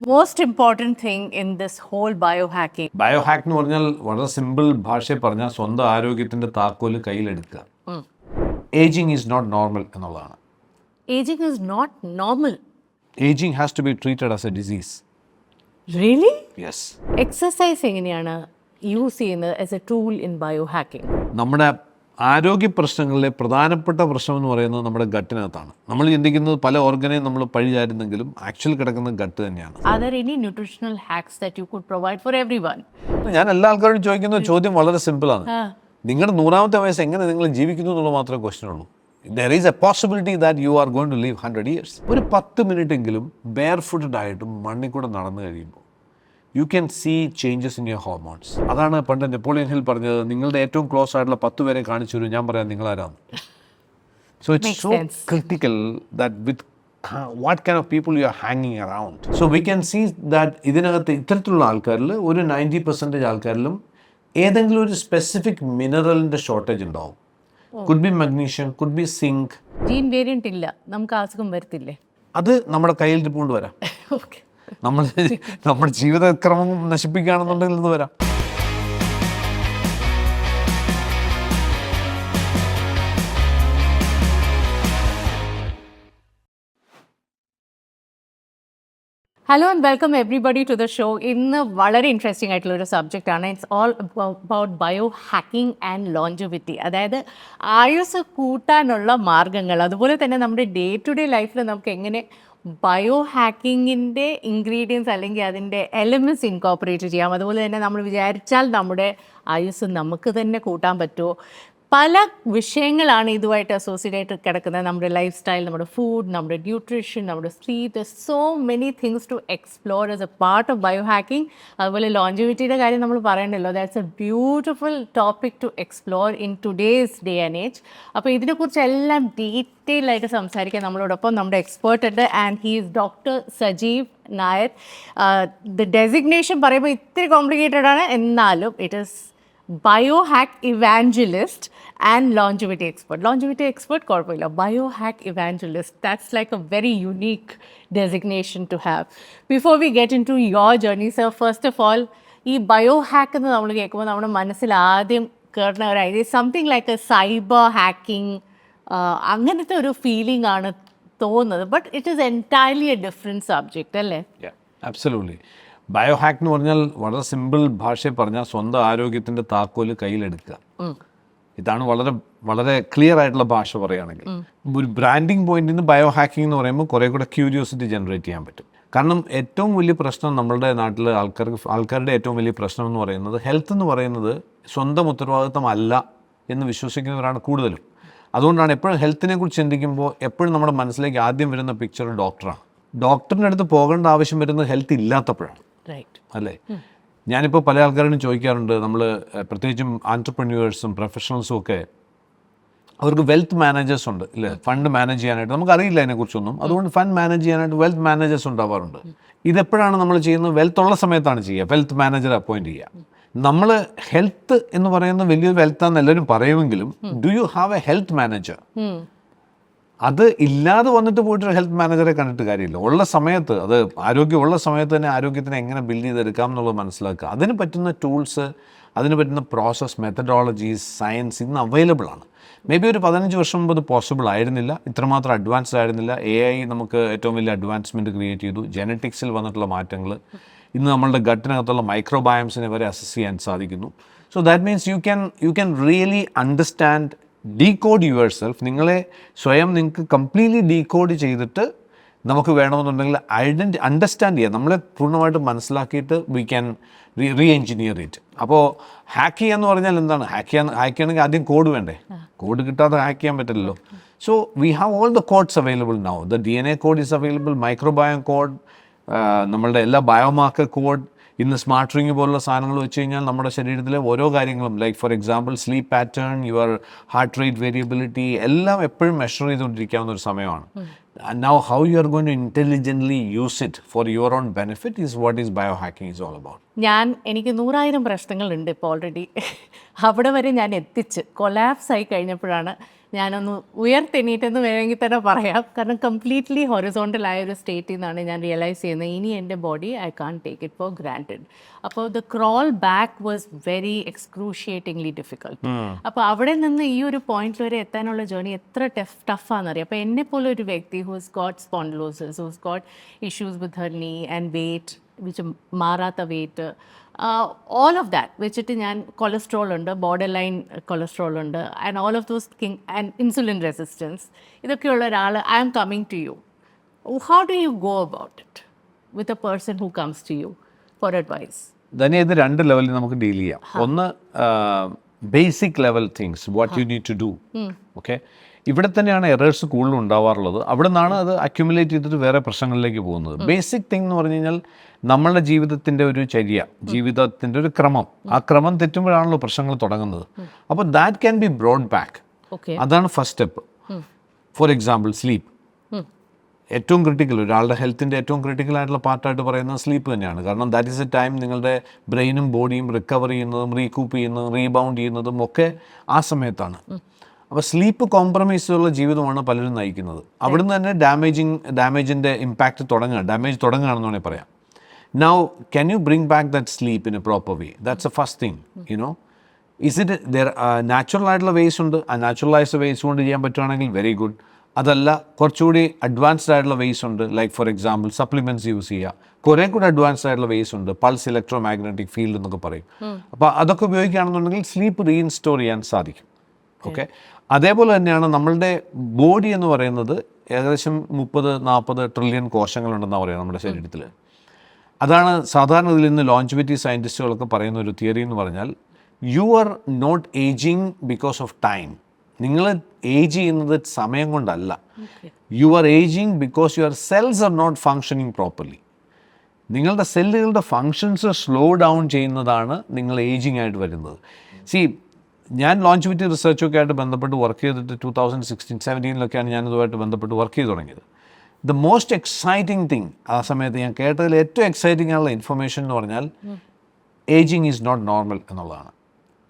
Most important thing in this whole biohacking. ബയോഹാക്ക് എന്ന് പറഞ്ഞാൽ വളരെ സിമ്പിൾ ഭാഷയിൽ പറഞ്ഞാൽ സ്വന്തം ആരോഗ്യത്തിന്റെ താക്കോല് കയ്യിലെടുക്കുക. ഏജിങ് ഈസ് നോട്ട് നോർമൽ എന്നുള്ളതാണ്. Aging is not normal. Ageing has to be treated as a disease. Really? Yes. Exercise എങ്ങനെയാണ് യൂസ് ചെയ്യുന്നത് as a tool in biohacking? നമ്മുടെ ആരോഗ്യ പ്രശ്നങ്ങളിലെ പ്രധാനപ്പെട്ട പ്രശ്നം എന്ന് പറയുന്നത് നമ്മുടെ ഗട്ടിനകത്താണ്. നമ്മൾ ചിന്തിക്കുന്നത് പല ഓർഗനെയും നമ്മൾ പഴിചാരുന്നെങ്കിലും ആക്ച്വലി കിടക്കുന്നത് ഗട്ട് തന്നെയാണ്. Are there any nutritional hacks that you could provide for everyone? ഞാൻ എല്ലാ ആൾക്കാരോടും ചോദിക്കുന്ന ചോദ്യം വളരെ സിമ്പിളാണ്. നിങ്ങളുടെ 100ാമത്തെ വയസ്സ് എങ്ങനെ നിങ്ങൾ ജീവിക്കുന്നു എന്നുള്ളത് മാത്രമേ ക്വസ്റ്റ്യൻ ഉള്ളൂ. There is a possibility that you are going to live 100 years. ഒരു 10 മിനിറ്റെങ്കിലും ബെയർ ഫുട്ടഡ് ആയിട്ടും മണ്ണിൽ കൂടെ നടന്നു കഴിയുമ്പോൾ you can see changes in your hormones. അതാണ് പണ്ട് നെപ്പോളിയൻ ഹിൽ പറഞ്ഞത്, നിങ്ങളുടെ ഏറ്റവും ക്ലോസ് ആയിട്ടുള്ള 10 പേരെ കാണിച്ചു തരും, ഞാൻ പറയാം നിങ്ങളാരാണ്. So it's so critical that with what kind of people you are ഹാങ്ങിങ് around. So we can see that ഇതിനകത്ത് ഇത്തരത്തിലുള്ള ആൾക്കാരിൽ ഒരു 90% ആൾക്കാരിലും ഏതെങ്കിലും ഒരു സ്പെസിഫിക് മിനറലിൻ്റെ ഷോർട്ടേജ് ഉണ്ടാവും. Could be magnesium, could be zinc. Gene variant ഇല്ല, നമുക്ക് അസുഖം വരത്തില്ലേ? അത് നമ്മുടെ കയ്യിൽ കൊണ്ട് വരാം. Okay. നമ്മുടെ ജീവിതക്രമം നശിപ്പിക്കുകയാണെന്നുണ്ടെങ്കിൽ നിന്ന് വരാം. Hello and welcome everybody to the show. ഇന്ന് വളരെ ഇൻട്രസ്റ്റിംഗ് ആയിട്ടുള്ള ഒരു സബ്ജക്റ്റ് ആണ്. It's all about bio hacking and longevity. അതായത് ആയുസ് കൂട്ടാനുള്ള മാർഗങ്ങൾ, അതുപോലെ തന്നെ നമ്മുടെ ഡേ ടു ഡേ ലൈഫിൽ നമുക്ക് എങ്ങനെ ബയോ ഹാക്കിങ്ങിൻ്റെ ഇൻഗ്രീഡിയൻസ് അല്ലെങ്കിൽ അതിൻ്റെ എലമെൻറ്റ്സ് ഇൻകോപ്പറേറ്റ് ചെയ്യാം, അതുപോലെ തന്നെ നമ്മൾ വിചാരിച്ചാൽ നമ്മുടെ ആയുസ് നമുക്ക് തന്നെ കൂട്ടാൻ പറ്റുമോ. പല വിഷയങ്ങളാണ് ഇതുമായിട്ട് അസോസിയേറ്റ് കിടക്കുന്നത്. നമ്മുടെ ലൈഫ് സ്റ്റൈൽ, നമ്മുടെ ഫുഡ്, നമ്മുടെ ന്യൂട്രീഷൻ, നമ്മുടെ sleep, so many things to explore as a part of bio hacking. അതുപോലെ ലോഞ്ചവിറ്റിയുടെ കാര്യം നമ്മൾ പറയണ്ടല്ലോ, that's a beautiful topic to explore in today's day and age. അപ്പോൾ ഇതിനെക്കുറിച്ചെല്ലാം ഡീറ്റെയിൽ ആയിട്ട് സംസാരിക്കാൻ നമ്മളോടൊപ്പം നമ്മുടെ എക്സ്പേർട്ട് ഉണ്ട്, and he is doctor Sajeev Nair. The designation പറയുമ്പോൾ ഇത്തിരി കോംപ്ലിക്കേറ്റഡ് ആണ്, എന്നാലും it is biohack evangelist and longevity expert. Longevity expert കുഴപ്പമില്ല, biohack evangelist, that's like a very unique designation to have. Before we get in to your journey sir, first of all ഈ biohack എന്ന് നമ്മൾ കേൾക്കുമ്പോൾ നമ്മുടെ മനസ്സിൽ ആദ്യം കയറുന്ന ഒരു idea something like A cyber hacking, അങ്ങനത്തെ ഒരു ഫീലിംഗ് ആണ് തോന്നുന്നത്. But it is entirely A different subject അല്ലേ? അബ്സല്യൂട്ട്ലി. ബയോഹാക്ക് എന്ന് പറഞ്ഞാൽ വളരെ സിമ്പിൾ ഭാഷയിൽ പറഞ്ഞാൽ സ്വന്തം ആരോഗ്യത്തിൻ്റെ താക്കോല് കയ്യിലെടുക്കുക. ഇതാണ് വളരെ വളരെ ക്ലിയർ ആയിട്ടുള്ള ഭാഷ പറയുകയാണെങ്കിൽ. ഒരു ബ്രാൻഡിങ് പോയിന്റിൽ നിന്ന് ബയോ ഹാക്കിംഗ് എന്ന് പറയുമ്പോൾ കുറേ കൂടെ ക്യൂരിയോസിറ്റി ജനറേറ്റ് ചെയ്യാൻ പറ്റും. കാരണം ഏറ്റവും വലിയ പ്രശ്നം നമ്മളുടെ നാട്ടിലെ ആൾക്കാരുടെ ഏറ്റവും വലിയ പ്രശ്നം എന്ന് പറയുന്നത് ഹെൽത്ത് എന്ന് പറയുന്നത് സ്വന്തം ഉത്തരവാദിത്തമല്ല എന്ന് വിശ്വസിക്കുന്നവരാണ് കൂടുതലും. അതുകൊണ്ടാണ് എപ്പോഴും ഹെൽത്തിനെ കുറിച്ച് ചിന്തിക്കുമ്പോൾ എപ്പോഴും നമ്മുടെ മനസ്സിലേക്ക് ആദ്യം വരുന്ന പിക്ചർ ഡോക്ടറാണ്. ഡോക്ടറിൻ്റെ അടുത്ത് പോകേണ്ട ആവശ്യം വരുന്നത് ഹെൽത്ത് ഇല്ലാത്തപ്പോഴാണ്, അല്ലേ? ഞാനിപ്പോൾ പല ആൾക്കാരോടും ചോദിക്കാറുണ്ട്, നമ്മൾ പ്രത്യേകിച്ചും ആൻറ്റർപ്രന്യൂവേഴ്സും പ്രൊഫഷണൽസും ഒക്കെ അവർക്ക് വെൽത്ത് മാനേജേഴ്സ് ഉണ്ട്, ഇല്ലേ? ഫണ്ട് മാനേജ് ചെയ്യാനായിട്ട് നമുക്കറിയില്ല അതിനെക്കുറിച്ചൊന്നും. അതുകൊണ്ട് ഫണ്ട് മാനേജ് ചെയ്യാനായിട്ട് വെൽത്ത് മാനേജേഴ്സ് ഉണ്ടാവാറുണ്ട്. ഇതെപ്പോഴാണ് നമ്മൾ ചെയ്യുന്നത്? വെൽത്ത് ഉള്ള സമയത്താണ് ചെയ്യുക, വെൽത്ത് മാനേജർ അപ്പോയിൻറ്റ് ചെയ്യുക. നമ്മൾ ഹെൽത്ത് എന്ന് പറയുന്നത് വലിയൊരു വെൽത്താന്ന് എല്ലാവരും പറയുമെങ്കിലും do you have a health manager? അത് ഇല്ലാതെ വന്നിട്ട് പോയിട്ടൊരു ഹെൽത്ത് മാനേജറെ കണ്ടിട്ട് കാര്യമില്ല. ഉള്ള സമയത്ത്, അത് ആരോഗ്യമുള്ള സമയത്ത് തന്നെ ആരോഗ്യത്തിനെ എങ്ങനെ ബിൽഡ് ചെയ്തെടുക്കാം എന്നുള്ളത് മനസ്സിലാക്കുക. അതിന് പറ്റുന്ന ടൂൾസ്, അതിന് പറ്റുന്ന പ്രോസസ്, മെത്തഡോളജീസ്, സയൻസ് ഇന്ന് അവൈലബിൾ ആണ്. മേ ബി ഒരു 15 വർഷം മുമ്പ് അത് പോസിബിൾ ആയിരുന്നില്ല, ഇത്രമാത്രം അഡ്വാൻസ്ഡ് ആയിരുന്നില്ല. AI നമുക്ക് ഏറ്റവും വലിയ അഡ്വാൻസ്മെൻറ്റ് ക്രിയേറ്റ് ചെയ്തു. ജെനറ്റിക്സിൽ വന്നിട്ടുള്ള മാറ്റങ്ങൾ ഇന്ന് നമ്മളുടെ ഗട്ടിനകത്തുള്ള മൈക്രോബയോംസിനെ വരെ അസസ് ചെയ്യാൻ സാധിക്കുന്നു. So that means you can really understand, decode your self. നിങ്ങളെ സ്വയം നിങ്ങൾക്ക് കംപ്ലീറ്റ്ലി ഡീകോഡ് ചെയ്തിട്ട് നമുക്ക് വേണമെന്നുണ്ടെങ്കിൽ അണ്ടർസ്റ്റാൻഡ് ചെയ്യാം, നമ്മളെ പൂർണ്ണമായിട്ട് മനസ്സിലാക്കിയിട്ട് we can re engineer it. അപ്പോൾ ഹാക്ക് ചെയ്യാന്ന് പറഞ്ഞാൽ എന്താണ്? ഹാക്ക് ചെയ്യണമെങ്കിൽ ആദ്യം കോഡ് വേണ്ടേ? കോഡ് കിട്ടാതെ ഹാക്ക് ചെയ്യാൻ പറ്റില്ലല്ലോ. So we have all the codes available now. The DNA code is available, microbiome code, നമ്മളുടെ എല്ലാ ബയോമാർക്കർ കോഡ്. ഇന്ന് സ്മാർട്ട് റിംഗ് പോലുള്ള സാധനങ്ങൾ വെച്ച് കഴിഞ്ഞാൽ നമ്മുടെ ശരീരത്തിലെ ഓരോ കാര്യങ്ങളും, like for example sleep pattern, your heart rate variability, എല്ലാം എപ്പോഴും മെഷർ ചെയ്തുകൊണ്ടിരിക്കാവുന്ന ഒരു സമയമാണ്. Now how you are going to intelligently use it for your own benefit is what is bio hacking is all about. എനിക്ക് 100,000 പ്രശ്നങ്ങളുണ്ട് ഇപ്പോൾ already. അവിടെ വരെ ഞാൻ എത്തിച്ച് കൊലാപ്സ് ആയി കഴിഞ്ഞപ്പോഴാണ് ഞാനൊന്ന് ഉയർത്തെണീറ്റെന്ന് വേണമെങ്കിൽ തന്നെ പറയാം. കാരണം കംപ്ലീറ്റ്ലി ഹൊറിസോണ്ടലായ ഒരു സ്റ്റേറ്റിൽ നിന്നാണ് ഞാൻ റിയലൈസ് ചെയ്യുന്നത് ഇനി എൻ്റെ body I can't take it for granted. അപ്പോൾ the crawl back was very excruciatingly difficult. അപ്പോൾ അവിടെ നിന്ന് ഈ ഒരു പോയിന്റിൽ വരെ എത്താനുള്ള ജേർണി എത്ര ടഫാണെന്നറിയാം. അപ്പോൾ എന്നെ പോലെ ഒരു വ്യക്തി who's got spondylosis, who's got issues with her knee and weight which മാറാത്ത വെയിറ്റ്, ഓൾ ഓഫ് ദാറ്റ് വെച്ചിട്ട് ഞാൻ കൊളസ്ട്രോൾ ഉണ്ട്, ബോർഡർ ലൈൻ കൊളസ്ട്രോൾ ഉണ്ട്, and all of those and insulin resistance, ഇതൊക്കെയുള്ള ഒരാൾ I am coming to you. How do you go about it with a person who comes to you for advice? തന്നെ ഇത് 2 ലെവലിൽ നമുക്ക് deal ചെയ്യാം. ഒന്ന് basic level things what you need to do. Okay, ഇവിടെ തന്നെയാണ് എറേഴ്സ് കൂടുതലും ഉണ്ടാവാറുള്ളത്. അവിടെ നിന്നാണ് അത് അക്യുമുലേറ്റ് ചെയ്തിട്ട് വേറെ പ്രശ്നങ്ങളിലേക്ക് പോകുന്നത്. ബേസിക് തിങ് എന്ന് പറഞ്ഞു കഴിഞ്ഞാൽ നമ്മളുടെ ജീവിതത്തിൻ്റെ ഒരു ചര്യ, ജീവിതത്തിൻ്റെ ഒരു ക്രമം, ആ ക്രമം തെറ്റുമ്പോഴാണല്ലോ പ്രശ്നങ്ങൾ തുടങ്ങുന്നത്. അപ്പോൾ that can be brought back. അതാണ് first step. For example sleep. ഏറ്റവും ക്രിട്ടിക്കൽ, ഒരാളുടെ ഹെൽത്തിൻ്റെ ഏറ്റവും ക്രിട്ടിക്കൽ ആയിട്ടുള്ള പാർട്ടായിട്ട് പറയുന്നത് സ്ലീപ്പ് തന്നെയാണ്. കാരണം ദാറ്റ് ഈസ് എ ടൈം നിങ്ങളുടെ ബ്രെയിനും ബോഡിയും റിക്കവർ ചെയ്യുന്നതും റീകൂപ്പ് ചെയ്യുന്നതും റീബൗണ്ട് ചെയ്യുന്നതും ഒക്കെ ആ സമയത്താണ്. അപ്പോൾ സ്ലീപ്പ് കോംപ്രമൈസുള്ള ജീവിതമാണ് പലരും നയിക്കുന്നത്. അവിടുന്ന് തന്നെ ഡാമേജിൻ്റെ ഇമ്പാക്റ്റ് ഡാമേജ് തുടങ്ങുകയാണെന്ന് വേണമെങ്കിൽ പറയാം. Now can you bring back that sleep in A proper way? That's A first thing. You know, is it natural ആയിട്ടുള്ള വേസ് ഉണ്ട്, ആ നാച്ചുറലൈസ്ഡ് വേസ് കൊണ്ട് ചെയ്യാൻ പറ്റുവാണെങ്കിൽ വെരി ഗുഡ്. അതല്ല, കുറച്ചുകൂടി അഡ്വാൻസ്ഡ് ആയിട്ടുള്ള വേസ് ഉണ്ട്. Like for example supplements use ചെയ്യുക. കുറേ കൂടി അഡ്വാൻസ്ഡ് ആയിട്ടുള്ള വേസ് ഉണ്ട്, പൾസ് ഇലക്ട്രോ മാഗ്നറ്റിക് ഫീൽഡ് എന്നൊക്കെ പറയും. അപ്പോൾ അതൊക്കെ ഉപയോഗിക്കുകയാണെന്നുണ്ടെങ്കിൽ സ്ലീപ്പ് റീഇൻസ്റ്റോർ ചെയ്യാൻ സാധിക്കും. ഓക്കെ, അതേപോലെ തന്നെയാണ് നമ്മളുടെ ബോഡി എന്ന് പറയുന്നത് ഏകദേശം 30-40 ട്രില്യൺ കോശങ്ങളുണ്ടെന്നാണ് പറയുക നമ്മുടെ ശരീരത്തിൽ. അതാണ് സാധാരണ ഇതിൽ നിന്ന് ലോഞ്ചിവിറ്റി സയൻറ്റിസ്റ്റുകളൊക്കെ പറയുന്ന ഒരു തിയറി എന്ന് പറഞ്ഞാൽ, you are not ageing because of time. നിങ്ങൾ ഏജ് ചെയ്യുന്നത് സമയം കൊണ്ടല്ല. You are ageing because your cells are not functioning properly. നിങ്ങളുടെ സെല്ലുകളുടെ ഫങ്ഷൻസ് സ്ലോ ഡൗൺ ചെയ്യുന്നതാണ് നിങ്ങൾ ഏജിങ് ആയിട്ട് വരുന്നത്. സി, ഞാൻ ലോഞ്ചിവിറ്റി റിസർച്ചൊക്കെ ആയിട്ട് ബന്ധപ്പെട്ട് വർക്ക് ചെയ്തിട്ട് 2016-17 ഞാനിതുമായിട്ട് ബന്ധപ്പെട്ട് വർക്ക് ചെയ്ത് തുടങ്ങിയത്. ദ മോസ്റ്റ് എക്സൈറ്റിംഗ് തിങ് ആ സമയത്ത് ഞാൻ കേട്ടതിൽ ഏറ്റവും എക്സൈറ്റിംഗ് ആയുള്ള ഇൻഫർമേഷൻ എന്ന് പറഞ്ഞാൽ ഏജിങ് ഈസ് നോട്ട് നോർമൽ എന്നുള്ളതാണ്.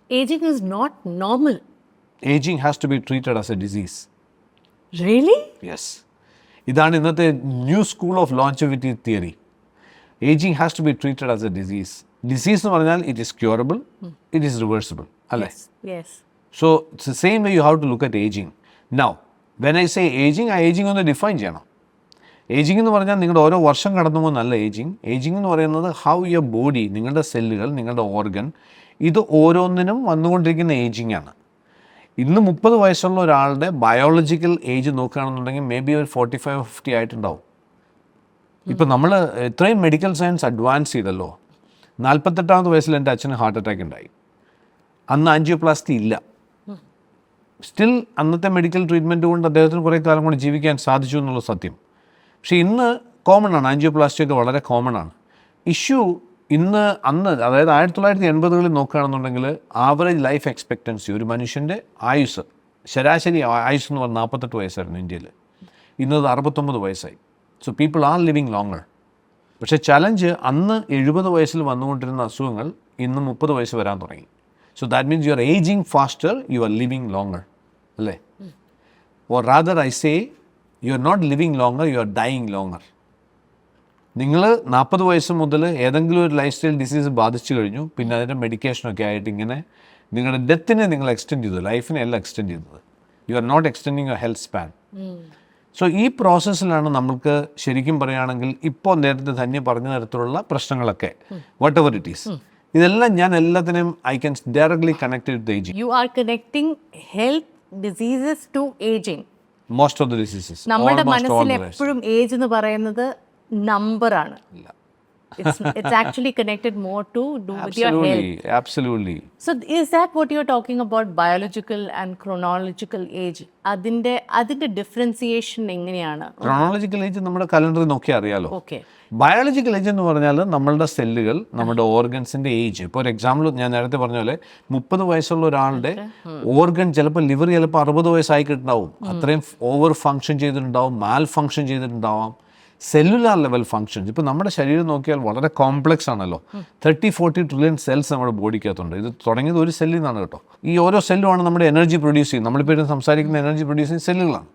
Aging is not normal. Aging has to be treated as a disease. Really? Yes. ഇതാണ് ഇന്നത്തെ new school of longevity theory. Ageing has to be treated as a disease. Disease എന്ന് പറഞ്ഞാൽ it is curable, it is reversible, അല്ലേ? Yes. So it's the same way you have to look at ageing. Now when I say ageing, ആ ageing ഒന്ന് define ചെയ്യണം. ഏജിങ് എന്ന് പറഞ്ഞാൽ നിങ്ങളുടെ ഓരോ വർഷം കടന്നുമ്പോൾ നല്ല ഏജിങ്. ഏജിങ് എന്ന് പറയുന്നത് ഹൗ യുവർ ബോഡി, നിങ്ങളുടെ സെല്ലുകൾ, നിങ്ങളുടെ ഓർഗൻ, ഇത് ഓരോന്നിനും വന്നുകൊണ്ടിരിക്കുന്ന ഏജിങ് ആണ്. ഇന്ന് 30 വയസ്സുള്ള ഒരാളുടെ ബയോളജിക്കൽ ഏജ് നോക്കുകയാണെന്നുണ്ടെങ്കിൽ മേ ബി ഒരു 45-50 ആയിട്ടുണ്ടാവും. ഇപ്പം നമ്മൾ ഇത്രയും മെഡിക്കൽ സയൻസ് അഡ്വാൻസ് ചെയ്തല്ലോ. 48-ാമത്തെ വയസ്സിൽ എൻ്റെ അച്ഛന് ഹാർട്ട് അറ്റാക്ക് ഉണ്ടായി. അന്ന് ആൻജിയോപ്ലാസ്റ്റി ഇല്ല. സ്റ്റിൽ അന്നത്തെ മെഡിക്കൽ ട്രീറ്റ്മെൻറ്റ് കൊണ്ട് അദ്ദേഹത്തിന് കുറേ കാലം കൊണ്ട് ജീവിക്കാൻ സാധിച്ചു എന്നുള്ള സത്യം. പക്ഷേ ഇന്ന് കോമൺ ആണ്, ആൻജിയോപ്ലാസ്റ്റി ഒക്കെ വളരെ കോമൺ ആണ്. ഇഷ്യൂ അന്ന് അതായത് 1980-കളിൽ നോക്കുകയാണെന്നുണ്ടെങ്കിൽ ആവറേജ് ലൈഫ് എക്സ്പെക്റ്റൻസി, ഒരു മനുഷ്യൻ്റെ ആയുസ്, ശരാശരി ആയുസ് എന്ന് പറഞ്ഞാൽ 48 വയസ്സായിരുന്നു ഇന്ത്യയിൽ. ഇന്നത് 69 വയസ്സായി. So people are living longer. പക്ഷേ ചലഞ്ച് അന്ന് 70 വയസ്സിൽ വന്നുകൊണ്ടിരുന്ന അസുഖങ്ങൾ ഇന്ന് 30 വയസ്സ് വരാൻ തുടങ്ങി. So that means you are ageing faster, you are living longer, അല്ലേ? Or rather I say you are not living longer, you are dying longer. നിങ്ങൾ 40 വയസ്സ് മുതൽ ഏതെങ്കിലും ഒരു ലൈഫ് സ്റ്റൈൽ ഡിസീസ് ബാധിച്ചു കഴിഞ്ഞു, പിന്നെ അതിൻ്റെ മെഡിക്കേഷനൊക്കെ ആയിട്ട് ഇങ്ങനെ നിങ്ങളുടെ ഡെത്തിനെ നിങ്ങൾ എക്സ്റ്റെൻഡ് ചെയ്തു, ലൈഫിനെ അല്ല എക്സ്റ്റെൻഡ് ചെയ്തത്. You are not extending your health span. So ഈ പ്രോസസ്സിലാണ് നമുക്ക് ശരിക്കും പറയുകയാണെങ്കിൽ ഇപ്പോൾ നേരത്തെ തന്നെ പറഞ്ഞ തരത്തിലുള്ള പ്രശ്നങ്ങളൊക്കെ, വാട്ട് എവർ ഇറ്റ് ഈസ്, ഇതെല്ലാം ഞാൻ എല്ലാത്തിനെയും I can directly connect with ageing. You are connecting health diseases to aging. Most of the diseases, നമ്മുടെ മനസ്സിൽ എപ്പോഴും ഏജ് എന്ന് പറയുന്നത് നമ്പറാണ്. It's actually connected more to do with your health. Absolutely. So is that what you're talking about, biological and chronological age? അതിന്റെ differentiation എങ്ങനെയാണ്? Chronological age നമ്മുടെ കലണ്ടറിൽ നോക്കി അറിയാലോ. ഓക്കെ. ബയോളജിക്കൽ ഏജ് എന്ന് പറഞ്ഞാൽ നമ്മളുടെ സെല്ലുകൾ, നമ്മുടെ ഓർഗൻസിൻ്റെ ഏജ്. ഇപ്പോൾ ഒരു എക്സാമ്പിൾ ഞാൻ നേരത്തെ പറഞ്ഞ പോലെ 30 വയസ്സുള്ള ഒരാളുടെ ഓർഗൻ ചിലപ്പോൾ ലിവർ ചിലപ്പോൾ 60 വയസ്സായി കിട്ടുണ്ടാവും. അത്രയും ഓവർ ഫങ്ഷൻ ചെയ്തിട്ടുണ്ടാവും, മാൽ ഫങ്ഷൻ ചെയ്തിട്ടുണ്ടാവാം. Cellular level functions. ഇപ്പോൾ നമ്മുടെ ശരീരം നോക്കിയാൽ വളരെ കോംപ്ലക്സ് ആണല്ലോ. 30-40 ട്രില്യൺ സെൽസ് നമ്മുടെ ബോഡിക്കകത്തുണ്ട്. ഇത് തുടങ്ങിയത് ഒരു സെല്ലിൽ നിന്നാണ് കേട്ടോ. ഈ ഓരോ സെല്ലുമാണ് നമ്മുടെ എനർജി പ്രൊഡ്യൂസ് ചെയ്യുന്നത്. നമ്മളിപ്പോൾ സംസാരിക്കുന്ന എനർജി പ്രൊഡ്യൂസ് ചെയ്യുന്ന സെല്ലുകളാണ്.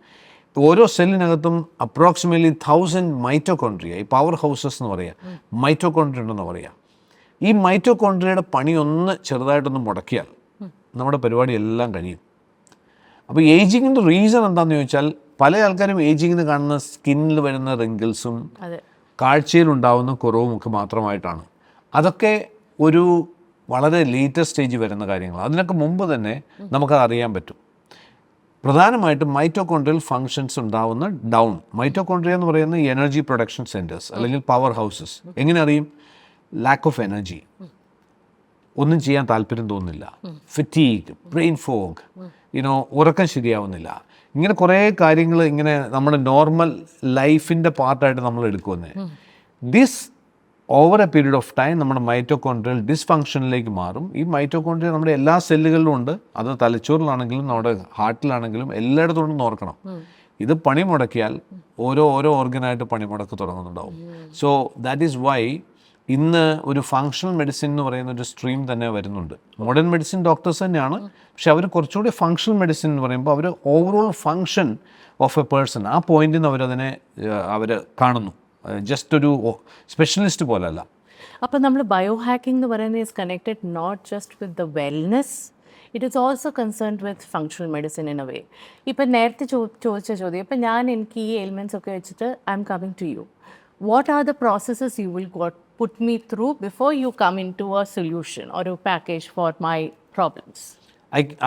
ഓരോ സെല്ലിനകത്തും അപ്രോക്സിമേറ്റ്ലി 1000 മൈറ്റോകോൺട്രിയ, ഈ പവർ ഹൗസസ് എന്ന് പറയുക, മൈറ്റോകോൺട്രിയ ഉണ്ടെന്ന് പറയാം. ഈ മൈറ്റോകോൺട്രിയയുടെ പണി ഒന്ന് ചെറുതായിട്ടൊന്ന് മുടക്കിയാൽ നമ്മുടെ പരിപാടി എല്ലാം കഴിയും. അപ്പോൾ ഏജിങ്ങിൻ്റെ റീസൺ എന്താണെന്ന് ചോദിച്ചാൽ, പല ആൾക്കാരും ഏജിങ്ങിന് കാണുന്ന സ്കിന്നിൽ വരുന്ന റിങ്കിൾസും കാഴ്ചയിലുണ്ടാവുന്ന കുറവും ഒക്കെ മാത്രമായിട്ടാണ്. അതൊക്കെ ഒരു വളരെ ലേറ്റസ്റ്റ് സ്റ്റേജ് വരുന്ന കാര്യങ്ങൾ. അതിനൊക്കെ മുമ്പ് തന്നെ നമുക്കത് അറിയാൻ പറ്റും. പ്രധാനമായിട്ടും മൈറ്റോകോൺട്രിയൽ ഫങ്ഷൻസ് ഉണ്ടാവുന്ന ഡൗൺ. മൈറ്റോകോൺട്രിയ എന്ന് പറയുന്നത് എനർജി പ്രൊഡക്ഷൻ സെൻറ്റേഴ്സ് അല്ലെങ്കിൽ പവർ ഹൗസസ്. എങ്ങനെ അറിയും? ലാക്ക് ഓഫ് എനർജി, ഒന്നും ചെയ്യാൻ താല്പര്യം തോന്നുന്നില്ല, ഫറ്റീഗ്, ബ്രെയിൻ ഫോഗ്, ഉറക്കം ശരിയാവുന്നില്ല, ഇങ്ങനെ കുറേ കാര്യങ്ങൾ ഇങ്ങനെ നമ്മുടെ നോർമൽ ലൈഫിൻ്റെ പാർട്ടായിട്ട് നമ്മൾ എടുക്കുമെന്ന്. This over A period of time നമ്മുടെ മൈറ്റോകോൺട്രിയൽ ഡിസ്ഫങ്ഷനിലേക്ക് മാറും. ഈ മൈറ്റോകോൺട്രിയ നമ്മുടെ എല്ലാ സെല്ലുകളിലും ഉണ്ട്. അത് തലച്ചോറിലാണെങ്കിലും നമ്മുടെ ഹാർട്ടിലാണെങ്കിലും എല്ലായിടത്തും ഉണ്ടെന്ന് ഓർക്കണം. ഇത് പണി മുടക്കിയാൽ ഓരോ ഓർഗനായിട്ട് പണി മുടക്ക് തുടങ്ങുന്നുണ്ടാവും. സോ ദാറ്റ് ഈസ് വൈ ഇന്ന് ഒരു ഫങ്ഷണൽ മെഡിസിൻ എന്ന് പറയുന്ന ഒരു സ്ട്രീം തന്നെ വരുന്നുണ്ട്. മോഡേൺ മെഡിസിൻ ഡോക്ടേഴ്സ് തന്നെയാണ്, പക്ഷെ അവർ കുറച്ചുകൂടി ഫങ്ഷണൽ മെഡിസിൻ എന്ന് പറയുമ്പോൾ അവർ overall function of a person, ആ പോയിന്റിൽ നിന്ന് അവർ കാണുന്നു. ജസ്റ്റ് ഒരു സ്പെഷ്യലിസ്റ്റ് പോലല്ല. അപ്പോൾ നമ്മൾ ബയോ ഹാക്കിംഗ് എന്ന് പറയുന്നത് is connected not just with the wellness, it is also concerned with functional medicine in a way. ഇപ്പം നേരത്തെ ചോദിച്ച ചോദ്യം, ഇപ്പം എനിക്ക് ഈ എയിൽമെൻറ്റ്സ് ഒക്കെ വെച്ചിട്ട് I'm coming to you, what are the processes you will put me through before you come into a solution or a package for my problems?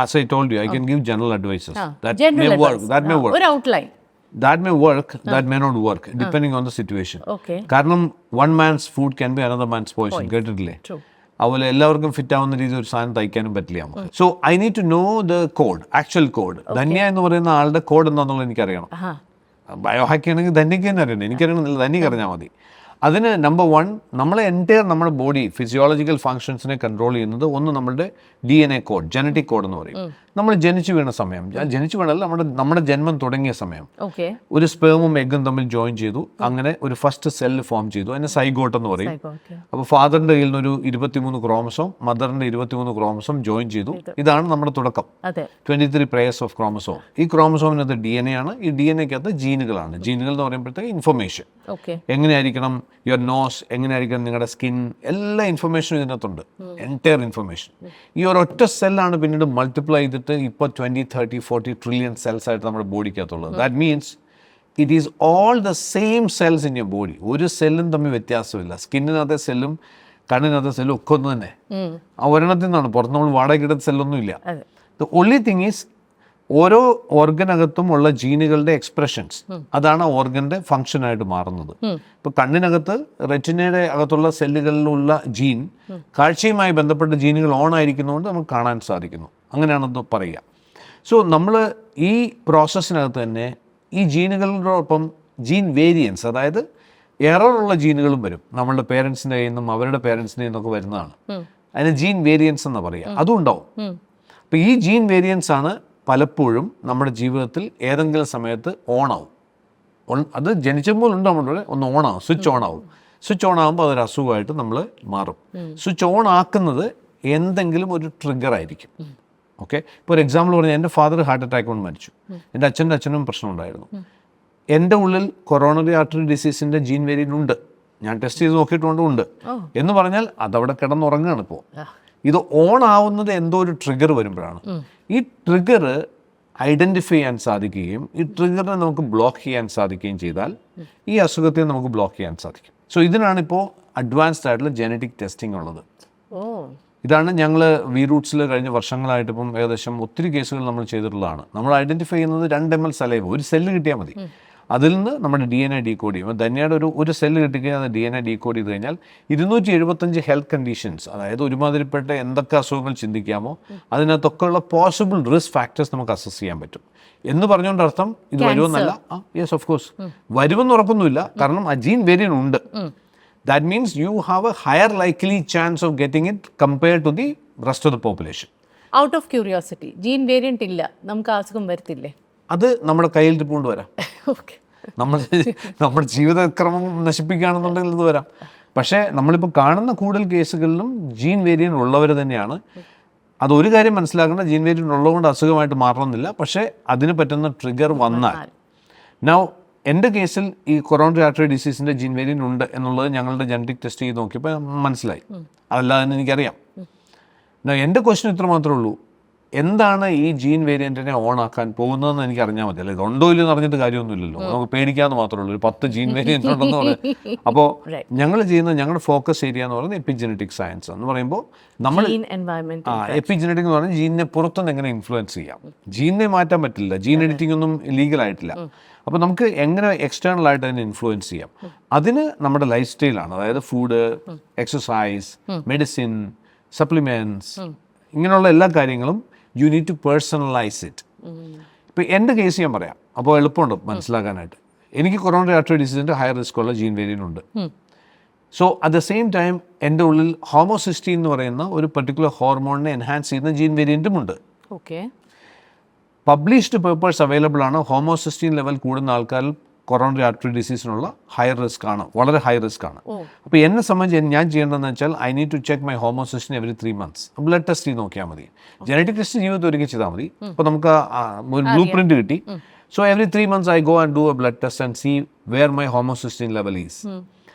As I told you, I can give general advices. That General may advice. work. That may work. Or outline. That may work. That may not work, depending on the situation. Okay. കാരണം one man's food can be another man's poison. കേട്ടിട്ടില്ലേ? True. അതുപോലെ എല്ലാവർക്കും fit ആവുന്ന രീതിയിൽ ഒരു സാധനം തയ്ക്കാനും പറ്റില്ല നമുക്ക്. So I need to know the code, actual code. Dhanya എന്ന് പറയുന്ന ആളുടെ കോഡ് എന്താണെന്നുള്ളത് എനിക്കറിയണം. ബയോ ഹാക്ക് ആണെങ്കിൽ ധന്യക്ക് തന്നെ അറിയണം, എനിക്കറിയണമെന്നില്ല, ധന്യക്ക് അറിഞ്ഞാൽ മതി. അതിന് നമ്പർ 1, നമ്മളെ നമ്മുടെ ബോഡി ഫിസിയോളജിക്കൽ ഫങ്ഷൻസിനെ കൺട്രോൾ ചെയ്യുന്നത് ഒന്ന് നമ്മളുടെ DNA കോഡ്, ജനറ്റിക് കോഡ് എന്ന് പറയും. നമ്മൾ ജനിച്ചു വീണ സമയം, ജനിച്ചു വീണല്ല, നമ്മുടെ ജന്മം തുടങ്ങിയ സമയം, ഒരു സ്പേമും എഗ്ഗും തമ്മിൽ ജോയിൻ ചെയ്തു, അങ്ങനെ ഒരു ഫസ്റ്റ് സെല്ല് ഫോം ചെയ്തു, അതിന് സൈഗോട്ട് എന്ന് പറയും. അപ്പോൾ ഫാദറിൻ്റെ കയ്യിൽ നിന്ന് ഒരു 23 ക്രോമസോം, മദറിൻ്റെ 23 ക്രോമസോം ജോയിൻ ചെയ്തു. ഇതാണ് നമ്മുടെ തുടക്കം. 23 പെയർസ് ഓഫ് ക്രോമസോം. ഈ ക്രോമസോമിനകത്ത് DNA ആണ്, ഈ DNAക്കകത്ത് ജീനുകളാണ്. ജീനുകൾ എന്ന് പറയുമ്പോഴത്തേക്ക് ഇൻഫർമേഷൻ, എങ്ങനെയായിരിക്കണം യുവർ നോസ്, എങ്ങനെയായിരിക്കണം നിങ്ങളുടെ സ്കിൻ, എല്ലാ ഇൻഫർമേഷനും ഇതിനകത്തുണ്ട്, എൻറ്റയർ ഇൻഫർമേഷൻ. ഈ ഒരൊറ്റ സെല്ലാണ് പിന്നീട് മൾട്ടിപ്ലൈ ചെയ്തിട്ട് ഇപ്പോൾ 20, 30, 40 ട്രില്യൺ സെൽസ് ആയിട്ട് നമ്മുടെ ബോഡിക്കകത്തുള്ളത്. That means it is all the same cells in your body. ഒരു സെല്ലും തമ്മിൽ വ്യത്യാസമില്ല. സ്കിന്നിനകത്തെ സെല്ലും കണ്ണിനകത്തെ സെല്ലും ഒക്കെ ഒന്ന് തന്നെ. ആ ഒരെണ്ണത്തിൽ നിന്നാണ്, പുറത്ത് നമ്മൾ വാടകയ്ക്കെടുത്ത സെല്ലൊന്നും ഇല്ല. ദ ഓൺലി തിങ് ഈസ് ഓരോ ഓർഗനകത്തും ഉള്ള ജീനുകളുടെ എക്സ്പ്രഷൻസ്, അതാണ് ഓർഗൻ്റെ ഫങ്ഷനായിട്ട് മാറുന്നത്. ഇപ്പോൾ കണ്ണിനകത്ത് റെറ്റിനയുടെ അകത്തുള്ള സെല്ലുകളിലുള്ള ജീൻ കാഴ്ചയുമായി ബന്ധപ്പെട്ട ജീനുകൾ ഓൺ ആയിരിക്കുന്നതുകൊണ്ട് നമുക്ക് കാണാൻ സാധിക്കുന്നു. അങ്ങനെയാണെന്ന് പറയുക. സോ നമ്മൾ ഈ പ്രോസസ്സിനകത്ത് തന്നെ ഈ ജീനുകളോടൊപ്പം ജീൻ വേരിയൻസ്, അതായത് എററുള്ള ജീനുകളും വരും. നമ്മളുടെ പേരൻസിൻ്റെ കയ്യിൽ നിന്നും അവരുടെ പേരൻസിൻ്റെ കയ്യിൽ നിന്നൊക്കെ വരുന്നതാണ്. അതിന് ജീൻ വേരിയൻസ് എന്ന് പറയുക, അതും ഉണ്ടാവും. അപ്പോൾ ഈ ജീൻ വേരിയൻസ് ആണ് പലപ്പോഴും നമ്മുടെ ജീവിതത്തിൽ ഏതെങ്കിലും സമയത്ത് ഓണാവും. അത് ജനിച്ചപ്പോൾ ഉണ്ട്, നമ്മുടെ ഒന്ന് ഓണാവും, സ്വിച്ച് ഓണാവും. സ്വിച്ച് ഓൺ ആകുമ്പോൾ അതൊരു അസുഖമായിട്ട് നമ്മൾ മാറും. സ്വിച്ച് ഓൺ ആക്കുന്നത് എന്തെങ്കിലും ഒരു ട്രിഗർ ആയിരിക്കും. ഓക്കെ, ഇപ്പോൾ ഒരു എക്സാമ്പിൾ പറഞ്ഞാൽ എൻ്റെ ഫാദർ ഹാർട്ട് അറ്റാക്ക് കൊണ്ട് മരിച്ചു. എൻ്റെ അച്ഛനും പ്രശ്നമുണ്ടായിരുന്നു. എൻ്റെ ഉള്ളിൽ കൊറോണറി ആർട്ടറി ഡിസീസിൻ്റെ ജീൻ വേരിയൻ്റ് ഉണ്ട്, ഞാൻ ടെസ്റ്റ് ചെയ്ത് നോക്കിയിട്ടുണ്ടുണ്ട് എന്ന് പറഞ്ഞാൽ അതവിടെ കിടന്നുറങ്ങുകയാണ്. ഇപ്പോൾ ഇത് ഓൺ ആവുന്നത് എന്തോ ഒരു ട്രിഗർ വരുമ്പോഴാണ്. ഈ ട്രിഗർ ഐഡൻറ്റിഫൈ ചെയ്യാൻ സാധിക്കുകയും ഈ ട്രിഗറിനെ നമുക്ക് ബ്ലോക്ക് ചെയ്യാൻ സാധിക്കുകയും ചെയ്താൽ ഈ അസുഖത്തെ നമുക്ക് ബ്ലോക്ക് ചെയ്യാൻ സാധിക്കും. സോ ഇതിനാണിപ്പോൾ അഡ്വാൻസ്ഡ് ആയിട്ടുള്ള ജനറ്റിക് ടെസ്റ്റിംഗ് ഉള്ളത്. ഇതാണ് ഞങ്ങൾ V-Roots കഴിഞ്ഞ വർഷങ്ങളായിട്ട് ഇപ്പം ഏകദേശം ഒത്തിരി കേസുകൾ നമ്മൾ ചെയ്തിട്ടുള്ളതാണ്. നമ്മൾ ഐഡൻറ്റിഫൈ ചെയ്യുന്നത് 2 ml സലൈവ, ഒരു സെല്ല് കിട്ടിയാൽ മതി. അതിൽ നിന്ന് നമ്മുടെ DNA ഡീകോഡ് ചെയ്യും. ധന്യയുടെ ഒരു സെല്ല് കിട്ടിക്കഴിഞ്ഞാൽ അത് DNA ഡീകോഡ് ചെയ്ത് കഴിഞ്ഞാൽ 275 ഹെൽത്ത് കണ്ടീഷൻസ്, അതായത് ഒരുമാതിരിപ്പെട്ട എന്തൊക്കെ അസുഖങ്ങൾ ചിന്തിക്കാമോ അതിനകത്തൊക്കെ ഉള്ള പോസിബിൾ റിസ്ക് ഫാക്ടേഴ്സ് നമുക്ക് അസസ് ചെയ്യാൻ പറ്റും. എന്ന് പറഞ്ഞുകൊണ്ട് അർത്ഥം ഇത് വരുമെന്നല്ല. യെസ്, ഓഫ് കോഴ്സ് വരുമെന്ന് ഉറപ്പൊന്നുമില്ല, കാരണം ആ ജീൻ വേരിയൻ്റ് ഉണ്ട്. That means you have a higher likely chance of getting it compared to the rest of the population. Out of curiosity, gene variant ഇല്ല, നമുക്ക് അസുഖം വരത്തില്ലേ? അത് നമ്മുടെ കയ്യിൽ കൊണ്ടുവരാം. നമ്മുടെ ജീവിതക്രമം നശിപ്പിക്കുകയാണെന്നുണ്ടെങ്കിൽ ഇത് വരാം. പക്ഷേ നമ്മളിപ്പോൾ കാണുന്ന കൂടുതൽ കേസുകളിലും ജീൻ വേരിയൻ്റ് ഉള്ളവർ തന്നെയാണ്. അതൊരു കാര്യം മനസ്സിലാക്കേണ്ട, ജീൻ വേരിയൻ്റ് ഉള്ളതുകൊണ്ട് അസുഖമായിട്ട് മാറണമെന്നില്ല. പക്ഷേ അതിന് പറ്റുന്ന ട്രിഗർ വന്നാൽ, നൗ എൻ്റെ കേസിൽ ഈ കൊറോണറി ആർട്ടറി ഡിസീസിൻ്റെ ജീൻ വേരിയൻ്റ് ഉണ്ട് എന്നുള്ളത് ഞങ്ങളുടെ ജനറ്റിക് ടെസ്റ്റ് ചെയ്ത് നോക്കിയപ്പോൾ മനസ്സിലായി. അതല്ലാതെ തന്നെ എനിക്കറിയാം. എൻ്റെ ക്വസ്റ്റ്യൻ ഇത്ര മാത്രമേ ഉള്ളൂ, എന്താണ് ഈ ജീൻ വേരിയൻറ്റിനെ ഓൺ ആക്കാൻ പോകുന്നതെന്ന് എനിക്ക് അറിഞ്ഞാൽ മതി. അല്ല, ഇതുണ്ടോ ഇല്ലെന്ന് അറിഞ്ഞിട്ട് കാര്യമൊന്നുമില്ലല്ലോ. നമുക്ക് പേടിക്കാമെന്ന് മാത്രമേ ഉള്ളൂ. ഒരു 10 ജീൻ വേരിയൻ്റ് ഉണ്ടെന്ന് പറയും. അപ്പോൾ ഞങ്ങൾ ചെയ്യുന്ന ഞങ്ങളുടെ ഫോക്കസ് ഏരിയ എന്ന് പറയുന്നത് എപ്പിജനറ്റിക് സയൻസ് എന്ന് പറയുമ്പോൾ നമ്മൾ എപ്പിജനറ്റിക് എന്ന് പറഞ്ഞാൽ ജീനിനെ പുറത്തുനിന്ന് എങ്ങനെ ഇൻഫ്ലുവൻസ് ചെയ്യാം. ജീനിനെ മാറ്റാൻ പറ്റില്ല, ജീൻ എഡിറ്റിംഗ് ഒന്നും ലീഗലായിട്ടില്ല. അപ്പോൾ നമുക്ക് എങ്ങനെ എക്സ്റ്റേണൽ ആയിട്ട് അതിനെ ഇൻഫ്ലുവൻസ് ചെയ്യാം. അതിന് നമ്മുടെ ലൈഫ് സ്റ്റൈലാണ്, അതായത് ഫുഡ്, എക്സസൈസ്, മെഡിസിൻ, സപ്ലിമെൻറ്റ്സ്, ഇങ്ങനെയുള്ള എല്ലാ കാര്യങ്ങളും you need to personalise it. ഇപ്പോൾ എൻ്റെ കേസ് ഞാൻ പറയാം, അപ്പോൾ എളുപ്പമുണ്ട് മനസ്സിലാക്കാനായിട്ട്. എനിക്ക് കൊറോണറി ആർട്ടറി ഡിസീസിൻ്റെ ഹൈ റിസ്ക് ഉള്ള ജീൻ വേരിയൻ്റ് ഉണ്ട്. So at the same time എൻ്റെ ഉള്ളിൽ ഹോമോസിസ്റ്റീൻ എന്ന് പറയുന്ന ഒരു പർട്ടിക്കുലർ ഹോർമോണിനെ എൻഹാൻസ് ചെയ്യുന്ന ജീൻ വേരിയൻറ്റും ഉണ്ട്. ഓക്കെ. പബ്ലിഷ്ഡ് പേപ്പേഴ്സ് അവൈലബിൾ ആണ്. ഹോമോസിസ്റ്റീൻ ലെവൽ കൂടുന്ന ആൾക്കാരിൽ കൊറോണറി ആർട്ടറി ഡിസീസിനുള്ള ഹയർ റിസ്ക് ആണ്, വളരെ ഹൈ റിസ്ക് ആണ്. അപ്പോൾ എന്നെ സംബന്ധിച്ച് ഞാൻ ചെയ്യേണ്ടതെന്ന് വെച്ചാൽ I need to check my homocysteine every 3 months. Blood test ചെയ്ത് നോക്കിയാൽ മതി. ജനറ്റിക് ടെസ്റ്റ് ജീവിതത്തിൽ ഒരിക്കൽ ചെയ്താൽ മതി. അപ്പോൾ നമുക്ക് ഒരു ബ്ലൂ പ്രിന്റ് കിട്ടി. So every 3 months I go and do a blood test and see where my homocysteine level is.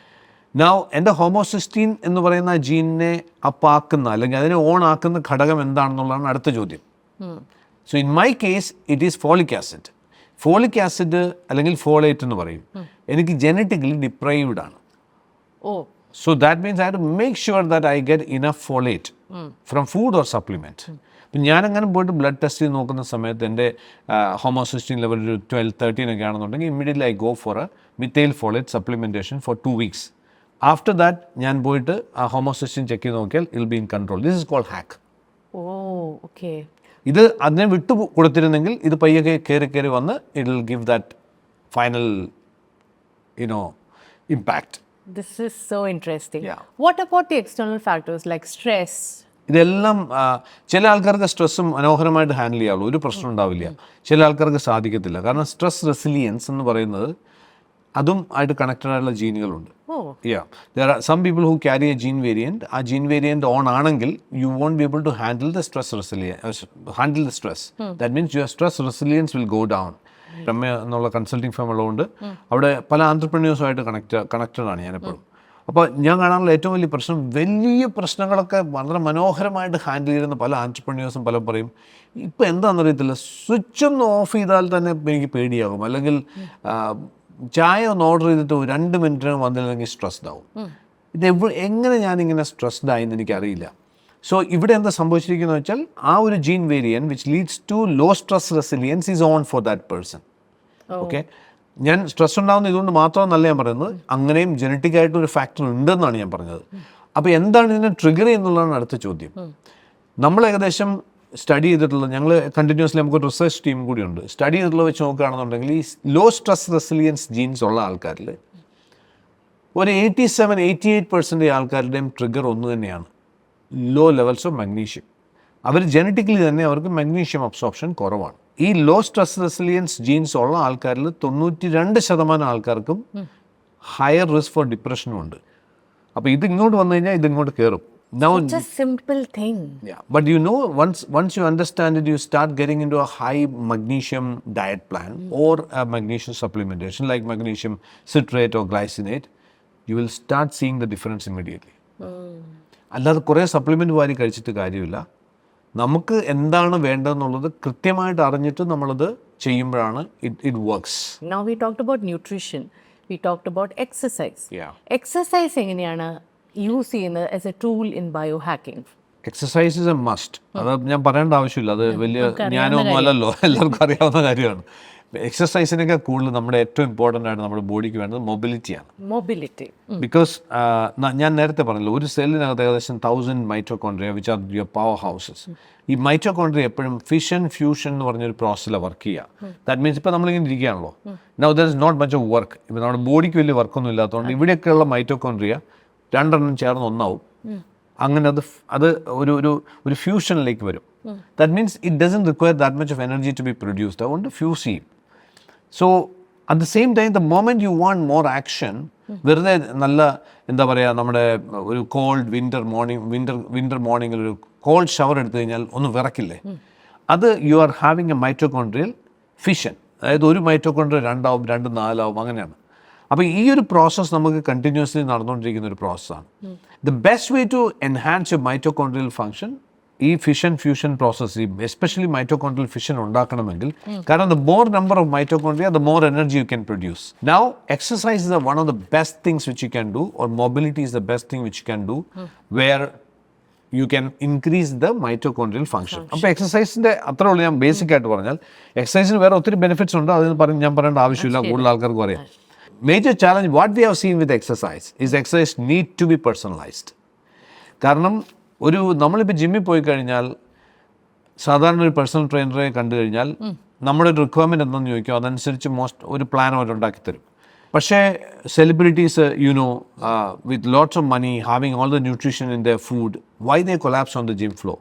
Now എൻ്റെ ഹോമോസിസ്റ്റീൻ എന്ന് പറയുന്ന ജീനിനെ അപ്പാക്കുന്ന അല്ലെങ്കിൽ അതിനെ ഓൺ ആക്കുന്ന ഘടകം എന്താണെന്നുള്ളതാണ് അടുത്ത ചോദ്യം. So in my case it is folic acid. Folic acid അല്ലെങ്കിൽ ഫോളേറ്റ് എന്ന് പറയും. എനിക്ക് ജനറ്റിക്കലി ഡിപ്രൈവ്ഡ് ആണ്. So that means I have to make sure that I get enough folate from food or supplement. അപ്പം ഞാനങ്ങനെ പോയിട്ട് ബ്ലഡ് ടെസ്റ്റ് ചെയ്ത് നോക്കുന്ന സമയത്ത് എൻ്റെ ഹോമോസിസ്റ്റീൻ ലെവൽ ഒരു 12-13 ഒക്കെ ആണെന്നുണ്ടെങ്കിൽ immediately I go for a methyl folate supplementation for 2 weeks. After that ഞാൻ പോയിട്ട് ആ ഹോമോസിസ്റ്റീൻ ചെക്ക് ചെയ്ത് നോക്കിയാൽ I'll be in control. This is called hack. Okay. ഇത് അതിനെ വിട്ടു കൊടുത്തിരുന്നെങ്കിൽ ഇത് പയ്യൊക്കെ കയറി വന്ന് it will give that final impact. This is so interesting. What about the external factors like stress? ഇതെല്ലാം ചില ആൾക്കാർക്ക് സ്ട്രെസ്സും മനോഹരമായിട്ട് ഹാൻഡിൽ ചെയ്യാവുള്ളൂ, ഒരു പ്രശ്നം ഉണ്ടാവില്ല. ചില ആൾക്കാർക്ക് സാധിക്കത്തില്ല. കാരണം സ്ട്രെസ് റെസിലിയൻസ് എന്ന് പറയുന്നത് അതും ആയിട്ട് കണക്റ്റഡ് ആയിട്ടുള്ള ജീനുകളുണ്ട്. There are some people who carry a gene variant. ആ ജീൻ വേരിയൻറ്റ് ഓൺ ആണെങ്കിൽ you won't be able to handle the stress. That means your stress resilience will go down. Ramya എന്നുള്ള consulting firm ഉള്ളതുകൊണ്ട് അവിടെ പല ആന്ത്രപ്രന്യൂസുമായിട്ട് connected ആണ് ഞാൻ എപ്പോഴും. അപ്പോൾ ഞാൻ കാണാനുള്ള ഏറ്റവും വലിയ പ്രശ്നം, വലിയ പ്രശ്നങ്ങളൊക്കെ വളരെ മനോഹരമായിട്ട് ഹാൻഡിൽ ചെയ്യുന്ന പല ആന്ത്രപ്രന്യൂസും പലരും പറയും, ഇപ്പോൾ എന്താണെന്നറിയത്തില്ല, സ്വിച്ച് ഒന്ന് ഓഫ് ചെയ്താൽ തന്നെ എനിക്ക് പേടിയാകും, അല്ലെങ്കിൽ ചായ ഒന്ന് ഓർഡർ ചെയ്തിട്ട് 2 മിനിറ്റിന് വന്നില്ലെങ്കിൽ സ്ട്രെസ്ഡ് ആവും. എങ്ങനെ ഞാനിങ്ങനെ സ്ട്രെസ്ഡ് ആയെന്ന് എനിക്കറിയില്ല. സോ ഇവിടെ എന്താ സംഭവിച്ചിരിക്കുന്നത് വെച്ചാൽ ആ ഒരു gene variant which leads to low stress resilience is on for that person. Okay. ഞാൻ സ്ട്രെസ് ഉണ്ടാകുന്ന ഇതുകൊണ്ട് മാത്രമെന്നല്ല ഞാൻ പറയുന്നത്, അങ്ങനെയും ജനറ്റിക് ആയിട്ട് ഒരു ഫാക്ടർ ഉണ്ടെന്നാണ് ഞാൻ പറഞ്ഞത്. അപ്പോൾ എന്താണ് ഇതിനെ ട്രിഗർ ചെയ്യുന്നുള്ളതാണ് അടുത്ത ചോദ്യം. നമ്മൾ ഏകദേശം സ്റ്റഡി ചെയ്തിട്ടുള്ള, ഞങ്ങൾ കണ്ടിന്യൂസ്ലി നമുക്കൊരു റിസർച്ച് ടീം കൂടിയുണ്ട്, സ്റ്റഡി ചെയ്തിട്ടുള്ള വെച്ച് നോക്കുകയാണെന്നുണ്ടെങ്കിൽ ഈ ലോ സ്ട്രെസ് റെസിലിയൻസ് ജീൻസ് ഉള്ള ആൾക്കാരിൽ ഒരു 87-88% ആൾക്കാരുടെയും ട്രിഗർ ഒന്ന് തന്നെയാണ്, ലോ ലെവൽസ് ഓഫ് മഗ്നീഷ്യം. അവർ ജനറ്റിക്കലി തന്നെ അവർക്ക് മഗ്നീഷ്യം അബ്സോർപ്ഷൻ കുറവാണ്. ഈ ലോ സ്ട്രെസ് റെസിലിയൻസ് ജീൻസ് ഉള്ള ആൾക്കാരിൽ 92% ആൾക്കാർക്കും ഹയർ റിസ്ക് ഫോർ ഡിപ്രഷനും ഉണ്ട്. അപ്പോൾ ഇത് ഇങ്ങോട്ട് വന്നു കഴിഞ്ഞാൽ ഇതിങ്ങോട്ട് കയറും. Now, such a simple thing. Yeah, but once you understand it, you start getting into a high magnesium diet plan or a magnesium supplementation like magnesium citrate or glycinate. You will start seeing the difference immediately. അല്ലാതെ കുറേ supplement വാരി കഴിച്ചിട്ട് കാര്യമില്ല. നമുക്ക് എന്താണ് വേണ്ടതെന്നുള്ളത് കൃത്യമായിട്ട് അറിഞ്ഞിട്ട് നമ്മളത് ചെയ്യുമ്പോഴാണ് it works. Now we talked about nutrition. We talked about exercise. Yeah. Exercise എങ്ങനെയാണ് യൂസ് ചെയ്യുന്നത് as A tool in bio hacking? Exercise is A must. അത് ഞാൻ പറയേണ്ട ആവശ്യമില്ല, അത് വലിയ ജ്ഞാനമൊന്നും അല്ലല്ലോ, എല്ലാവർക്കും അറിയാവുന്ന കാര്യമാണ്. എക്സസൈസിനൊക്കെ കൂടുതൽ നമ്മുടെ ഏറ്റവും ഇമ്പോർട്ടൻ്റ് ആയിട്ട് നമ്മുടെ ബോഡിക്ക് വേണ്ടത് മൊബിലിറ്റിയാണ്. ബിക്കോസ് ഞാൻ നേരത്തെ പറഞ്ഞല്ലോ, ഒരു സെല്ലിനകത്ത് ഏകദേശം 1000 mitochondria which are your power houses. ഈ മൈറ്റോകോൺഡ്രിയ എപ്പോഴും ഫിഷൻ ഫ്യൂഷൻ എന്ന് പറഞ്ഞൊരു പ്രോസസ്സിലാണ് വർക്ക് ചെയ്യുക. ദാറ്റ് മീൻസ് ഇപ്പോൾ നമ്മളിങ്ങനെ ഇരിക്കുകയാണല്ലോ, now there is not much of work. ഇപ്പോൾ നമ്മുടെ ബോഡിക്ക് വലിയ വർക്കൊന്നും ഇല്ലാത്തതുകൊണ്ട് ഇവിടെയൊക്കെയുള്ള മൈറ്റോകോൺഡ്രിയ 2 ചേർന്ന് ഒന്നാവും. അങ്ങനെ അത് ഒരു ഫ്യൂഷനിലേക്ക് വരും. That means it doesn't require that much of energy to be produced. അതുകൊണ്ട് ഫ്യൂസ് ചെയ്യും. So at the same time the moment you want more action, വെറുതെ നല്ല എന്താ പറയുക, നമ്മുടെ ഒരു കോൾഡ് വിൻ്റർ മോർണിംഗിൽ ഒരു കോൾഡ് ഷവർ എടുത്തു കഴിഞ്ഞാൽ ഒന്ന് വിറക്കില്ലേ, അത് you are having A mitochondrial fission. അതായത് ഒരു മൈറ്റോകോൺഡ്രിയ 2 ആവും, 2 4 ആവും, അങ്ങനെയാണ്. അപ്പോൾ ഈ ഒരു പ്രോസസ്സ് നമുക്ക് കണ്ടിന്യൂസ്ലി നടന്നുകൊണ്ടിരിക്കുന്ന ഒരു പ്രോസസ്സാണ്. The best way to enhance your mitochondrial function, ഈ fission fusion process, especially mitochondrial fission ഉണ്ടാക്കണമെങ്കിൽ, കാരണം the more number of mitochondria the more energy you can produce. Now exercise is one of the best things which you can do, or mobility is the best thing which you can do, where you can increase the mitochondrial function. അപ്പോൾ എക്സസൈസിൻ്റെ അത്രേ ഉള്ളൂ. ഞാൻ basic ആയിട്ട് പറഞ്ഞാൽ എക്സസൈസിന് വേറെ ഒത്തിരി benefits ഉണ്ട്, അത് ഞാൻ പറയേണ്ട ആവശ്യമില്ല, കൂടുതൽ ആൾക്കാർക്ക് അറിയാം. Major challenge what we have seen with exercise is exercise need to be personalised. കാരണം നമ്മളിപ്പോൾ ജിമ്മിൽ പോയി കഴിഞ്ഞാൽ സാധാരണ ഒരു പേഴ്സണൽ ട്രെയിനറെ കണ്ടു കഴിഞ്ഞാൽ നമ്മുടെ ഒരു റിക്വയർമെൻറ്റ് എന്തെന്ന് ചോദിക്കും, അതനുസരിച്ച് ഒരു പ്ലാൻ അവർ ഉണ്ടാക്കി തരും. പക്ഷേ celebrities with lots of money, having all the nutrition in the food, why they collapse on the gym floor?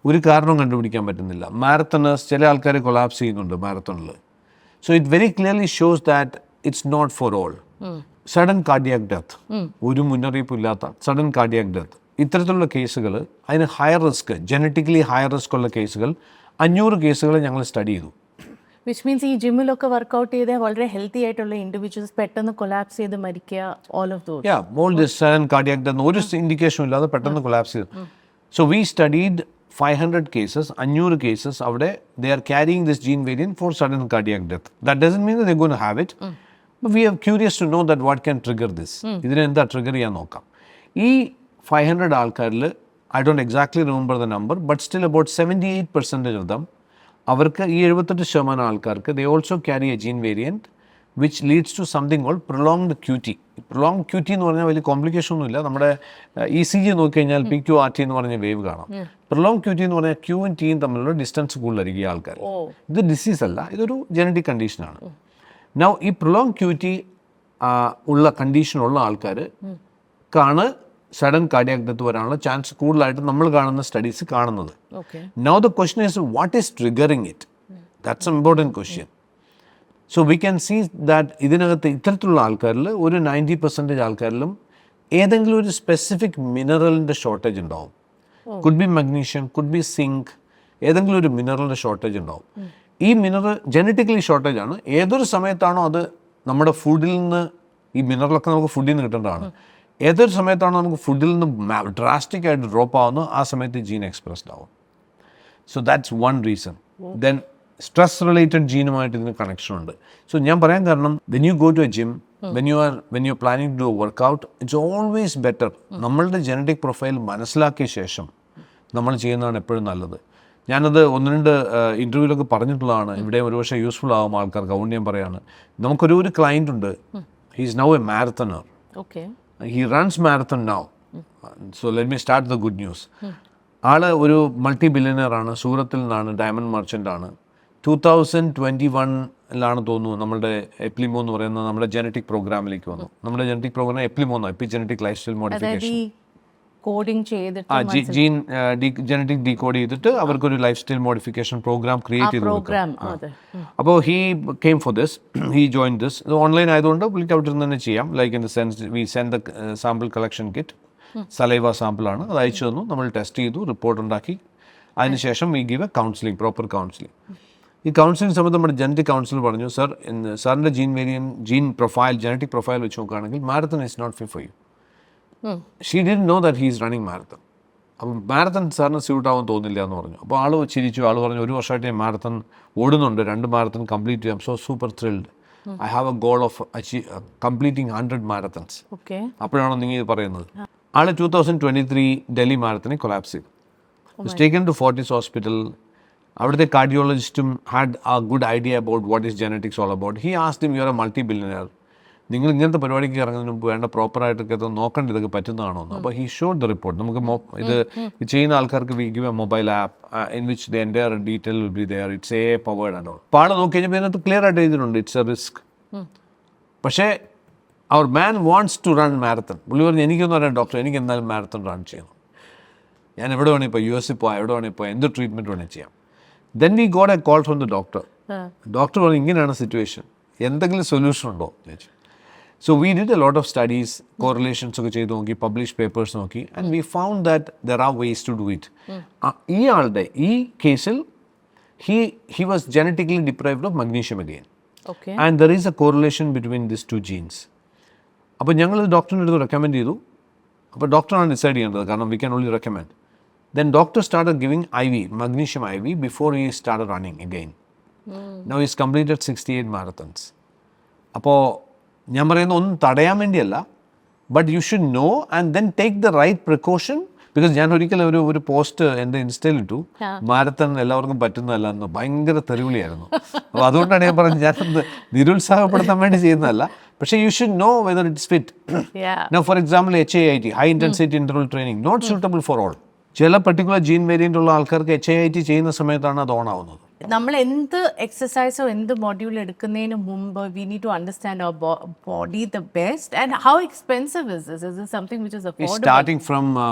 ഒരു കാരണവും കണ്ടുപിടിക്കാൻ പറ്റുന്നില്ല. മാരത്തണേഴ്സ്, ചില ആൾക്കാർ കൊലാപ്സ് ചെയ്യുന്നുണ്ട് മാരത്തണിൽ. So it very clearly shows that it's not for all. Sudden cardiac death, ഒരു മുന്നറിയിപ്പും ഇല്ലാത്ത സഡൻ കാർഡിയാക് ഡെത്ത്, ഇത്തരത്തിലുള്ള കേസുകൾ, അതിന് higher risk, genetically higher risk ഉള്ള കേസുകൾ 500 കേസുകൾ ഞങ്ങൾ സ്റ്റഡി ചെയ്തു. വിച്ച് മീൻസ് ഈ ജിമ്മിലൊക്കെ വർക്കൗട്ട് ചെയ്ത് വളരെ ഹെൽത്തി ആയിട്ടുള്ള ഇൻഡിവിജ്വൽസ് പെട്ടെന്ന് കൊലാപ്സ് ചെയ്ത് മരിക്കുക, all of those. All this sudden cardiac death ഒരു ഇൻഡിക്കേഷനും ഇല്ലാതെ പെട്ടെന്ന് കൊലാപ്സ് ചെയ്തു. So we studied 500 cases, 500 cases, അവിടെ they are carrying this gene variant for sudden cardiac death. That doesn't mean that they're going to have it, but we are curious to know that what can trigger this. ഇതിനെ എന്താ trigger ചെയ്യാൻ നോക്കാം. ഈ 500 ആൾക്കാരിൽ, I don't exactly remember the number, but still about 78% of them, അവർക്ക് ഈ 78% ആൾക്കാർക്ക് they also carry a gene variant which leads to something called prolonged QT. prolonged QT എന്ന് പറഞ്ഞാൽ വലിയ കോംപ്ലിക്കേഷൻ ഒന്നുമില്ല. നമ്മുടെ ECG നോക്കിക്കഴിഞ്ഞാൽ PQRT എന്ന് പറഞ്ഞ വേവ് കാണാം. prolonged QT എന്ന് പറഞ്ഞാൽ ക്യൂവും ടിയും തമ്മിലുള്ള ഡിസ്റ്റൻസ് കൂടുതലായിരിക്കും ഈ ആൾക്കാർ. ഇത് ഡിസീസ് അല്ല, ഇതൊരു ജനറ്റിക് കണ്ടീഷനാണ്. നൗ ഈ prolonged QT ഉള്ള കണ്ടീഷനുള്ള ആൾക്കാർക്കാണ് സഡൻ കാർഡിയാക് ഡെത്ത് വരാനുള്ള ചാൻസ് കൂടുതലായിട്ട് നമ്മൾ കാണുന്ന സ്റ്റഡീസ് കാണുന്നത്. Now the question is what is triggering it? That's an important question. So we can see that ഇതിനകത്ത് ഇത്തരത്തിലുള്ള ആൾക്കാരിൽ ഒരു 90% ആൾക്കാരിലും ഏതെങ്കിലും ഒരു സ്പെസിഫിക് മിനറലിൻ്റെ ഷോർട്ടേജ് ഉണ്ടാവും. Could be magnesium, could be zinc, ഏതെങ്കിലും ഒരു മിനറലിൻ്റെ ഷോർട്ടേജ് ഉണ്ടാവും. ഈ മിനറൽ ജനറ്റിക്കലി ഷോർട്ടേജ് ആണ്. ഏതൊരു സമയത്താണോ അത് നമ്മുടെ ഫുഡിൽ നിന്ന്, ഈ മിനറലൊക്കെ നമുക്ക് ഫുഡിൽ നിന്ന് കിട്ടേണ്ടതാണ്, ഏതൊരു സമയത്താണോ നമുക്ക് ഫുഡിൽ നിന്ന് ഡ്രാസ്റ്റിക് ആയിട്ട് ഡ്രോപ്പ് ആവുന്നു, ആ സമയത്ത് ജീൻ എക്സ്പ്രസ്ഡ് ആവും. So that's one reason. Then stress related ജീനുമായിട്ട് ഇതിന് കണക്ഷൻ ഉണ്ട്. സോ ഞാൻ പറയാൻ കാരണം, when you go to a gym, when you are planning to do workout, it's always better നമ്മളുടെ ജനറ്റിക് പ്രൊഫൈൽ മനസ്സിലാക്കിയ ശേഷം നമ്മൾ ചെയ്യുന്നതാണ് എപ്പോഴും നല്ലത്. ഞാനത് 1-2 ഇൻ്റർവ്യൂവിലൊക്കെ പറഞ്ഞിട്ടുള്ളതാണ്. ഇവിടെ ഒരുപക്ഷെ യൂസ്ഫുൾ ആകും ആൾക്കാർക്ക്, അതുകൊണ്ട് ഞാൻ പറയാണ്. നമുക്കൊരു ക്ലയൻറ്റ് ഉണ്ട്, he is now a marathoner. He runs marathon now. So let me start the good news. ആള് ഒരു മൾട്ടി ബില്യനർ ആണ്, സൂറത്തിൽ നിന്നാണ്, ഡയമണ്ട് മർച്ചൻ്റ് ആണ്. 2021 തോന്നുന്നു നമ്മളുടെ എപ്ലിമോ എന്ന് പറയുന്ന നമ്മുടെ ജനറ്റിക് പ്രോഗ്രാമിലേക്ക് വന്നു. നമ്മുടെ ജനറ്റിക് പ്രോഗ്രാം എപ്ലിമോ, epigenetic life style modification, gene genetic decode ചെയ്തിട്ട് അവർക്കൊരു life style modification programme create ചെയ്ത് കൊടുക്കാം. അപ്പോൾ he came for this, he join this. ഇത് ഓൺലൈൻ ആയതുകൊണ്ട് പുള്ളിക്ക് അവിടെ നിന്ന് തന്നെ ചെയ്യാം. Like in the sense we send the sample collection kit, saliva സാമ്പിളാണ്, അത് അയച്ചു തന്നു, നമ്മൾ ടെസ്റ്റ് ചെയ്തു, റിപ്പോർട്ട് ഉണ്ടാക്കി. അതിനുശേഷം we give a counselling, proper counselling. ഈ കൗൺസിലിംഗ് സമയത്ത് നമ്മുടെ ജനറ്റിക് കൗൺസിലർ പറഞ്ഞു, സർ സാറിൻ്റെ ജീൻ പ്രൊഫൈൽ, ജനറ്റിക് പ്രൊഫൈൽ വെച്ച് നോക്കുകയാണെങ്കിൽ marathon is not fit for you. She didn't know that he is running marathon. അപ്പം മാരത്തൺ സാറിന് സ്യൂട്ട് ആവാൻ തോന്നില്ല എന്ന് പറഞ്ഞു. അപ്പോൾ ആൾ ചിരിച്ചു. ആൾ പറഞ്ഞു, 1 വർഷമായിട്ട് ഞാൻ മാരത്തൺ ഓടുന്നുണ്ട്, 2 മാരത്തൺ കംപ്ലീറ്റ് ചെയ്യാം. So super thrilled. I have a goal of completing 100 marathons. അപ്പോഴാണോ നിങ്ങൾ ഇത് പറയുന്നത്? ആൾ 2023 ഡൽഹി മാരത്തണിൽ കൊളാപ്സ് ചെയ്തു. Was taken to Fortis hospital. അവിടുത്തെ കാർഡിയോളജിസ്റ്റും had a good idea about what is genetics all about. He asked him, you are a multi billionaire, നിങ്ങൾ ഇങ്ങനത്തെ പരിപാടിക്ക് ഇറങ്ങുന്നതിന് മുമ്പ് വേണ്ട പ്രോപ്പറായിട്ടൊക്കെ നോക്കേണ്ട ഇതൊക്കെ പറ്റുന്നതാണോ എന്ന്. അപ്പോൾ ഹി ഷോഡ് ദ റിപ്പോർട്ട്. നമുക്ക് ഇത് ചെയ്യുന്ന ആൾക്കാർക്ക് we give a mobile app in which the entire detail will be there. It's a powered and all. അപ്പോൾ ആൾ നോക്കി കഴിഞ്ഞപ്പോൾ ഇതിനകത്ത് ക്ലിയർ ആയിട്ട് എഴുതിയിട്ടുണ്ട്, ഇറ്റ്സ് എ റിസ്ക്. പക്ഷേ അവർ മാൻ വാണ്ട്സ് ടു റൺ മാരത്തൺ. പുള്ളി പറഞ്ഞു, എനിക്കൊന്നും അറിയാം ഡോക്ടർ, എനിക്ക് എന്തായാലും മാരത്തൺ റൺ ചെയ്യണം. ഞാൻ എവിടെ വേണേൽ ഇപ്പോൾ US പോയാൽ, എവിടെ വേണേൽ പോയാൽ, എന്ത് ട്രീറ്റ്മെൻറ്റ് വേണേൽ ചെയ്യാം. Then we got A call from the doctor. Doctor പറഞ്ഞു, ഇങ്ങനെയാണ് സിറ്റുവേഷൻ, എന്തെങ്കിലും സൊല്യൂഷൻ ഉണ്ടോ എന്ന് ചോദിച്ചു. So we did a lot of studies, correlations ഒക്കെ ചെയ്ത് നോക്കി, published papers നോക്കി, and we found that there are ways to do it. ഇയാളുടെ ഈ കേസിൽ he was genetically deprived of magnesium again. Okay. And there is a correlation between these two genes. അപ്പോൾ ഞങ്ങൾ ഡോക്ടറിൻ്റെ അടുത്ത് റെക്കമെൻഡ് ചെയ്തു. അപ്പോൾ ഡോക്ടറാണ് ഡിസൈഡ് ചെയ്യേണ്ടത്, കാരണം we can only recommend. Then doctor started giving IV, magnesium IV, before he started running again. Now he's completed 68 marathons. അപ്പോൾ ഞാൻ പറയുന്ന ഒന്നും തടയാൻ വേണ്ടിയല്ല, but you should know and then take the right precaution. Because ഞാൻ ഒരിക്കലും ഒരു post എൻ്റെ ഇൻസ്റ്റയിൽ ഇട്ടു, മാരത്തൺ എല്ലാവർക്കും പറ്റുന്നതല്ല എന്ന്. ഭയങ്കര തെറിവിളിയായിരുന്നു. അപ്പോൾ അതുകൊണ്ടാണ് ഞാൻ പറഞ്ഞത്, ഞാനത് നിരുത്സാഹപ്പെടുത്താൻ വേണ്ടി ചെയ്യുന്നതല്ല. പക്ഷേ you should know whether it's fit. No for example HIIT, high intensity interval training, not suitable for all. ചില പർട്ടിക്കുലർ ജീൻ വേരിയൻ്റ് ഉള്ള ആൾക്കാർക്ക് HIIT ചെയ്യുന്ന സമയത്താണ് അത് ഓൺ ആവുന്നത്. നമ്മൾ എന്ത് എക്സസൈസോ എന്ത് മൊഡ്യൂൾ എടുക്കുന്നതിന് മുമ്പ് we need to understand our body the best. And how expensive is this? Is this something which is affordable? Starting from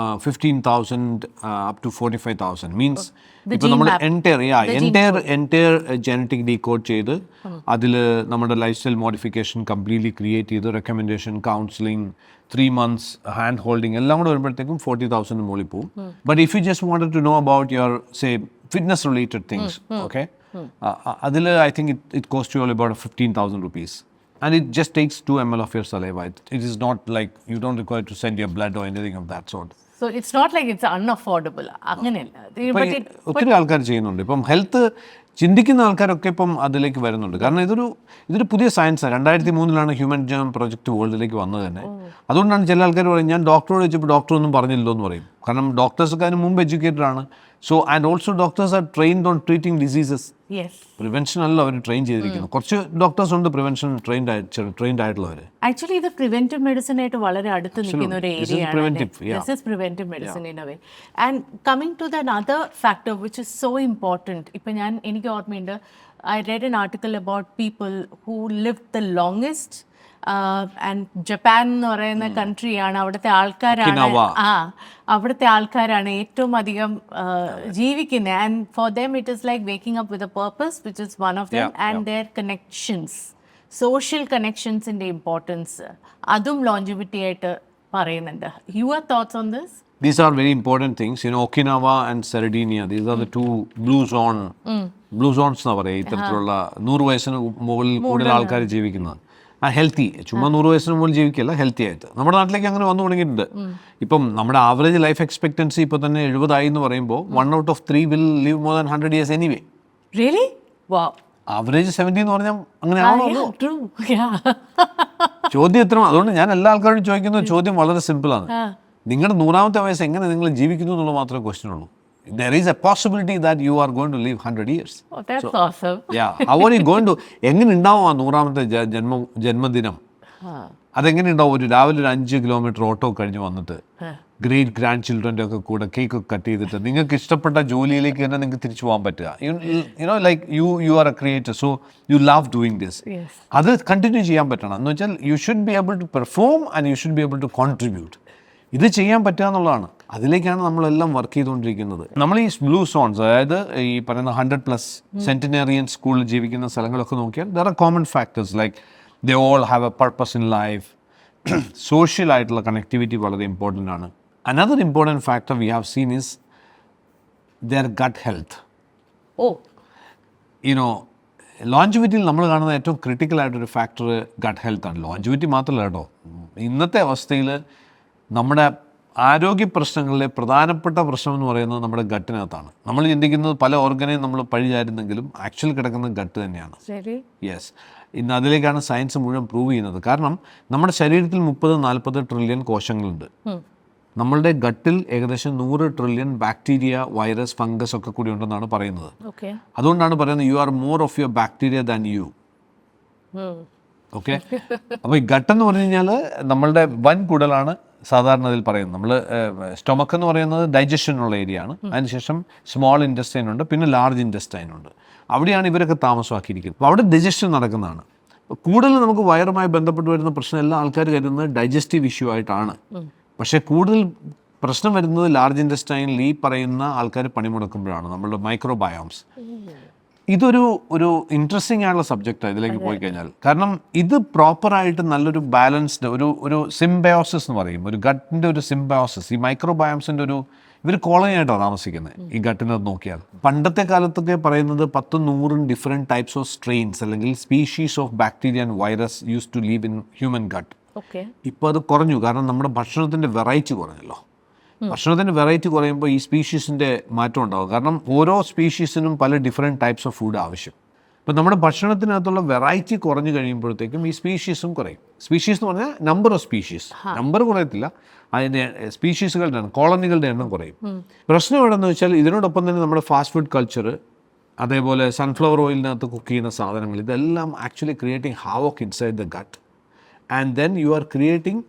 15,000 up to 45,000 means ഇപ്പോൾ നമ്മൾ എൻറ്റയർ ജനറ്റിക് ഡീകോഡ് ചെയ്ത് അതിൽ നമ്മുടെ life style modification completely create ചെയ്ത് recommendation, counselling, 3 months hand holding എല്ലാം കൂടെ വരുമ്പോഴത്തേക്കും 40,000 മുകളിൽ പോകും. But if you just wanted to know about your say fitness related things, okay, adil I think it costs you all about 15,000 rupees, and it just takes 2 ml of your saliva. It is not like you don't require to send your blood or anything of that sort. So it's not like it's unaffordable അങ്ങനെയല്ല. ഒത്തിരി ആൾക്കാർ ചെയ്യുന്നുണ്ട്. ഇപ്പം health ചിന്തിക്കുന്ന ആൾക്കാരൊക്കെ ഇപ്പം അതിലേക്ക് വരുന്നുണ്ട്. കാരണം ഇതൊരു പുതിയ സയൻസാണ്. 2003 ഹ്യൂമൻ ജെനോം പ്രോജക്റ്റ് വേൾഡിലേക്ക് വന്നത് തന്നെ. അതുകൊണ്ടാണ് ചില ആൾക്കാർ പറയും, ഞാൻ ഡോക്ടറോട് ചോദിച്ചപ്പോൾ ഡോക്ടർ ഒന്നും പറഞ്ഞില്ലോ എന്ന് പറയും. കാരണം ഡോക്ടേഴ്സൊക്കെ അതിന് മുമ്പ് എഡ്യൂക്കേറ്റഡ് ആണ്. So and also doctors R trained on treating diseases. Prevention അല്ല അവർ ട്രെയിൻ ചെയ്തിരിക്കുന്നു. കുറച്ച് ഡോക്ടേഴ്സ് ഉണ്ട് പ്രിവെൻഷൻ ട്രെയിൻഡ് ആയിട്ടുള്ളവർ. ആക്ച്വലി ഇത് പ്രിവെന്റീവ് മെഡിസിൻ ആയിട്ട് വളരെ അടുത്ത് നിൽക്കുന്ന ഒരു ഏരിയയാണ്. This is preventive medicine in a way. And coming to the another factor which is so important, ഇപ്പം എനിക്ക് ഓർമ്മയുണ്ട്, I read an article about people who lived the longest. And Japan എന്ന് പറയുന്ന കൺട്രിയാണ്, അവിടുത്തെ ആൾക്കാരാണ് ഏറ്റവും അധികം ജീവിക്കുന്നത്. And for them it is like waking up with a purpose which is one of them. And their connections, social കണക്ഷൻസിൻ്റെ importance അതും ലോഞ്ചിവിറ്റി ആയിട്ട് പറയുന്നുണ്ട്. Your thoughts on this? These are very important things. You know, Okinawa and Sardinia, these are the two blue zones എന്നാ പറയുക. ഇത്തരത്തിലുള്ള 100 വയസ്സിന് മുകളിൽ കൂടുതൽ ആൾക്കാർ ജീവിക്കുന്നത് ഹെൽത്തി, ചുമ്മാ 100 വയസ്സിന് മുകളിൽ ജീവിക്കില്ല, ഹെൽത്തി ആയിട്ട്. നമ്മുടെ നാട്ടിലേക്ക് അങ്ങനെ വന്നു തുടങ്ങിയിട്ടുണ്ട്. ഇപ്പം നമ്മുടെ ആവറേജ് ലൈഫ് എക്സ്പെക്ടൻസി ഇപ്പോൾ തന്നെ 70 എന്ന് പറയുമ്പോൾ 1 out of 3 will live more than 100 years anyway. Really? Wow. Average 70 എന്ന് പറഞ്ഞാൽ അങ്ങനെ ആണോ? ചോദ്യം എത്ര? അതുകൊണ്ട് ഞാൻ എല്ലാ ആൾക്കാരോടും ചോദിക്കുന്ന ചോദ്യം വളരെ സിമ്പിളാണ്. നിങ്ങളുടെ 100ാമത്തെ വയസ്സ് എങ്ങനെ നിങ്ങൾ ജീവിക്കുന്നു എന്നുള്ളത് മാത്രമേ ക്വസ്റ്റ്യൻ ഉള്ളൂ. There is a possibility that you are going to live 100 years. Oh, that's awesome. Yeah. How are you going to? എങ്ങനെ ഉണ്ടാവും ആ 100ാമത്തെ ജന്മദിനം? അതെങ്ങനെ ഉണ്ടാവും? രാവിലെ 5 കിലോമീറ്റർ ഓട്ടോ കഴിഞ്ഞ് വന്നിട്ട് ഗ്രേറ്റ് ഗ്രാൻഡ് ചിൽഡ്രൻ്റെ ഒക്കെ കൂടെ കേക്ക് ഒക്കെ കട്ട് ചെയ്തിട്ട് നിങ്ങൾക്ക് ഇഷ്ടപ്പെട്ട ജോലിയിലേക്ക് തന്നെ നിങ്ങൾക്ക് തിരിച്ചു പോകാൻ പറ്റുക. You know like you are a creator, so you love doing this. അത് കണ്ടിന്യൂ ചെയ്യാൻ പറ്റണം. എന്ന് വെച്ചാൽ you should be able to perform and you should be able to contribute. ഇത് ചെയ്യാൻ പറ്റുക എന്നുള്ളതാണ്. അതിലേക്കാണ് നമ്മളെല്ലാം വർക്ക് ചെയ്തുകൊണ്ടിരിക്കുന്നത്. നമ്മൾ ഈ ബ്ലൂ സോൺസ്, അതായത് ഈ പറയുന്ന 100+ സെന്റിനറിയൻ സ്കൂളിൽ ജീവിക്കുന്ന സ്ഥലങ്ങളൊക്കെ നോക്കിയാൽ there are common factors like they all have a purpose in life. Social ആയിട്ടുള്ള കണക്ടിവിറ്റി വളരെ ഇമ്പോർട്ടൻ്റ് ആണ്. Another important factor we have seen is their gut health. You know ലോഞ്ചിവിറ്റിയിൽ നമ്മൾ കാണുന്ന ഏറ്റവും ക്രിട്ടിക്കൽ ആയിട്ടൊരു ഫാക്ടർ ഗട്ട് ഹെൽത്താണ്. ലോഞ്ചിവിറ്റി മാത്രമല്ല കേട്ടോ, ഇന്നത്തെ അവസ്ഥയിൽ നമ്മുടെ ആരോഗ്യ പ്രശ്നങ്ങളിലെ പ്രധാനപ്പെട്ട പ്രശ്നം എന്ന് പറയുന്നത് നമ്മുടെ ഗട്ടിനകത്താണ്. നമ്മൾ ചിന്തിക്കുന്നത് പല ഓർഗനെയും നമ്മൾ പഴിചാരുന്നെങ്കിലും ആക്ച്വലി കിടക്കുന്നത് ഗട്ട് തന്നെയാണ്. യെസ്, ഇന്ന് അതിലേക്കാണ് സയൻസ് മുഴുവൻ പ്രൂവ് ചെയ്യുന്നത്. കാരണം നമ്മുടെ ശരീരത്തിൽ 30-40 ട്രില്യൺ കോശങ്ങളുണ്ട്. നമ്മളുടെ ഗട്ടിൽ ഏകദേശം 100 ട്രില്യൺ ബാക്ടീരിയ, വൈറസ്, ഫംഗസ് ഒക്കെ കൂടി ഉണ്ടെന്നാണ് പറയുന്നത്. അതുകൊണ്ടാണ് പറയുന്നത് you are more of your bacteria than you. Okay, അപ്പോൾ ഈ ഗട്ടെന്ന് പറഞ്ഞു കഴിഞ്ഞാൽ നമ്മളുടെ വൻ കുടലാണ് സാധാരണ അതിൽ പറയുന്നത്. നമ്മൾ സ്റ്റൊമക്ക് എന്ന് പറയുന്നത് ഡൈജഷനുള്ള ഏരിയ ആണ്. അതിനുശേഷം സ്മോൾ ഇൻറ്റസ്റ്റൈൻ ഉണ്ട്, പിന്നെ ലാർജ് ഇൻറ്റസ്റ്റൈൻ ഉണ്ട്. അവിടെയാണ് ഇവരൊക്കെ താമസമാക്കിയിരിക്കുന്നത്. അപ്പോൾ അവിടെ ഡൈജഷൻ നടക്കുന്നതാണ്. കൂടുതൽ നമുക്ക് വയറുമായി ബന്ധപ്പെട്ട് വരുന്ന പ്രശ്നം എല്ലാ ആൾക്കാർ കരുതുന്നത് ഡൈജസ്റ്റീവ് ഇഷ്യൂ ആയിട്ടാണ്. പക്ഷേ കൂടുതൽ പ്രശ്നം വരുന്നത് ലാർജ് ഇൻറ്റസ്റ്റൈനിൽ ഈ പറയുന്ന ആൾക്കാർ പണിമുടക്കുമ്പോഴാണ്. നമ്മളുടെ മൈക്രോബയോംസ് ഇതൊരു ഇൻട്രസ്റ്റിംഗ് ആയിട്ടുള്ള സബ്ജക്റ്റാണ് ഇതിലേക്ക് പോയി കഴിഞ്ഞാൽ. കാരണം ഇത് പ്രോപ്പറായിട്ട് നല്ലൊരു ബാലൻസ്ഡ് ഒരു സിംബയോസിസ് എന്ന് പറയും, ഒരു ഗട്ടിൻ്റെ ഒരു സിംബയോസിസ്. ഈ മൈക്രോബയോംസിൻ്റെ ഇവർ കോളനി ആയിട്ടാണ് താമസിക്കുന്നത് ഈ ഗട്ടിനകത്ത് നോക്കിയാൽ. പണ്ടത്തെ കാലത്തൊക്കെ പറയുന്നത് 10-100 ഡിഫറെൻറ്റ് ടൈപ്സ് ഓഫ് സ്ട്രെയിൻസ് അല്ലെങ്കിൽ species of bacteria and virus use to live in human gut. ഇപ്പോൾ അത് കുറഞ്ഞു, കാരണം നമ്മുടെ ഭക്ഷണത്തിൻ്റെ വെറൈറ്റി കുറഞ്ഞല്ലോ. ഭക്ഷണത്തിൻ്റെ വെറൈറ്റി കുറയുമ്പോൾ ഈ സ്പീഷീസിൻ്റെ മാറ്റം ഉണ്ടാകും. കാരണം ഓരോ സ്പീഷീസിനും പല ഡിഫറെൻറ്റ് ടൈപ്സ് ഓഫ് ഫുഡ് ആവശ്യം. അപ്പോൾ നമ്മുടെ ഭക്ഷണത്തിനകത്തുള്ള വെറൈറ്റി കുറഞ്ഞു കഴിയുമ്പോഴത്തേക്കും ഈ സ്പീഷീസും കുറയും. സ്പീഷീസ് എന്ന് പറഞ്ഞാൽ നമ്പർ ഓഫ് സ്പീഷീസ്, നമ്പർ കുറയത്തില്ല, അതിൻ്റെ സ്പീഷീസുകളുടെ എണ്ണം, കോളനികളുടെ എണ്ണം കുറയും. പ്രശ്നം എവിടെയെന്ന് വെച്ചാൽ ഇതിനോടൊപ്പം തന്നെ നമ്മുടെ ഫാസ്റ്റ് ഫുഡ് കൾച്ചർ, അതേപോലെ സൺഫ്ലവർ ഓയിലിനകത്ത് കുക്ക് ചെയ്യുന്ന സാധനങ്ങൾ, ഇതെല്ലാം actually creating havoc inside the gut. And then you are creating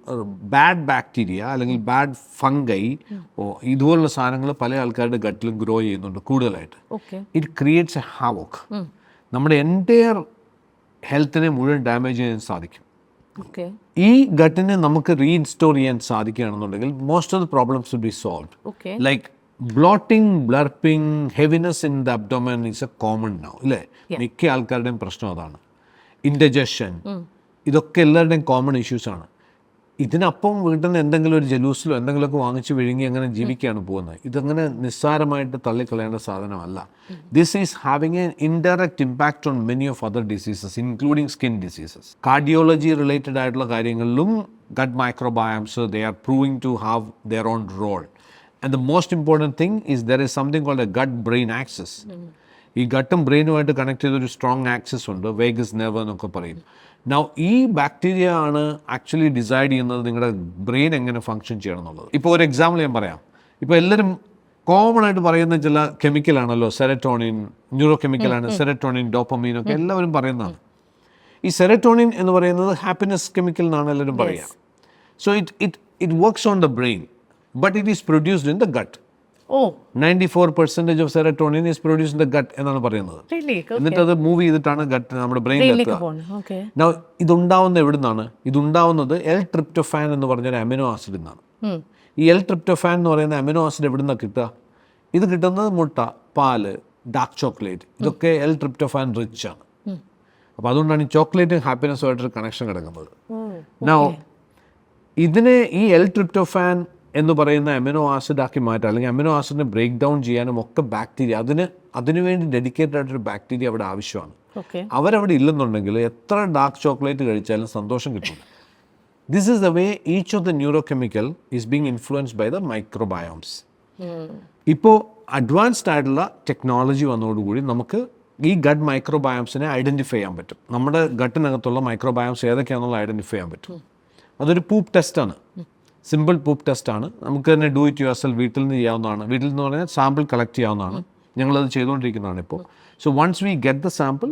bad bacteria അല്ലെങ്കിൽ ബാഡ് ഫംഗൈ, ഇതുപോലുള്ള സാധനങ്ങൾ പല ആൾക്കാരുടെ ഗട്ടിലും ഗ്രോ ചെയ്യുന്നുണ്ട് കൂടുതലായിട്ട്. It creates a havoc. നമ്മുടെ എൻറ്റയർ ഹെൽത്തിനെ മുഴുവൻ ഡാമേജ് ചെയ്യാൻ സാധിക്കും. ഈ ഗട്ടിനെ നമുക്ക് റീഇൻസ്റ്റോർ ചെയ്യാൻ സാധിക്കുകയാണെന്നുണ്ടെങ്കിൽ most of the problems will be solved. Like bloating, burping, heaviness in the abdomen is A common now, ഇല്ലേ? മിക്ക ആൾക്കാരുടെയും പ്രശ്നം അതാണ്. ഇൻഡൈജഷൻ, ഇതൊക്കെ എല്ലാവരുടെയും കോമൺ ഇഷ്യൂസാണ്. ഇതിനപ്പം വീട്ടിൽ നിന്ന് എന്തെങ്കിലും ഒരു ജലൂസിലോ എന്തെങ്കിലുമൊക്കെ വാങ്ങിച്ച് വിഴുങ്ങി അങ്ങനെ ജീവിക്കുകയാണ് പോകുന്നത്. ഇതങ്ങനെ നിസ്സാരമായിട്ട് തള്ളിക്കളയേണ്ട സാധനമല്ല. This is having an indirect impact on many of other diseases including skin diseases. Cardiology related ആയിട്ടുള്ള കാര്യങ്ങളിലും gut microbiomes they are proving to have their own role. And the most important thing is there is something called a gut brain axis. ഈ ഗട്ടും ബ്രെയിനുമായിട്ട് connect ചെയ്തൊരു strong axis ഉണ്ട്, vagus nerve എന്നൊക്കെ പറയും. Now ഈ ബാക്ടീരിയ ആണ് actually decide ചെയ്യുന്നത് നിങ്ങളുടെ ബ്രെയിൻ എങ്ങനെ ഫങ്ഷൻ ചെയ്യണം എന്നുള്ളത്. ഇപ്പോൾ ഒരു എക്സാമ്പിൾ ഞാൻ പറയാം. ഇപ്പോൾ എല്ലാവരും കോമൺ ആയിട്ട് പറയുന്ന ചില കെമിക്കലാണല്ലോ സെറട്ടോണിൻ, ന്യൂറോ കെമിക്കലാണ് സെറട്ടോണിൻ, ഡോപ്പമീൻ ഒക്കെ എല്ലാവരും പറയുന്നതാണ്. ഈ സെറട്ടോണിൻ എന്ന് പറയുന്നത് ഹാപ്പിനെസ് കെമിക്കൽ എന്നാണ് എല്ലാവരും പറയുക. So it works on the brain, but it is produced in the gut. 94% of serotonin is produced in the gut എന്നാണ് പറയുന്നത്. എന്നിട്ട് അത് മൂവ് ചെയ്തിട്ടാണ് ഗട്ട് നമ്മുടെ ബ്രെയിനിലെത്തുക. Now ഇതുണ്ടാവുന്നത് എവിടെ നിന്നാണ്? ഇതുണ്ടാവുന്നത് L-tryptophan എന്ന് പറഞ്ഞൊരു അമിനോ ആസിഡിൽ നിന്നാണ്. ഈ L-tryptophan എന്ന് പറയുന്ന അമിനോ ആസിഡ് എവിടെ നിന്നാണ് കിട്ടുക? ഇത് കിട്ടുന്നത് മുട്ട, പാല്, ഡാർക്ക് ചോക്ലേറ്റ്, ഇതൊക്കെ L-tryptophan റിച്ച് ആണ്. അപ്പോൾ അതുകൊണ്ടാണ് ഈ ചോക്ലേറ്റും ഹാപ്പിനെസ്സുമായിട്ടൊരു കണക്ഷൻ കിടക്കുന്നത്. Now ഇതിനെ ഈ L-tryptophan എന്ന് പറയുന്ന അമിനോ ആസിഡ് ആക്കി മാറ്റാം, അല്ലെങ്കിൽ അമിനോ ആസിഡിനെ ബ്രേക്ക് ഡൗൺ ചെയ്യാനും ഒക്കെ ബാക്ടീരിയ, അതിനുവേണ്ടി ഡെഡിക്കേറ്റഡ് ആയിട്ടൊരു ബാക്ടീരിയ അവിടെ ആവശ്യമാണ്. അവരവിടെ ഇല്ലെന്നുണ്ടെങ്കിൽ എത്ര ഡാർക്ക് ചോക്ലേറ്റ് കഴിച്ചാലും സന്തോഷം കിട്ടില്ല. This is the way each of the neurochemical is being influenced by the microbiomes. ഇപ്പോൾ അഡ്വാൻസ്ഡ് ആയിട്ടുള്ള ടെക്നോളജി വന്നതോടുകൂടി നമുക്ക് ഈ ഗട്ട് മൈക്രോബയോംസിനെ ഐഡൻറ്റിഫൈ ചെയ്യാൻ പറ്റും. നമ്മുടെ ഗട്ടിനകത്തുള്ള മൈക്രോബയോംസ് ഏതൊക്കെയാണെന്നുള്ള ഐഡൻറ്റിഫൈ ചെയ്യാൻ പറ്റും. അതൊരു പൂപ്പ് ടെസ്റ്റാണ്, സിമ്പിൾ പൂപ്പ് ടെസ്റ്റാണ്. നമുക്ക് തന്നെ ഡു ഇറ്റ് യുവർ സെൽഫ് വീട്ടിൽ നിന്ന് ചെയ്യാവുന്നതാണ്. വീട്ടിൽ നിന്ന് പറഞ്ഞാൽ സാമ്പിൾ കളക്ട് ചെയ്യാവുന്നതാണ്. ഞങ്ങളത് ചെയ്തുകൊണ്ടിരിക്കുന്നതാണ് ഇപ്പോൾ. So once we get the sample,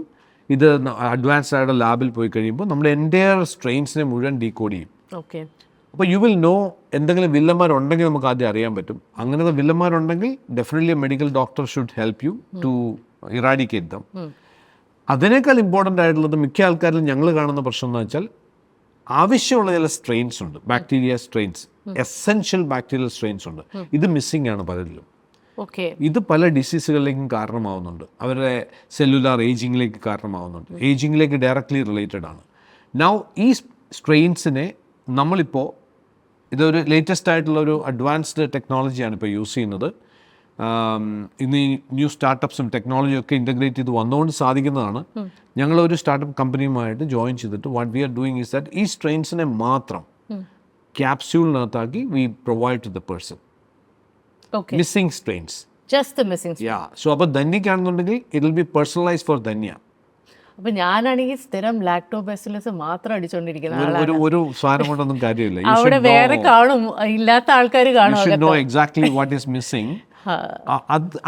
ഇത് അഡ്വാൻസ്ഡ് ആയിട്ട് ലാബിൽ പോയി കഴിയുമ്പോൾ നമ്മുടെ എൻറ്റയർ സ്ട്രെയിൻസിനെ മുഴുവൻ ഡീകോഡ് ചെയ്യും. അപ്പോൾ യു വിൽ നോ എന്തെങ്കിലും വില്ലന്മാരുണ്ടെങ്കിൽ നമുക്ക് ആദ്യം അറിയാൻ പറ്റും. അങ്ങനത്തെ വില്ലന്മാരുണ്ടെങ്കിൽ definitely a medical doctor should help you to eradicate them. അതിനേക്കാൾ ഇമ്പോർട്ടൻ്റ് ആയിട്ടുള്ളത് മിക്ക ആൾക്കാരിലും ഞങ്ങൾ കാണുന്ന പ്രശ്നം എന്ന് വെച്ചാൽ ആവശ്യമുള്ള ചില സ്ട്രെയിൻസ് ഉണ്ട്, bacteria strains, essential bacterial strains ഉണ്ട്. ഇത് മിസ്സിംഗ് ആണ് പലരിലും. ഇത് പല ഡിസീസുകളിലേക്കും കാരണമാവുന്നുണ്ട്. അവരുടെ സെല്ലുലാർ ഏജിങ്ങിലേക്ക് കാരണമാവുന്നുണ്ട്. ഏജിങ്ങിലേക്ക് ഡയറക്റ്റ്ലി റിലേറ്റഡ് ആണ്. നൗ ഈ സ്ട്രെയിൻസിനെ നമ്മളിപ്പോൾ, ഇതൊരു ലേറ്റസ്റ്റ് ആയിട്ടുള്ള ഒരു അഡ്വാൻസ്ഡ് ടെക്നോളജിയാണ് ഇപ്പോൾ യൂസ് ചെയ്യുന്നത്. ഇന്ന് ഈ ന്യൂ സ്റ്റാർട്ടപ്സും ടെക്നോളജിയും ഒക്കെ ഇൻ്റഗ്രേറ്റ് ചെയ്ത് വന്നുകൊണ്ട് സാധിക്കുന്നതാണ്. ഞങ്ങളൊരു സ്റ്റാർട്ടപ്പ് കമ്പനിയുമായിട്ട് ജോയിൻ ചെയ്തിട്ട് what we are doing is that ഈ സ്ട്രെയിൻസിനെ മാത്രം ക്യാപ്സ്യൂളിനകത്താക്കി we provide to the person missing strains. So അപ്പോൾ ധന്യക്കാണെന്നുണ്ടെങ്കിൽ it will be personalise for Dhanya. അപ്പൊ ഞാനാണെങ്കിൽ സ്ഥിരം ലാക്ടോബാസിലസ് മാത്രം അടിച്ചോണ്ടിരിക്കുന്ന ഒരു സാധനം കൊണ്ടൊന്നും കാര്യമില്ല. അവിടെ വേറെ കാണും, ഇല്ലാത്ത ആൾക്കാർ കാണും. You should know exactly what is missing.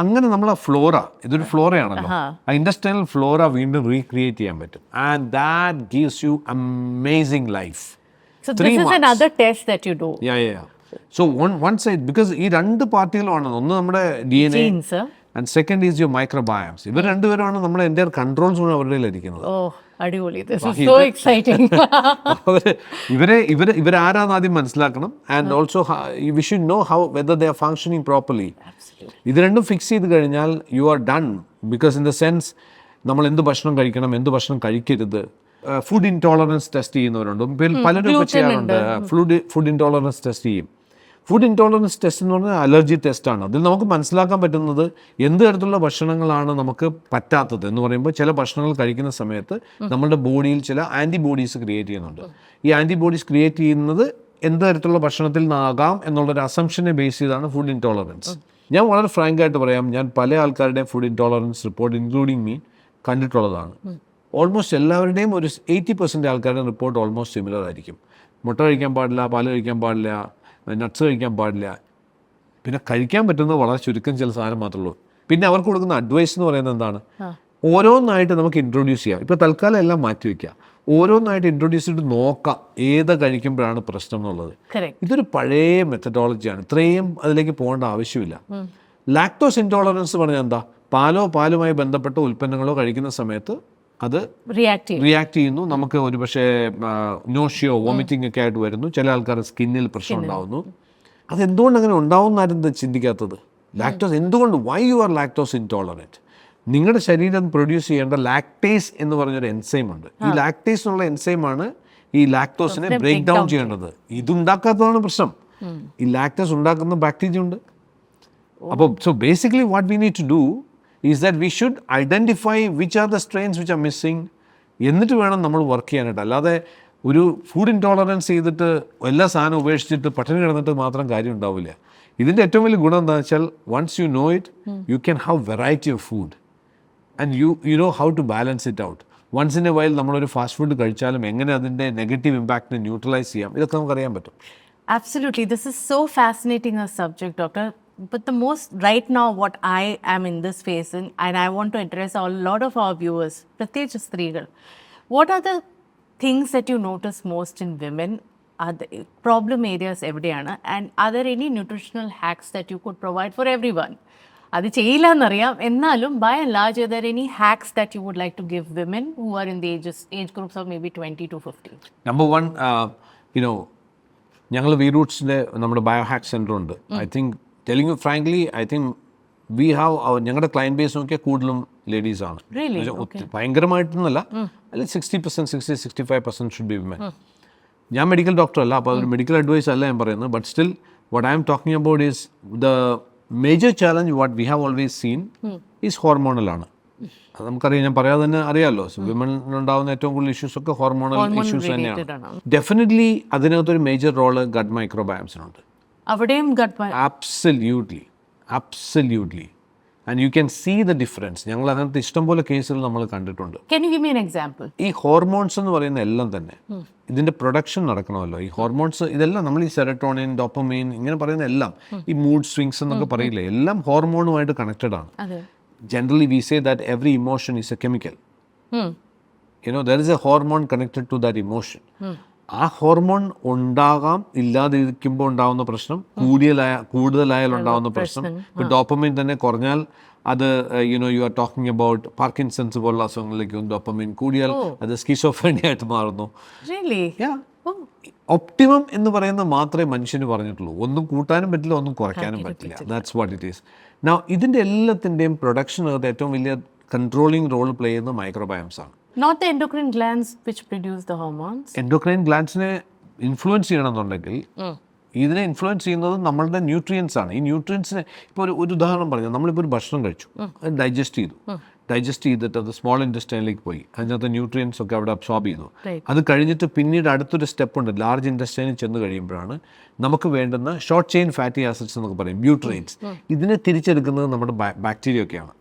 അങ്ങനെ നമ്മളെ ഫ്ലോറ, ഇതൊരു ഫ്ലോറയാണല്ലോ, ആ ഇൻഡസ്ട്രിയൽ ഫ്ലോറ വീണ്ടും റീക്രിയേറ്റ് ചെയ്യാൻ പറ്റും. And that gives you amazing life. So this is another test that you do. Yeah. So one side, because ഈ രണ്ട് പാർട്ടികളുമാണ്, ഒന്ന് നമ്മുടെ DNA and second is your microbiomes. ഇവർ രണ്ടുപേരുമാണ് നമ്മുടെ എൻ്റയർ കൺട്രോൾസ് മുഴുവൻ അവരുടെ ഇരിക്കുന്നത്. അടിപൊളി, this is so exciting. ഇവരാരാന്ന് ആദ്യം മനസ്സിലാക്കണം. And also we should know how whether they are functioning properly. ഇത് രണ്ടും ഫിക്സ് ചെയ്ത് കഴിഞ്ഞാൽ you are done. Because in the sense നമ്മൾ എന്ത് ഭക്ഷണം കഴിക്കണം, എന്ത് ഭക്ഷണം കഴിക്കരുത്. ഫുഡ് ഇൻടോളറൻസ് ടെസ്റ്റ് ചെയ്യുന്നവരുണ്ട്. പലരും ഇപ്പോൾ ചെയ്യാറുണ്ട്. ഫുഡ് ഇൻടോളറൻസ് ടെസ്റ്റ് ചെയ്യും. ഫുഡ് ഇൻടോളറൻസ് ടെസ്റ്റ് എന്ന് പറഞ്ഞാൽ അലർജി ടെസ്റ്റാണ്. അതിൽ നമുക്ക് മനസ്സിലാക്കാൻ പറ്റുന്നത് എന്ത് തരത്തിലുള്ള ഭക്ഷണങ്ങളാണ് നമുക്ക് പറ്റാത്തത് എന്ന് പറയുമ്പോൾ, ചില ഭക്ഷണങ്ങൾ കഴിക്കുന്ന സമയത്ത് നമ്മുടെ ബോഡിയിൽ ചില ആൻറ്റിബോഡീസ് ക്രിയേറ്റ് ചെയ്യുന്നുണ്ട്. ഈ ആൻറ്റിബോഡീസ് ക്രിയേറ്റ് ചെയ്യുന്നത് എന്ത് തരത്തിലുള്ള ഭക്ഷണത്തിൽ നിന്നാകാം എന്നുള്ളൊരു അസംഷനെ ബേസ് ചെയ്താണ് ഫുഡ് ഇൻടോളറൻസ്. ഞാൻ വളരെ ഫ്രാങ്കായിട്ട് പറയാം, ഞാൻ പല ആൾക്കാരുടെയും food intolerance report, including me, കണ്ടിട്ടുള്ളതാണ്. ഓൾമോസ്റ്റ് എല്ലാവരുടെയും ഒരു 80% ആൾക്കാരുടെ റിപ്പോർട്ട് ഓൾമോസ്റ്റ് സിമിലർ ആയിരിക്കും. മുട്ട കഴിക്കാൻ പാടില്ല, പാല് കഴിക്കാൻ പാടില്ല, നട്ട്സ് കഴിക്കാൻ പാടില്ല. പിന്നെ കഴിക്കാൻ പറ്റുന്നത് വളരെ ചുരുക്കം ചില സാധനം മാത്രമേ ഉള്ളൂ. പിന്നെ അവർക്ക് കൊടുക്കുന്ന അഡ്വൈസ് എന്ന് പറയുന്നത് എന്താണ്, ഓരോന്നായിട്ട് നമുക്ക് ഇൻട്രൊഡ്യൂസ് ചെയ്യാം. ഇപ്പോൾ തൽക്കാലം എല്ലാം മാറ്റി വയ്ക്കുക, ഓരോന്നായിട്ട് ഇൻട്രൊഡ്യൂസ് ചെയ്തിട്ട് നോക്കാം ഏത് കഴിക്കുമ്പോഴാണ് പ്രശ്നം എന്നുള്ളത്. ഇതൊരു പഴയ മെത്തഡോളജിയാണ്, ഇത്രയും അതിലേക്ക് പോകേണ്ട ആവശ്യമില്ല. ലാക്ടോസ് ഇൻടോളറൻസ് പറഞ്ഞാൽ എന്താ, പാലുമായി ബന്ധപ്പെട്ട ഉൽപ്പന്നങ്ങളോ കഴിക്കുന്ന സമയത്ത് അത് റിയാക്ട് ചെയ്യുന്നു. നമുക്ക് ഒരുപക്ഷെ നോഷിയോ വോമിറ്റിംഗ് ഒക്കെ ആയിട്ട് വരുന്നു. ചില ആൾക്കാർ സ്കിന്നിൽ പ്രശ്നം ഉണ്ടാവുന്നു. അതെന്തുകൊണ്ട് അങ്ങനെ ഉണ്ടാവുന്ന ആരും ചിന്തിക്കാത്തത്? ലാക്ടോസ് എന്തുകൊണ്ട്, why you are lactose intolerant? നിങ്ങളുടെ ശരീരം പ്രൊഡ്യൂസ് ചെയ്യേണ്ട ലാക്ടേസ് എന്ന് പറഞ്ഞൊരു എൻസൈം ഉണ്ട്. ഈ ലാക്ടേസ് എന്നുള്ള എൻസൈമാണ് ഈ ലാക്ടോസിനെ ബ്രേക്ക് ഡൗൺ ചെയ്യേണ്ടത്. ഇതുണ്ടാക്കാത്തതാണ് പ്രശ്നം. ഈ ലാക്ടോസ് ഉണ്ടാക്കുന്ന ബാക്ടീരിയ ഉണ്ട്. അപ്പോൾ so basically what we need to do is that we should identify which are the strains which are missing, എന്നിട്ട് വേണം നമ്മൾ വർക്ക് ചെയ്യാനായിട്ട്. അല്ലാതെ ഒരു ഫുഡ് ഇൻടോളറൻസ് ചെയ്തിട്ട് എല്ലാ സാധനവും ഉപേക്ഷിച്ചിട്ട് പട്ടിണി കിടന്നിട്ട് മാത്രം കാര്യം ഉണ്ടാവില്ല. ഇതിൻ്റെ ഏറ്റവും വലിയ ഗുണം എന്താണെന്ന് വെച്ചാൽ, once you know it, you can have variety of food and you know how to balance it out. Once in a while നമ്മളൊരു ഫാസ്റ്റ് ഫുഡ് കഴിച്ചാലും എങ്ങനെ അതിൻ്റെ നെഗറ്റീവ് ഇമ്പാക്റ്റിനെ ന്യൂട്രലൈസ് ചെയ്യാം, ഇതൊക്കെ നമുക്കറിയാൻ പറ്റും. Absolutely. This is so fascinating a subject, Doctor. But the most right now, what I am in this phase in, and I want to address a lot of our viewers, പ്രത്യേകിച്ച് സ്ത്രീകൾ, what are the things that you notice most in women? Are the problem areas എവിടെയാണ്? And are there any nutritional hacks that you could provide for everyone? അത് ചെയ്യില്ല എന്നറിയാം, എന്നാലും by and large, are there any hacks that you would like to give women who are in the age groups of maybe 20 to 50? Number one, ഞങ്ങൾ വി റൂട്ട്സിൻ്റെ നമ്മുടെ biohack centre ഉണ്ട്. I think telling you frankly, I think we have ഞങ്ങളുടെ client base നോക്കിയാൽ കൂടുതലും ലേഡീസാണ്. ഭയങ്കരമായിട്ടൊന്നുമല്ല, അല്ലെങ്കിൽ 60%, 65% ഷുഡ് ബി വിമൻ. ഞാൻ മെഡിക്കൽ ഡോക്ടർ അല്ല, അപ്പോൾ അതൊരു മെഡിക്കൽ അഡ്വൈസ് അല്ല ഞാൻ പറയുന്നത്. But still what I am talking about is the major challenge what we have always seen is ഹോർമോണലാണ്. അത് നമുക്കറിയാം, ഞാൻ പറയാതെ തന്നെ അറിയാമല്ലോ. വിമനിലുണ്ടാകുന്ന ഏറ്റവും കൂടുതൽ ഇഷ്യൂസ് ഒക്കെ ഹോർമോണൽ ഇഷ്യൂസ് തന്നെയാണ്. ഡെഫിനറ്റ്ലി അതിനകത്തൊരു മേജർ റോള് ഗട്ട് മൈക്രോബയോംസിനുണ്ട്. അവിടെയും absolutely and you can see the difference. ഞങ്ങൾ അങ്ങനത്തെ ഇഷ്ടംപോലെ കേസുകൾ നമ്മൾ കണ്ടിട്ടുണ്ട്. Can you give me an example? ഈ ഹോർമോൺസ് എന്ന് പറയുന്ന എല്ലാം തന്നെ ഇതിൻ്റെ പ്രൊഡക്ഷൻ നടക്കണമല്ലോ. ഈ ഹോർമോൺസ് ഇതെല്ലാം നമ്മൾ ഈ സെറട്ടോണിൻ, ഡോപ്പമൈൻ ഇങ്ങനെ പറയുന്ന എല്ലാം, ഈ മൂഡ് സ്വിങ്സ് എന്നൊക്കെ പറയില്ലേ, എല്ലാം ഹോർമോണുമായിട്ട് കണക്റ്റഡ് ആണ്. Generally we say that every emotion is a chemical. There is a hormone connected to that emotion. ആ ഹോർമോൺ ഉണ്ടാകാം, ഇല്ലാതിരിക്കുമ്പോൾ ഉണ്ടാകുന്ന പ്രശ്നം, കൂടുതലായാൽ ഉണ്ടാകുന്ന പ്രശ്നം. ഇപ്പോൾ ഡോപ്പമൈൻ തന്നെ കുറഞ്ഞാൽ അത് you are talking about Parkinson's പോലുള്ള അസുഖങ്ങളിലേക്കും. ഡോപ്പമൈൻ കൂടിയാൽ അത് സ്കിസോഫ്രീനിയ ആയിട്ട് മാറുന്നു. ഒപ്റ്റിമം എന്ന് പറയുന്നത് മാത്രമേ മനുഷ്യന് പറഞ്ഞിട്ടുള്ളൂ. ഒന്നും കൂട്ടാനും പറ്റില്ല, ഒന്നും കുറയ്ക്കാനും പറ്റില്ല. That's what it is. Now ഇതിൻ്റെ എല്ലാത്തിൻ്റെയും പ്രൊഡക്ഷനകത്ത് ഏറ്റവും വലിയ കൺട്രോളിങ് റോൾ പ്ലേ ചെയ്യുന്നത് മൈക്രോബയോംസ് ആണ്. Not the endocrine glands which produce the hormones. Endocrine ഗ്ലാൻഡ്സിനെ ഇൻഫ്ലുവൻസ് ചെയ്യണമെന്നുണ്ടെങ്കിൽ ഇതിനെ ഇൻഫ്ലുവൻസ് ചെയ്യുന്നത് നമ്മളുടെ ന്യൂട്രിയൻസ് ആണ്. ഈ ന്യൂട്രിയൻസിനെ ഇപ്പോൾ ഒരു ഉദാഹരണം പറഞ്ഞാൽ, നമ്മളിപ്പോൾ ഒരു ഭക്ഷണം കഴിച്ചു, അത് ഡൈജസ്റ്റ് ചെയ്തിട്ട് അത് സ്മോൾ ഇൻറ്റസ്റ്റൈനിലേക്ക് പോയി, അതിനകത്ത് ന്യൂട്രിയൻസ് ഒക്കെ അവിടെ അബ്സോർബ് ചെയ്തു. അത് കഴിഞ്ഞിട്ട് പിന്നീട് അടുത്തൊരു സ്റ്റെപ്പ് ഉണ്ട്, ലാർജ് ഇൻറ്റസ്റ്റൈനിൽ ചെന്ന് കഴിയുമ്പോഴാണ് നമുക്ക് വേണ്ടുന്ന ഷോർട്ട് ചെയിൻ ഫാറ്റി ആസിഡ്സ് എന്നൊക്കെ പറയും, ബ്യൂട്രെയിൻസ്. ഇതിനെ തിരിച്ചെടുക്കുന്നത് നമ്മുടെ ബാക്ടീരിയ ഒക്കെയാണ്.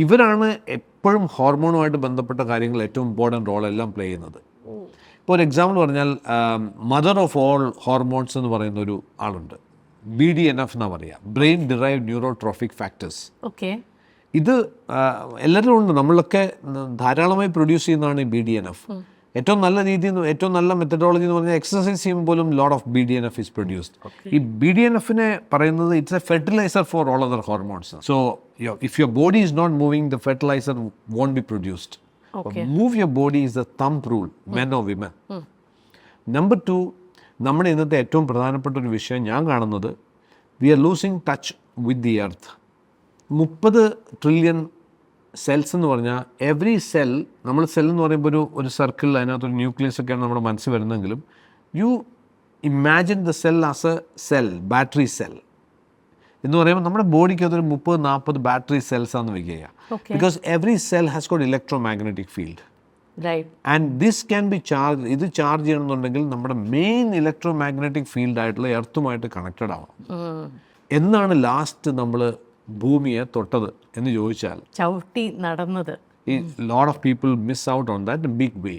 ഇവരാണ് എപ്പോഴും ഹോർമോണുമായിട്ട് ബന്ധപ്പെട്ട കാര്യങ്ങൾ ഏറ്റവും ഇമ്പോർട്ടൻറ്റ് റോൾ എല്ലാം പ്ലേ ചെയ്യുന്നത്. ഇപ്പോൾ ഒരു എക്സാമ്പിൾ പറഞ്ഞാൽ, മദർ ഓഫ് ഓൾ ഹോർമോൺസ് എന്ന് പറയുന്ന ഒരു ആളുണ്ട്, BDNF എന്നാണ് പറയുക, ബ്രെയിൻ ഡിറൈവ്ഡ് ന്യൂറോട്രോഫിക് ഫാക്ടേഴ്സ്. ഇത് എല്ലാവരും ഉണ്ട്, നമ്മളൊക്കെ ധാരാളമായി പ്രൊഡ്യൂസ് ചെയ്യുന്നതാണ് ഈ BDNF. ഏറ്റവും നല്ല രീതിയിൽ, ഏറ്റവും നല്ല മെത്തഡോളജി എന്ന് പറഞ്ഞാൽ എക്സസൈസ് ചെയ്യുമ്പോൾ പോലും lot of BDNF is produced. ഈ BDNFനെ പറയുന്നത് it's a fertiliser for all other hormones. So if your body is not moving, the fertiliser won't be produced. Move your body is the thumb rule, men or women. Number 2, നമ്മുടെ ഇന്നത്തെ ഏറ്റവും പ്രധാനപ്പെട്ട ഒരു വിഷയം ഞാൻ കാണുന്നത്, we are losing touch with the earth. 30 trillion cells എന്ന് പറഞ്ഞാൽ എവറി സെൽ, നമ്മൾ സെൽ എന്ന് പറയുമ്പോൾ ഒരു സർക്കിളിൽ അതിനകത്തൊരു ന്യൂക്ലിയസ് ഒക്കെയാണ് നമ്മുടെ മനസ്സിൽ വരുന്നതെങ്കിലും you imagine the cell as a cell, battery cell എന്ന് പറയുമ്പോൾ നമ്മുടെ ബോഡിക്ക് അതൊരു 30-40 ബാറ്ററി സെൽസ് ആണെന്ന് വയ്ക്കുക. Because every cell has got electro magnetic field and this can be charge. ഇത് ചാർജ് ചെയ്യണമെന്നുണ്ടെങ്കിൽ നമ്മുടെ മെയിൻ ഇലക്ട്രോ മാഗ്നറ്റിക് ഫീൽഡ് ആയിട്ടുള്ള എർത്തുമായിട്ട് കണക്റ്റഡ് ആവണം. എന്നാണ് ലാസ്റ്റ് നമ്മൾ ഭൂമിയെ തൊട്ടത് എന്ന് ചോദിച്ചാൽ ചവിട്ടി നടന്നത്. ഈ lot of people miss out on that big way.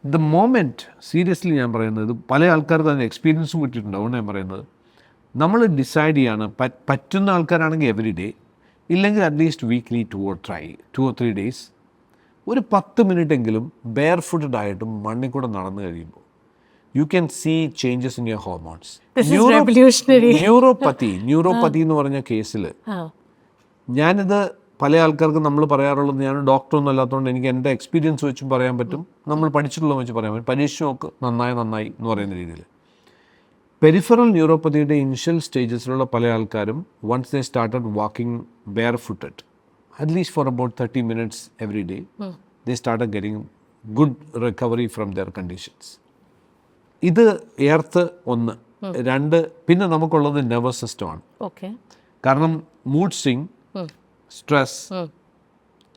The moment, seriously ഞാൻ പറയുന്നത്, ഇത് പല ആൾക്കാർക്ക് അതിന് എക്സ്പീരിയൻസും കിട്ടിയിട്ടുണ്ട്. അതുകൊണ്ട് ഞാൻ പറയുന്നത്, നമ്മൾ ഡിസൈഡ് ചെയ്യാണ്, പറ്റുന്ന ആൾക്കാരാണെങ്കിൽ എവറി ഡേ, ഇല്ലെങ്കിൽ അറ്റ്ലീസ്റ്റ് വീക്ക്ലി 2 or 3 days ഒരു 10 മിനിറ്റെങ്കിലും ബെയർ ഫുട്ടഡ് ആയിട്ടും മണ്ണിൽ കൂടെ നടന്നു കഴിയുമ്പോൾ you can see changes in your hormones. Neuropathy എന്ന് പറഞ്ഞ കേസിൽ ഞാനിത് പല ആൾക്കാർക്ക് നമ്മൾ പറയാറുള്ളത്, ഞാൻ ഡോക്ടറൊന്നും അല്ലാത്തതുകൊണ്ട് എനിക്ക് എൻ്റെ എക്സ്പീരിയൻസ് വെച്ചും പറയാൻ പറ്റും, നമ്മൾ പഠിച്ചിട്ടുള്ളത് വെച്ച് പറയാൻ പറ്റും, പരീക്ഷ നോക്ക് നന്നായി എന്ന് പറയുന്ന രീതിയിൽ. പെരിഫറൽ ന്യൂറോപ്പതിയുടെ ഇനിഷ്യൽ സ്റ്റേജസിലുള്ള പല ആൾക്കാരും once they started walking bare footed at least for about 30 minutes every day, they started getting good recovery from their conditions. ഇത് എർത്ത് 1. 2, പിന്നെ നമുക്കുള്ളത് നെർവസ് സിസ്റ്റമാണ്. കാരണം mood swing, stress,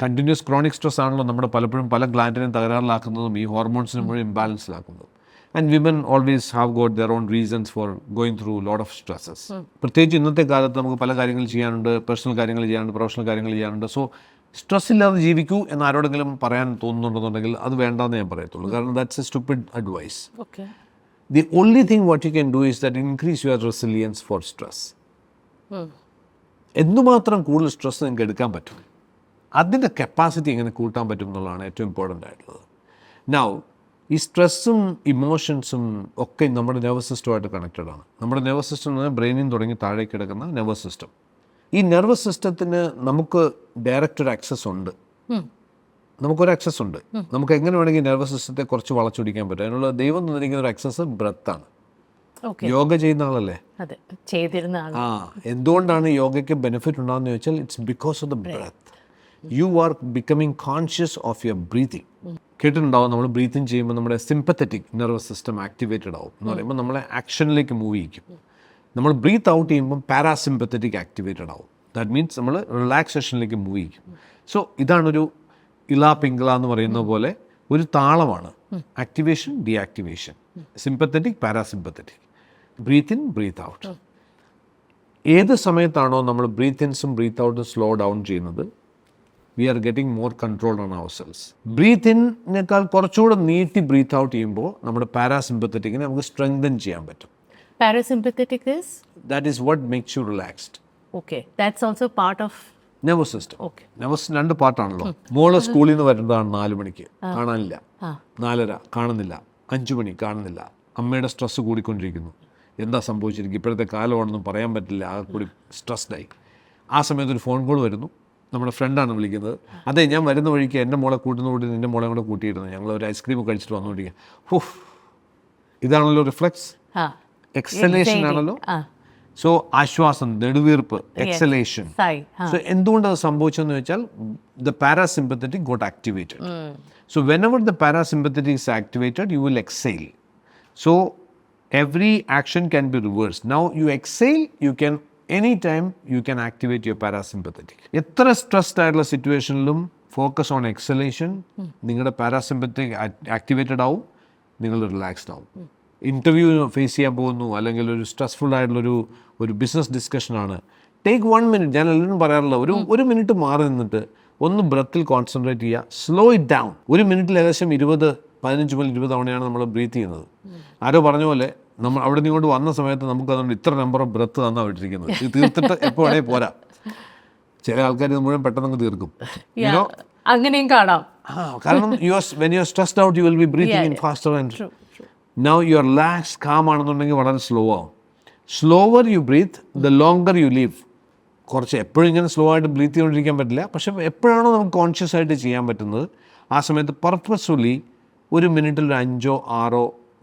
continuous chronic stress ആണല്ലോ നമ്മുടെ പലപ്പോഴും പല ഗ്ലാൻഡിനെയും തകരാറിലാക്കുന്നതും ഈ ഹോർമോൺസിനെ മുഴുവൻ ഇംബാലൻസിലാക്കുന്നതും. And women always have got their own reasons for going through lot of stresses. പ്രത്യേകിച്ച് ഇന്നത്തെ കാലത്ത് നമുക്ക് പല കാര്യങ്ങൾ ചെയ്യാനുണ്ട്, പേഴ്സണൽ കാര്യങ്ങൾ ചെയ്യാനുണ്ട്, പ്രൊഫഷണൽ കാര്യങ്ങൾ ചെയ്യാനുണ്ട്. സോ സ്ട്രെസ് ഇല്ലാതെ ജീവിക്കൂ എന്ന് ആരോടെങ്കിലും പറയാൻ തോന്നുന്നുണ്ടെന്നുണ്ടെങ്കിൽ അത് വേണ്ടെന്ന് ഞാൻ പറയത്തുള്ളൂ. കാരണം that's a stupid advice. The only thing what you can do is that increase your resilience for stress. എന്തുമാത്രം കൂടുതൽ സ്ട്രെസ് നിങ്ങൾക്ക് എടുക്കാൻ പറ്റും, അതിൻ്റെ കപ്പാസിറ്റി എങ്ങനെ കൂട്ടാൻ പറ്റും എന്നുള്ളതാണ് ഏറ്റവും ഇമ്പോർട്ടൻ്റ് ആയിട്ടുള്ളത്. നൗ ഈ സ്ട്രെസ്സും ഇമോഷൻസും ഒക്കെ നമ്മുടെ നെർവസ് സിസ്റ്റമായിട്ട് കണക്റ്റഡ് ആണ്. നമ്മുടെ നെർവസ് സിസ്റ്റം എന്ന് പറഞ്ഞാൽ ബ്രെയിനിൽ നിന്ന് തുടങ്ങി താഴേക്ക് കിടക്കുന്ന നെർവസ് സിസ്റ്റം. ഈ നെർവസ് സിസ്റ്റത്തിന് നമുക്ക് ഡയറക്റ്റ് ഒരു ആക്സസ് ഉണ്ട്. നമുക്കൊരു ആക്സസ് ഉണ്ട്. നമുക്ക് എങ്ങനെ വേണമെങ്കിൽ നെർവസ് സിസ്റ്റത്തെ കുറച്ച് വളച്ചൊടിക്കാൻ പറ്റും. അതിനുള്ള ദൈവം തന്നിരിക്കുന്ന ഒരു ആക്സസ് ബ്രെത്താണ്. യോഗ ചെയ്യുന്ന ആളല്ലേ? എന്തുകൊണ്ടാണ് യോഗയ്ക്ക് ബെനിഫിറ്റ് ഉണ്ടാകുന്ന ചോദിച്ചാൽ it's because of the breath. You are becoming conscious of your breathing. കേട്ടിട്ടുണ്ടാവും, നമ്മൾ ബ്രീത്തിങ് ചെയ്യുമ്പോൾ നമ്മുടെ സിമ്പത്തറ്റിക് നെർവസ് സിസ്റ്റം ആക്ടിവേറ്റഡ് ആവും എന്ന് പറയുമ്പോൾ നമ്മളെ ആക്ഷനിലേക്ക് മൂവ് ചെയ്യിക്കും. നമ്മൾ ബ്രീത്ത് ഔട്ട് ചെയ്യുമ്പോൾ പാരാസിമ്പത്തറ്റിക് ആക്ടിവേറ്റഡ് ആവും. ദാറ്റ് മീൻസ് നമ്മൾ റിലാക്സേഷനിലേക്ക് മൂവ് ചെയ്യും. സോ ഇതാണൊരു ഇള പിങ്കള എന്ന് പറയുന്ന പോലെ ഒരു താളമാണ്. Activation, deactivation, sympathetic, parasympathetic, breathe in, breathe out. ഏത് സമയത്താണോ നമ്മൾ ബ്രീത്ത് ഇൻസും ബ്രീത്ത് ഔട്ടും സ്ലോ ഡൗൺ ചെയ്യുന്നത്, we are getting more control on our cells. Breath ഇന്നേക്കാൾ കുറച്ചുകൂടെ നീട്ടി ബ്രീത്ത് ഔട്ട് ചെയ്യുമ്പോൾ നമ്മുടെ പാരാസിമ്പത്തറ്റിക്കിനെ നമുക്ക് സ്ട്രെങ്തൻ ചെയ്യാൻ പറ്റും. Parasympathetic is? That is what makes you relaxed. Okay, that's also part of nervous system. Nervous 2 പാർട്ടാണല്ലോ. മോള് സ്കൂളിൽ നിന്ന് വരുന്നതാണ് 4 മണിക്ക്, കാണാനില്ല. 4:30 കാണുന്നില്ല. 5 മണി കാണുന്നില്ല. അമ്മയുടെ സ്ട്രെസ് കൂടിക്കൊണ്ടിരിക്കുന്നു. എന്താ സംഭവിച്ചിരിക്കും, ഇപ്പോഴത്തെ കാലമാണെന്നും പറയാൻ പറ്റില്ല, ആ കൂടി സ്ട്രെസ്ഡായി. ആ സമയത്ത് ഒരു ഫോൺ കോൾ വരുന്നു. നമ്മുടെ ഫ്രണ്ടാണ് വിളിക്കുന്നത്. അതെ, ഞാൻ വരുന്ന വഴിക്ക് എൻ്റെ മോളെ കൂട്ടി നിൻ്റെ മോളെ കൂടെ കൂട്ടിയിരുന്നു, ഞങ്ങൾ ഒരു ഐസ്ക്രീം കഴിച്ചിട്ട് വന്നുകൊണ്ടിരിക്കുക. ഹുഫ്, ഇതാണല്ലോ റിഫ്ലെക്സ്, എക്സലേഷൻ ആണല്ലോ. സോ ആശ്വാസം, നെടുവീർപ്പ്, എക്സലേഷൻ. സോ എന്തുകൊണ്ടത് സംഭവിച്ചതെന്ന് വെച്ചാൽ the parasympathetic got activated. So whenever the parasympathetic is activated you will exhale. So every action can be reversed. Now you exhale, you can anytime you can activate your parasympathetic. എത്ര stressed ആയിട്ടുള്ള സിറ്റുവേഷനിലും focus on exhalation, നിങ്ങളുടെ parasympathetic activated ആവും, നിങ്ങൾ relaxed ആവും. Interview face ചെയ്യാൻ പോകുന്നു, അല്ലെങ്കിൽ ഒരു സ്ട്രെസ്ഫുൾ ആയിട്ടുള്ളൊരു ബിസിനസ് ഡിസ്കഷനാണ്, ടേക്ക് 1 minute. ഞാൻ എല്ലാവരും പറയാറുള്ള ഒരു മിനിറ്റ് മാറി നിന്നിട്ട് ഒന്ന് ബ്രെത്തിൽ കോൺസെൻട്രേറ്റ് ചെയ്യുക, സ്ലോ ഇറ്റ് ഡൗൺ. 1 മിനിറ്റിൽ ഏകദേശം 15 മുതൽ 20 തവണയാണ് നമ്മൾ ബ്രീത്ത് ചെയ്യുന്നത്. ആരോ പറഞ്ഞ പോലെ നമ്മൾ അവിടെ നിന്ന് ഇങ്ങോട്ട് വന്ന സമയത്ത് നമുക്ക് അതുകൊണ്ട് ഇത്ര നമ്പർ ഓഫ് ബ്രെത്ത് തന്നാണ് വിട്ടിരിക്കുന്നത്. ഇത് തീർത്തിട്ട് എപ്പോൾ വേണേൽ പോരാ. ചില ആൾക്കാർ ഇത് മുഴുവൻ പെട്ടെന്ന് തീർക്കും. അങ്ങനെയും കാണാം. കാരണം when you are stressed out you will be breathing in faster and now you are relaxed, calm ആണെന്നുണ്ടെങ്കിൽ വളരെ സ്ലോ ആവും. Slower you breathe the longer you live. കുറച്ച് എപ്പോഴും ഇങ്ങനെ സ്ലോ ആയിട്ട് ബ്രീത്ത് ചെയ്തുകൊണ്ടിരിക്കാൻ പറ്റില്ല. പക്ഷേ എപ്പോഴാണോ നമുക്ക് കോൺഷ്യസ് ആയിട്ട് ചെയ്യാൻ പറ്റുന്നത് ആ സമയത്ത് പർപ്പസ്ഫുള്ളി 1 മിനിറ്റിൽ 5 or 6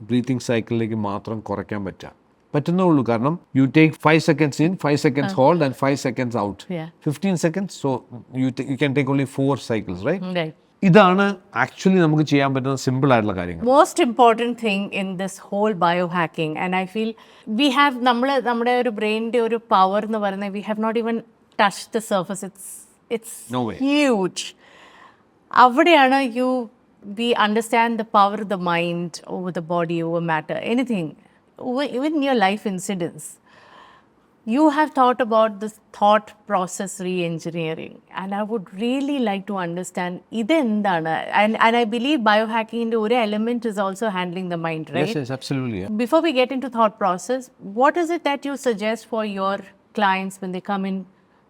ബ്രീത്തിങ് സൈക്കിളിലേക്ക് മാത്രം കുറയ്ക്കാൻ പറ്റുക. പറ്റുന്നുള്ളൂ. കാരണം you take 5 seconds in, 5 seconds hold and 5 seconds out. Yeah. 15 seconds, so you can take only 4 cycles, right? Right. ഇതാണ് ആക്ച്വലി നമുക്ക് ചെയ്യാൻ പറ്റുന്ന സിമ്പിൾ ആയിട്ടുള്ള കാര്യങ്ങൾ. Most important thing in this whole biohacking, and I feel we have നമ്മുടെ ഒരു ബ്രെയിനിന്റെ ഒരു power എന്ന് പറയുന്നത് we have not even touched the surface. It's No way. huge. അവിടെയാണ് we understand the power of the mind over the body, over matter, anything, even in your life incidents. You have thought about this thought process re-engineering, and I would really like to understand ഇതെന്താണ്. And I believe biohacking ന്റെ ഒരു element is also handling the mind, right? Yes, absolutely. Yeah. Before we get into thought process, what is it that you suggest for your clients when they come in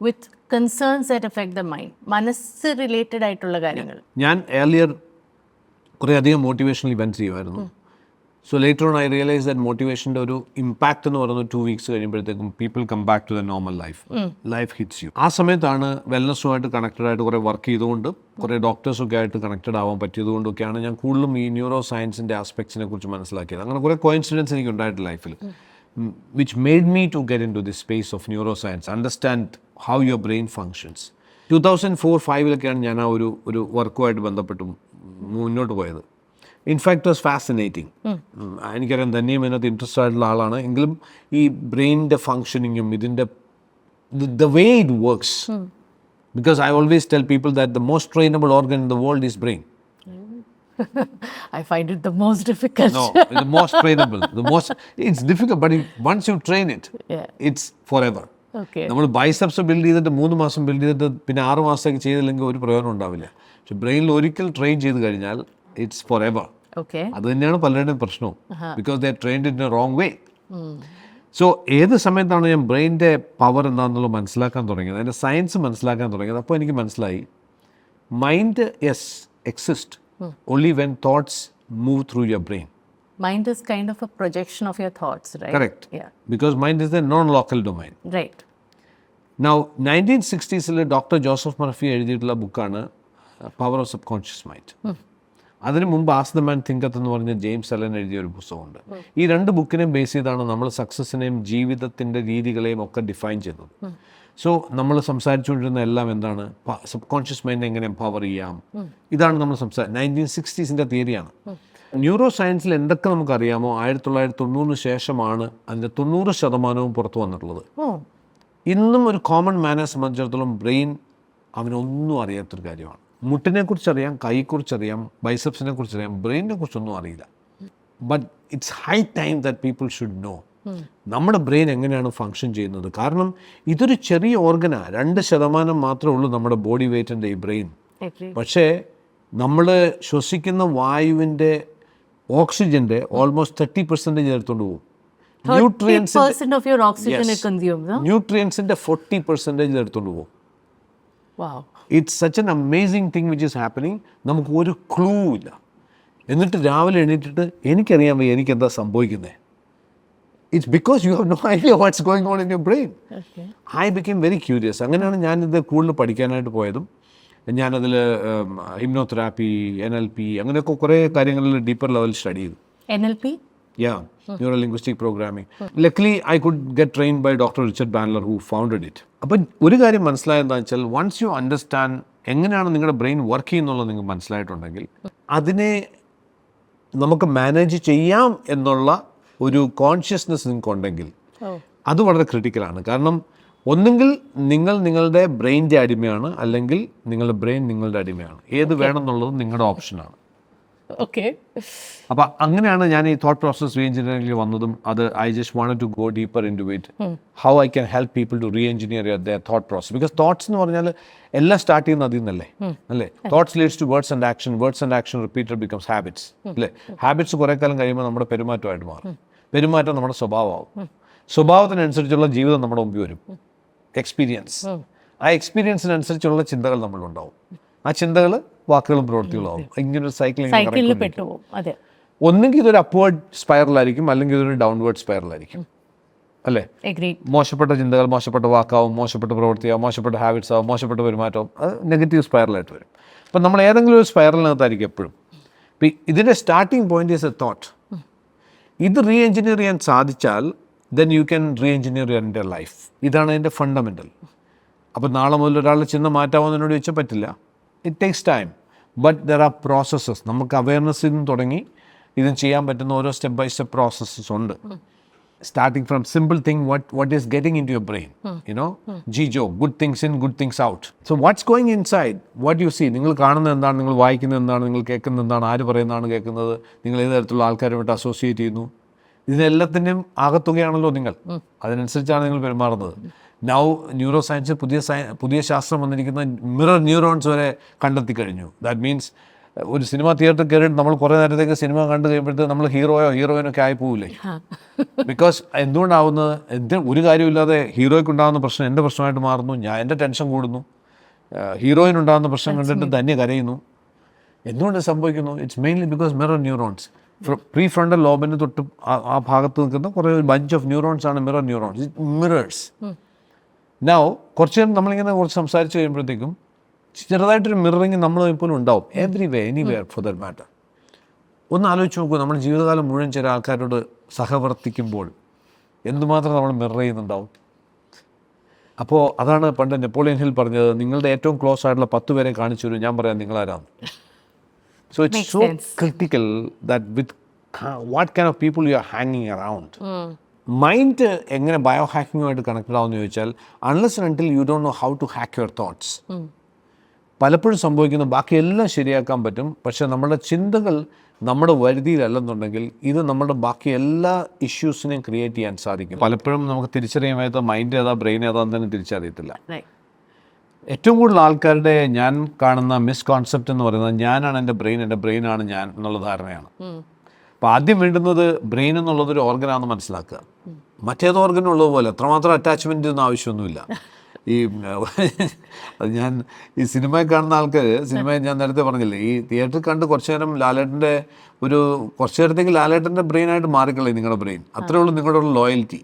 with concerns that affect the mind? മനസ്സ് related ആയിട്ടുള്ള കാര്യങ്ങൾ. ഞാൻ earlier കുറേ അധികം motivational events ചെയ്യുമായിരുന്നു. So later on I realise that മോട്ടിവേഷൻ്റെ ഒരു impact എന്ന് പറയുന്നത് 2 weeks കഴിയുമ്പോഴത്തേക്കും people come back to the normal life hits you. ആ സമയത്താണ് വെൽനസ്സുമായിട്ട് കണക്റ്റഡ് ആയിട്ട് കുറേ വർക്ക് ചെയ്തുകൊണ്ട് കുറേ ഡോക്ടേഴ്സൊക്കെ ആയിട്ട് കണക്റ്റഡ് ആവാൻ പറ്റിയതുകൊണ്ടൊക്കെയാണ് ഞാൻ കൂടുതലും ഈ ന്യൂറോ സയൻസിൻ്റെ ആസ്പെക്ട്സിനെ കുറിച്ച് മനസ്സിലാക്കിയത്. അങ്ങനെ കുറേ കോയിൻസിഡൻസ് എനിക്ക് ഉണ്ടായിട്ട് ലൈഫിൽ which made me to get into this space of neuroscience, understand how your brain functions. 2004-05 ഞാൻ ആ ഒരു വർക്കുമായിട്ട് ബന്ധപ്പെട്ട് മുന്നോട്ട് പോയത്. In fact was fascinating. എനിക്കറിയാം തന്നെയും അതിനകത്ത് ഇൻട്രസ്റ്റ് ആയിട്ടുള്ള ആളാണ്. എങ്കിലും ഈ ബ്രെയിനിൻ്റെ ഫങ്ഷനിങ്ങും ഇതിൻ്റെ the way it works, because I always tell people that the most trainable organ in the world is brain. I find it the most difficult. No, the most trainable. It's difficult, but once you train it, it's forever. Okay. നമ്മൾ biceps build ചെയ്തിട്ട് 3 മാസം build ചെയ്തിട്ട് പിന്നെ 6 മാസത്തേക്ക് ചെയ്തില്ലെങ്കിൽ ഒരു പ്രയോജനം ഉണ്ടാവില്ല. പക്ഷെ ബ്രെയിനിൽ ഒരിക്കൽ ട്രെയിൻ ചെയ്ത് കഴിഞ്ഞാൽ ഇറ്റ്സ് ഫോർ എവർ. Okay. അത് തന്നെയാണ് പലരുടെയും പ്രശ്നവും. Because they trained in A wrong way. So ഏത് സമയത്താണ് ഞാൻ ബ്രെയിനിൻ്റെ പവർ എന്താണെന്നുള്ളത് മനസ്സിലാക്കാൻ തുടങ്ങിയത്, അതിൻ്റെ സയൻസ് മനസ്സിലാക്കാൻ തുടങ്ങിയത്, അപ്പോൾ എനിക്ക് മനസ്സിലായി mind exist only when thoughts move through your brain. Mind is kind of a projection of your thoughts, right? Correct. Yeah. Because mind is a non-local domain. Right. Now 1960s doctor Joseph Murphy എഴുതിയിട്ടുള്ള ബുക്കാണ് power of sub conscious mind. അതിന് മുമ്പ് ask the man തിങ്കത്ത് എന്ന് പറഞ്ഞ James Allen എഴുതിയ ഒരു പുസ്തകമുണ്ട്. ഈ 2 ബുക്കിനെയും ബേസ് ചെയ്താണ് നമ്മൾ സക്സസിനെയും ജീവിതത്തിൻ്റെ രീതികളെയും ഒക്കെ ഡിഫൈൻ ചെയ്തത്. സോ നമ്മൾ സംസാരിച്ചുകൊണ്ടിരുന്ന എല്ലാം എന്താണ്, സബ് കോൺഷ്യസ് മൈൻഡ് എങ്ങനെ എംപവർ ചെയ്യാം, ഇതാണ് നമ്മൾ 1960s തിയറിയാണ്. ന്യൂറോ സയൻസിൽ എന്തൊക്കെ നമുക്കറിയാമോ 1990 ശേഷമാണ് അതിൻ്റെ 90% പുറത്തു വന്നിട്ടുള്ളത്. ഇന്നും ഒരു കോമൺ മാനെ സംബന്ധിച്ചിടത്തോളം ബ്രെയിൻ അവനൊന്നും അറിയാത്തൊരു കാര്യമാണ്. മുട്ടിനെ കുറിച്ചറിയാം, കൈയെക്കുറിച്ചറിയാം, ബൈസെപ്സിനെ കുറിച്ചറിയാം, ബ്രെയിനിനെ കുറിച്ചൊന്നും അറിയില്ല. But it's high time that people should know നമ്മുടെ ബ്രെയിൻ എങ്ങനെയാണ് ഫങ്ഷൻ ചെയ്യുന്നത്. കാരണം ഇതൊരു ചെറിയ ഓർഗനാണ്, 2% മാത്രമേ ഉള്ളൂ നമ്മുടെ ബോഡി വെയ്റ്റിൻ്റെ ഈ ബ്രെയിൻ. പക്ഷേ നമ്മൾ ശ്വസിക്കുന്ന വായുവിൻ്റെ ഓക്സിജൻ്റെ ഓൾമോസ്റ്റ് 30% എടുത്തുകൊണ്ട് പോകും. 30% of your oxygen it consumes, huh? ന്യൂട്രിയൻസിൻ്റെ 40% എടുത്തുകൊണ്ട് പോകും. Wow. It's such an amazing thing which is happening. നമുക്ക് ഒരു ക്ലൂ ഇല്ല. എന്നിട്ട് രാവിലെ എണീറ്റിട്ട് എനിക്കറിയാൻ വയ്യ എനിക്കെന്താ സംഭവിക്കുന്നത്. It's because you have no idea what's going on in your brain. Okay. I became very curious. അങ്ങനെയാണ് ഞാനിത് കൂടുതൽ പഠിക്കാനായിട്ട് പോയതും. ഞാനതിൽ ഹിപ്നോതെറാപ്പി, NLP അങ്ങനെയൊക്കെ കുറേ കാര്യങ്ങളിൽ ഡീപ്പർ ലെവൽ സ്റ്റഡി ചെയ്തു. NLP? Yeah, Neuro-Linguistic Programming. Luckily, I could get trained by Dr. Richard Bandler, who founded it. അപ്പം ഒരു കാര്യം മനസ്സിലായതെന്ന് വെച്ചാൽ വൺസ് യു അണ്ടർസ്റ്റാൻഡ് എങ്ങനെയാണ് നിങ്ങളുടെ ബ്രെയിൻ വർക്ക് ചെയ്യുന്നുള്ളത് നിങ്ങൾക്ക് മനസ്സിലായിട്ടുണ്ടെങ്കിൽ അതിനെ നമുക്ക് മാനേജ് ചെയ്യാം എന്നുള്ള ഒരു കോൺഷ്യസ്നെസ് നിങ്ങൾക്കുണ്ടെങ്കിൽ അത് വളരെ ക്രിട്ടിക്കലാണ്. കാരണം ഒന്നുകിൽ നിങ്ങൾ നിങ്ങളുടെ ബ്രെയിനിൻ്റെ അടിമയാണ്, അല്ലെങ്കിൽ നിങ്ങളുടെ ബ്രെയിൻ നിങ്ങളുടെ അടിമയാണ്. ഏത് വേണം എന്നുള്ളത് നിങ്ങളുടെ ഓപ്ഷനാണ്. ഓക്കെ. അപ്പം അങ്ങനെയാണ് ഞാൻ ഈ തോട്ട് പ്രോസസ് റീ എഞ്ചിനീയറിംഗിൽ വന്നതും. അത് I just wanted to go deeper into it, how I can help people to reengineer their thought process. Because thoughts എന്ന് പറഞ്ഞാൽ എല്ലാം സ്റ്റാർട്ട് ചെയ്യുന്നത് അതിൽ നിന്നല്ലേ, അല്ലേ? Thoughts leads to words and action, words and action repeated becomes habits, അല്ലേ? Habits കുറേ കാലം കഴിയുമ്പോൾ നമ്മുടെ പെരുമാറ്റമായിട്ട് മാറും, പെരുമാറ്റം നമ്മുടെ സ്വഭാവമാവും, സ്വഭാവത്തിനനുസരിച്ചുള്ള ജീവിതം നമ്മുടെ മുമ്പിൽ വരും, എക്സ്പീരിയൻസ്. ആ എക്സ്പീരിയൻസിനനുസരിച്ചുള്ള ചിന്തകൾ നമ്മളുണ്ടാവും, ആ ചിന്തകൾ വാക്കുകളും പ്രവൃത്തികളും ആവും. ഇങ്ങനൊരു സൈക്കിളിൽ പെട്ടുപോകും. അതെ. ഒന്നുകിൽ ഇതൊരു അപ്വേർഡ് സ്പൈറലായിരിക്കും, അല്ലെങ്കിൽ ഇതൊരു ഡൗൺവേർഡ് സ്പൈറലായിരിക്കും, അല്ലേ? മോശപ്പെട്ട ചിന്തകൾ മോശപ്പെട്ട വാക്കാവും, മോശപ്പെട്ട പ്രവൃത്തിയാവും, മോശപ്പെട്ട ഹാബിറ്റ്സ് ആവും, മോശപ്പെട്ട പെരുമാറ്റവും, അത് നെഗറ്റീവ് സ്പൈറലായിട്ട് വരും. അപ്പം നമ്മൾ ഏതെങ്കിലും ഒരു സ്പൈറലിനകത്തായിരിക്കും എപ്പോഴും. ഇപ്പം ഇതിൻ്റെ starting point is A thought. ഇത് റീ എഞ്ചിനീയർ ചെയ്യാൻ സാധിച്ചാൽ then you can re-engineer your entire life. ഇതാണ് അതിൻ്റെ ഫണ്ടമെൻ്റൽ. അപ്പോൾ നാളെ മുതൽ ഒരാളുടെ ചിന്ത മാറ്റാമെന്ന് എന്നോട് ചോദിച്ചാൽ പറ്റില്ല. It takes time, but there are processes. നമുക്ക് അവയർനെസ്സിൽ നിന്ന് തുടങ്ങി ഇതിന് ചെയ്യാൻ പറ്റുന്ന ഓരോ സ്റ്റെപ്പ് ബൈ സ്റ്റെപ്പ് പ്രോസസ്സസ് ഉണ്ട്. Starting from simple thing, what is getting into your brain, GJO, good things in, good things out. So what's going inside, what you see, നിങ്ങൾ കാണുന്നത് എന്താണ്, നിങ്ങൾ വായിക്കുന്നത് എന്താണ്, നിങ്ങൾ കേൾക്കുന്നത് എന്താണ്, ആര് പറയുന്നതാണ് കേൾക്കുന്നത്, നിങ്ങൾ ഏത് തരത്തിലുള്ള ആൾക്കാരുമായിട്ട് അസോസിയേറ്റ് ചെയ്യുന്നു, ഇതിനെല്ലാത്തിൻ്റെയും ആകത്തുകയാണല്ലോ നിങ്ങൾ. അതിനനുസരിച്ചാണ് നിങ്ങൾ പെരുമാറുന്നത്. നൗ ന്യൂറോ സയൻസ് പുതിയ ശാസ്ത്രം വന്നിരിക്കുന്ന മിറർ ന്യൂറോൺസ് വരെ കണ്ടെത്തി കഴിഞ്ഞു. ദാറ്റ് മീൻസ് ഒരു സിനിമ തിയേറ്ററിൽ കയറിയിട്ട് നമ്മൾ കുറേ നേരത്തേക്ക് സിനിമ കണ്ടു കഴിയുമ്പോഴത്തേക്ക് നമ്മൾ ഹീറോയിനോ ഒക്കെ ആയി പോവില്ലേ? ബിക്കോസ് എന്തുകൊണ്ടാവുന്നത്, ഒരു കാര്യമില്ലാതെ ഹീറോയ്ക്ക് ഉണ്ടാകുന്ന പ്രശ്നം എൻ്റെ പ്രശ്നമായിട്ട് മാറുന്നു, എൻ്റെ ടെൻഷൻ കൂടുന്നു. ഹീറോയിൻ ഉണ്ടാകുന്ന പ്രശ്നം കണ്ടിട്ട് തന്നെ കരയുന്നു. എന്തുകൊണ്ട് സംഭവിക്കുന്നു? It's mainly because mirror neurons. Pre frontal ലോബിന് തൊട്ട് ആ ഭാഗത്ത് നിൽക്കുന്ന കുറേ ബഞ്ച് ഓഫ് ന്യൂറോൺസ് ആണ് mirror neurons. It mirrors. Now കുറച്ച് നേരം നമ്മളിങ്ങനെ കുറച്ച് സംസാരിച്ച് കഴിയുമ്പോഴത്തേക്കും ചെറുതായിട്ടൊരു മിററിങ് നമ്മൾ ഇപ്പോൾ ഉണ്ടാവും. Every way, anywhere for that matter. ഒന്ന് ആലോചിച്ച് നോക്കൂ, നമ്മുടെ ജീവിതകാലം മുഴുവൻ ചില ആൾക്കാരോട് സഹവർത്തിക്കുമ്പോൾ എന്തുമാത്രം നമ്മൾ മിറർ ചെയ്യുന്നുണ്ടാവും. അപ്പോൾ അതാണ് പണ്ട് നെപ്പോളിയൻ ഹിൽ പറഞ്ഞത്, നിങ്ങളുടെ ഏറ്റവും ക്ലോസ് ആയിട്ടുള്ള 10 പേരെ കാണിച്ചു തരും, ഞാൻ പറയാം നിങ്ങളാരാണ്. So it's so critical that with what kind of people you are hanging around. Mind എങ്ങനെ ബയോ ഹാക്കിങ്ങുമായിട്ട് കണക്റ്റഡ് ആവുമെന്ന് ചോദിച്ചാൽ, unless and until you don't know how to hack your thoughts. പലപ്പോഴും സംഭവിക്കുന്ന ബാക്കിയെല്ലാം ശരിയാക്കാൻ പറ്റും, പക്ഷേ നമ്മുടെ ചിന്തകൾ നമ്മുടെ വരുതിയിലല്ലെന്നുണ്ടെങ്കിൽ ഇത് നമ്മുടെ ബാക്കി എല്ലാ ഇഷ്യൂസിനെയും ക്രിയേറ്റ് ചെയ്യാൻ സാധിക്കും. പലപ്പോഴും നമുക്ക് തിരിച്ചറിയാൻ മൈൻഡ് ഏതാ ബ്രെയിൻ ഏതാന്ന് തന്നെ തിരിച്ചറിയത്തില്ല. ഏറ്റവും കൂടുതൽ ആൾക്കാരുടെ ഞാൻ കാണുന്ന മിസ്കോൺസെപ്റ്റ് എന്ന് പറയുന്നത് ഞാനാണ് എൻ്റെ ബ്രെയിനാണ് ഞാൻ എന്നുള്ള ധാരണയാണ്. അപ്പോൾ ആദ്യം വേണ്ടുന്നത് ബ്രെയിൻ എന്നുള്ളതൊരു ഓർഗനാണെന്ന് മനസ്സിലാക്കുക. മറ്റേത് ഓർഗനും ഉള്ളതുപോലെ എത്രമാത്രം അറ്റാച്ച്മെൻ്റ് ഒന്നും ആവശ്യമൊന്നുമില്ല. ഞാൻ ഈ സിനിമയിൽ കാണുന്ന ആൾക്കാർ, സിനിമയിൽ ഞാൻ നേരത്തെ പറഞ്ഞില്ലേ, ഈ തിയേറ്ററിൽ കണ്ട് കുറച്ച് നേരം കുറച്ച് നേരത്തേക്ക് ലാലേട്ടൻ്റെ ബ്രെയിനായിട്ട് മാറിക്കളയും നിങ്ങളുടെ ബ്രെയിൻ. അത്രേ ഉള്ളൂ നിങ്ങളുടെ loyalty.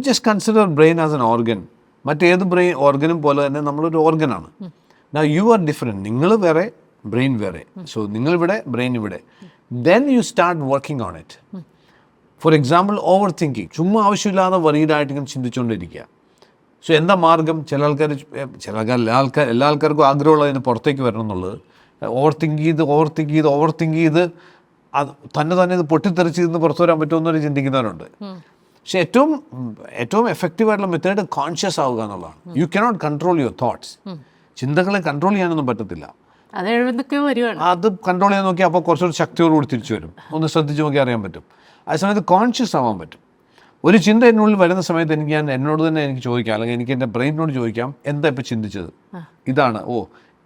Just consider brain as an organ. മറ്റേത് ഓർഗനും പോലെ തന്നെ നമ്മളൊരു ഓർഗനാണ്. Now you are different. നിങ്ങൾ വേറെ, ബ്രെയിൻ വേറെ. സോ നിങ്ങളിവിടെ, ബ്രെയിൻ ഇവിടെ. Then you start working on it. For example, over thinking. ചുമ്മാ ആവശ്യമില്ലാതെ വറീഡായിട്ട് ഇങ്ങനെ ചിന്തിച്ചുകൊണ്ടിരിക്കുക. സോ എന്താ മാർഗം? ചില ആൾക്കാർ എല്ലാ ആൾക്കാർക്കും ആഗ്രഹമുള്ളത് അതിന് പുറത്തേക്ക് വരണം എന്നുള്ളത്. ഓവർ തിങ്ക് ചെയ്ത് അത് തന്നെ ഇത് പൊട്ടിത്തെറിച്ച് നിന്ന് പുറത്തു വരാൻ പറ്റുമെന്നൊരു ചിന്തിക്കുന്നവരുണ്ട്. പക്ഷെ ഏറ്റവും എഫക്റ്റീവായിട്ടുള്ള മെത്തേഡ് കോൺഷ്യസ് ആവുക എന്നുള്ളതാണ്. You cannot control your thoughts. ചിന്തകളെ കൺട്രോൾ ചെയ്യാനൊന്നും പറ്റത്തില്ല. അത് കൺട്രോൾ ചെയ്യാൻ നോക്കിയാൽ അപ്പോൾ കുറച്ചുകൂടി ശക്തിയോടുകൂടി തിരിച്ചു വരും. ഒന്ന് ശ്രദ്ധിച്ച് നോക്കി അറിയാൻ പറ്റും. ആ സമയത്ത് കോൺഷ്യസ് ആവാൻ പറ്റും. ഒരു ചിന്ത എന്നുള്ളിൽ വരുന്ന സമയത്ത് എന്നോട് തന്നെ എനിക്ക് ചോദിക്കാം, അല്ലെങ്കിൽ എനിക്ക് എൻ്റെ ബ്രെയിനിനോട് ചോദിക്കാം, എന്താ ഇപ്പോൾ ചിന്തിച്ചത്? ഇതാണ്.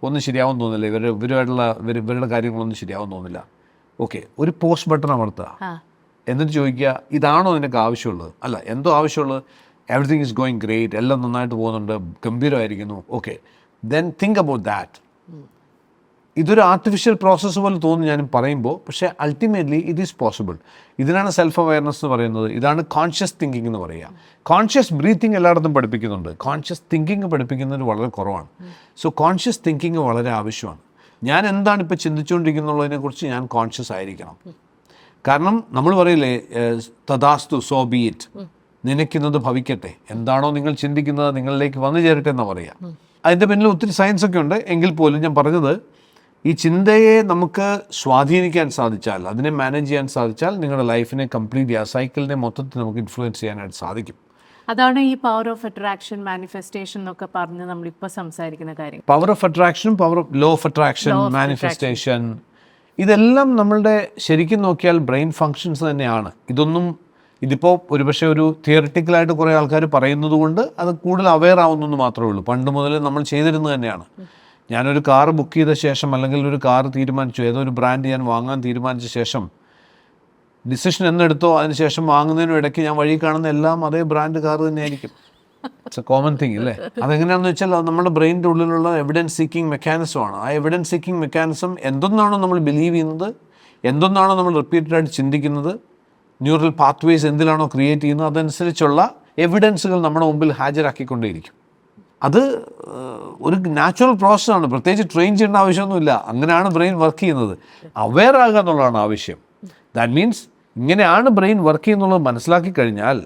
ഒന്നും ശരിയാവും തോന്നില്ല, ഇവരുടെ കാര്യങ്ങളൊന്നും ശരിയാവും തോന്നില്ല. ഓക്കെ, ഒരു പോസ്റ്റ് ബട്ടൺ അമർത്തുക. എന്നിട്ട് ചോദിക്കുക, ഇതാണോ നിനക്ക് ആവശ്യമുള്ളത്? അല്ല, എന്തോ ആവശ്യമുള്ളത്? എവറിത്തിങ് ഈസ് ഗോയിങ് ഗ്രേറ്റ്, എല്ലാം നന്നായിട്ട് പോകുന്നുണ്ട്, ഗംഭീരമായിരിക്കുന്നു. Okay, then think about that. ഇതൊരു ആർട്ടിഫിഷ്യൽ പ്രോസസ്സ് പോലെ തോന്നുന്നു ഞാൻ പറയുമ്പോൾ, പക്ഷേ അൾട്ടിമേറ്റ്ലി ഇറ്റ് ഈസ് പോസിബിൾ. ഇതിനാണ് സെൽഫ് അവയർനെസ് എന്ന് പറയുന്നത്. ഇതാണ് കോൺഷ്യസ് തിങ്കിങ് എന്ന് പറയുക. കോൺഷ്യസ് ബ്രീത്തിങ് എല്ലായിടത്തും പഠിപ്പിക്കുന്നുണ്ട്. കോൺഷ്യസ് തിങ്കിങ് പഠിപ്പിക്കുന്നത് വളരെ കുറവാണ്. സോ കോൺഷ്യസ് തിങ്കിങ് വളരെ ആവശ്യമാണ്. ഞാൻ എന്താണ് ഇപ്പോൾ ചിന്തിച്ചുകൊണ്ടിരിക്കുന്നുള്ളതിനെക്കുറിച്ച് ഞാൻ കോൺഷ്യസ് ആയിരിക്കണം. കാരണം നമ്മൾ പറയില്ലേ, തഥാസ്തു സോ ബി ഇറ്റ്, നിനക്കുന്നത് ഭവിക്കട്ടെ. എന്താണോ നിങ്ങൾ ചിന്തിക്കുന്നത് നിങ്ങളിലേക്ക് വന്നു ചേരട്ടെ എന്നാണ് പറയുക. അതിൻ്റെ പിന്നിൽ ഒത്തിരി സയൻസൊക്കെ ഉണ്ട്. എങ്കിൽ പോലും ഞാൻ പറഞ്ഞത്, ഈ ചിന്തയെ നമുക്ക് സ്വാധീനിക്കാൻ സാധിച്ചാൽ, അതിനെ മാനേജ് ചെയ്യാൻ സാധിച്ചാൽ, നിങ്ങളുടെ ലൈഫിനെ കംപ്ലീറ്റ് ചെയ്യുക, സൈക്കിളിനെ മൊത്തത്തിൽ നമുക്ക് ഇൻഫ്ലുവൻസ് ചെയ്യാനായിട്ട് സാധിക്കും. അതാണ് ഈ പവർ ഓഫ് അട്രാക്ഷൻ, മാനിഫെസ്റ്റേഷൻ എന്നൊക്കെ പറഞ്ഞ് നമ്മളിപ്പോൾ സംസാരിക്കുന്ന കാര്യം. പവർ ഓഫ് അട്രാക്ഷനും ലോ ഓഫ് അട്രാക്ഷൻ, മാനിഫെസ്റ്റേഷൻ, ഇതെല്ലാം നമ്മളുടെ ശരിക്കും നോക്കിയാൽ ബ്രെയിൻ ഫങ്ഷൻസ് തന്നെയാണ്. ഇതിപ്പോൾ ഒരുപക്ഷെ ഒരു തിയറിറ്റിക്കലായിട്ട് കുറേ ആൾക്കാർ പറയുന്നത് കൊണ്ട് അത് കൂടുതൽ അവെയർ ആവുന്നെന്ന് മാത്രമേ ഉള്ളൂ. പണ്ട് മുതൽ നമ്മൾ ചെയ്തിരുന്നത് തന്നെയാണ്. ഞാനൊരു കാറ് ബുക്ക് ചെയ്ത ശേഷം, അല്ലെങ്കിൽ ഒരു കാറ് തീരുമാനിച്ചു, ഏതോ ഒരു ബ്രാൻഡ് ഞാൻ വാങ്ങാൻ തീരുമാനിച്ച ശേഷം, ഡിസിഷൻ എന്നെടുത്തോ അതിനുശേഷം വാങ്ങുന്നതിനും ഇടയ്ക്ക് ഞാൻ വഴി കാണുന്ന എല്ലാം അതേ ബ്രാൻഡ് കാർ തന്നെയായിരിക്കും. ഇറ്റ്സ് എ കോമൺ തിങ് അല്ലേ? അതെങ്ങനെയാണെന്ന് വെച്ചാൽ അത് നമ്മുടെ ബ്രെയിനിൻ്റെ ഉള്ളിലുള്ള എവിഡൻസ് സീക്കിംഗ് മെക്കാനിസമാണ്. ആ എവിഡൻസ് സീക്കിംഗ് മെക്കാനിസം എന്തൊന്നാണോ നമ്മൾ ബിലീവ് ചെയ്യുന്നത്, എന്തൊന്നാണോ നമ്മൾ റിപ്പീറ്റഡായിട്ട് ചിന്തിക്കുന്നത്, ന്യൂറൽ പാത്വേസ് എന്തിലാണോ ക്രിയേറ്റ് ചെയ്യുന്നത്, അതനുസരിച്ചുള്ള എവിഡൻസുകൾ നമ്മുടെ മുമ്പിൽ ഹാജരാക്കിക്കൊണ്ടേയിരിക്കും. അത് ഒരു നാച്ചുറൽ പ്രോസസ്സാണ്. പ്രത്യേകിച്ച് ട്രെയിൻ ചെയ്യേണ്ട ആവശ്യമൊന്നുമില്ല. അങ്ങനെയാണ് ബ്രെയിൻ വർക്ക് ചെയ്യുന്നത്. അവെയർ ആകുക എന്നുള്ളതാണ് ആവശ്യം. ദാറ്റ് മീൻസ് ഇങ്ങനെയാണ് ബ്രെയിൻ വർക്ക് ചെയ്യുന്നുള്ളത് മനസ്സിലാക്കി കഴിഞ്ഞാൽ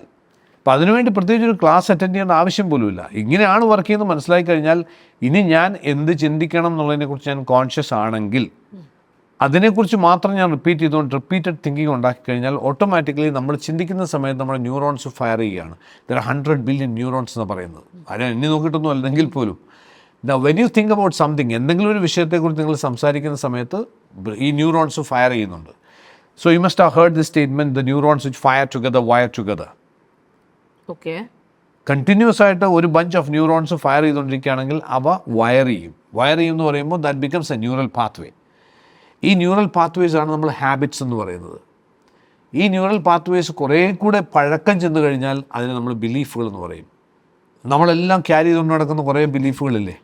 അപ്പോൾ അതിനുവേണ്ടി പ്രത്യേകിച്ച് ഒരു ക്ലാസ് അറ്റൻഡ് ചെയ്യേണ്ട ആവശ്യം പോലുമില്ല. ഇങ്ങനെയാണ് വർക്ക് ചെയ്യുന്നത് മനസ്സിലാക്കി കഴിഞ്ഞാൽ ഇനി ഞാൻ എന്ത് ചിന്തിക്കണം എന്നുള്ളതിനെക്കുറിച്ച് ഞാൻ കോൺഷ്യസ് ആണെങ്കിൽ അതിനെക്കുറിച്ച് മാത്രം ഞാൻ റിപ്പീറ്റഡ് തിങ്കിങ് ഉണ്ടാക്കി കഴിഞ്ഞാൽ ഓട്ടോമാറ്റിക്കലി നമ്മൾ ചിന്തിക്കുന്ന സമയത്ത് നമ്മുടെ ന്യൂറോൺസ് ഫയർ ചെയ്യുകയാണ്. ദർ 100 ബില്യൺ ന്യൂറോൺസ് എന്ന് പറയുന്നത്. ആരും എണ്ണി നോക്കിയിട്ടൊന്നും അല്ലെങ്കിൽ പോലും when you think about something, എന്തെങ്കിലും ഒരു വിഷയത്തെക്കുറിച്ച് നിങ്ങൾ സംസാരിക്കുന്ന സമയത്ത് ഈ ന്യൂറോൺസ് ഫയർ ചെയ്യുന്നുണ്ട്. So you must have heard this statement, the neurons which fire together wire together. Okay, continuous ആയിട്ട് ഒരു ബഞ്ച് ഓഫ് ന്യൂറോൺസ് ഫയർ ചെയ്തുകൊണ്ടിരിക്കുകയാണെങ്കിൽ അവ വയർ ചെയ്യും എന്ന് പറയുമ്പോൾ that becomes A neural pathway. ഈ ന്യൂറൽ പാത്വേസ് ആണ് നമ്മൾ ഹാബിറ്റ്സ് എന്ന് പറയുന്നത്. ഈ ന്യൂറൽ പാത്വേസ് കുറേ കൂടെ പഴക്കം ചെന്ന് കഴിഞ്ഞാൽ അതിനെ നമ്മൾ ബിലീഫുകൾ എന്ന് പറയും. നമ്മളെല്ലാം ക്യാരി ചെയ്തുകൊണ്ട് നടക്കുന്ന കുറേ ബിലീഫുകളില്ലേ,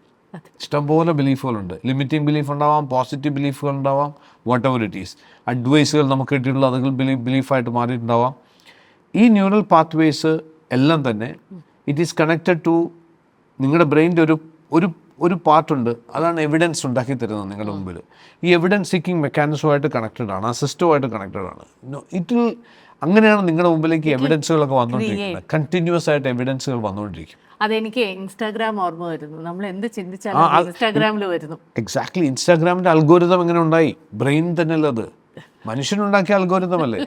ഇഷ്ടംപോലെ ബിലീഫുകളുണ്ട്. ലിമിറ്റിംഗ് ബിലീഫ് ഉണ്ടാവാം, പോസിറ്റീവ് ബിലീഫുകൾ ഉണ്ടാവാം, വാട്ട് എവർ ഇറ്റ് ഈസ്. അഡ്വൈസുകൾ നമുക്ക് കിട്ടിയിട്ടുള്ള അതുകൾ ബിലീഫായിട്ട് മാറിയിട്ടുണ്ടാവാം. ഈ ന്യൂറൽ പാത്വേസ് എല്ലാം തന്നെ ഇറ്റ് ഈസ് കണക്റ്റഡ് ടു നിങ്ങളുടെ ബ്രെയിനിൻ്റെ ഒരു പാർട്ടുണ്ട്, അതാണ് എവിഡൻസ് ഉണ്ടാക്കി തരുന്നത് നിങ്ങളുടെ മുമ്പിൽ. ഈ എവിഡൻസ് സീക്കിംഗ് മെക്കാനിസവുമായിട്ട് കണക്റ്റഡ് ആണ്, ആ സിസ്റ്റവുമായിട്ട് കണക്റ്റഡ് ആണ്. അങ്ങനെയാണ് നിങ്ങളുടെ മുമ്പിലേക്ക് എവിഡൻസുകളൊക്കെ വന്നുകൊണ്ടിരിക്കുന്നത്. കണ്ടിന്യൂസ് ആയിട്ട് എവിഡൻസുകൾ വന്നുകൊണ്ടിരിക്കും. അതെനിക്ക് ഇൻസ്റ്റാഗ്രാം ഓർമ്മ വരുന്നു. നമ്മൾ എന്ത് ചിന്തിച്ചാലും ഇൻസ്റ്റാഗ്രാമിൽ വരുന്നു. എക്സാക്ട്ലി. ഇൻസ്റ്റാഗ്രാമിൻ്റെ അൽഗോരിതം എങ്ങനെ ഉണ്ടായി? ബ്രെയിൻ തന്നെയല്ല, അത് മനുഷ്യനുണ്ടാക്കിയ അൽഗോരിതം അല്ലേ?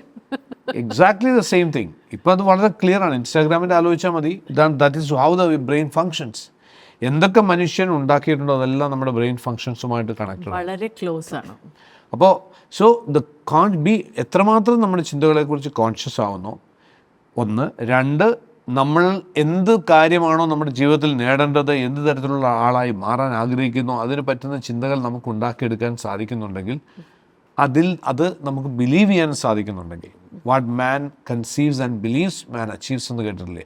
Exactly the same thing. ഇപ്പോൾ അത് വളരെ ക്ലിയർ ആണ്. ഇൻസ്റ്റാഗ്രാമിൻ്റെ ആലോചിച്ചാൽ മതി. That is how the brain functions. എന്തൊക്കെ മനുഷ്യൻ ഉണ്ടാക്കിയിട്ടുണ്ടോ അതെല്ലാം നമ്മുടെ ബ്രെയിൻ ഫങ്ഷൻസുമായിട്ട് കണക്റ്റഡ്, വളരെ ക്ലോസ് ആണ്. അപ്പോൾ എത്രമാത്രം നമ്മുടെ ചിന്തകളെക്കുറിച്ച് കോൺഷ്യസ് ആവുന്നോ, ഒന്ന്. രണ്ട്, നമ്മൾ എന്ത് കാര്യമാണോ നമ്മുടെ ജീവിതത്തിൽ നേടേണ്ടത്, എന്ത് തരത്തിലുള്ള ആളായി മാറാൻ ആഗ്രഹിക്കുന്നോ അതിന് പറ്റുന്ന ചിന്തകൾ നമുക്ക് ഉണ്ടാക്കിയെടുക്കാൻ സാധിക്കുന്നുണ്ടെങ്കിൽ, അത് നമുക്ക് ബിലീവ് ചെയ്യാൻ സാധിക്കുന്നുണ്ടെങ്കിൽ, what man conceives and believes man achieves എന്ന് കേട്ടിട്ടില്ലേ?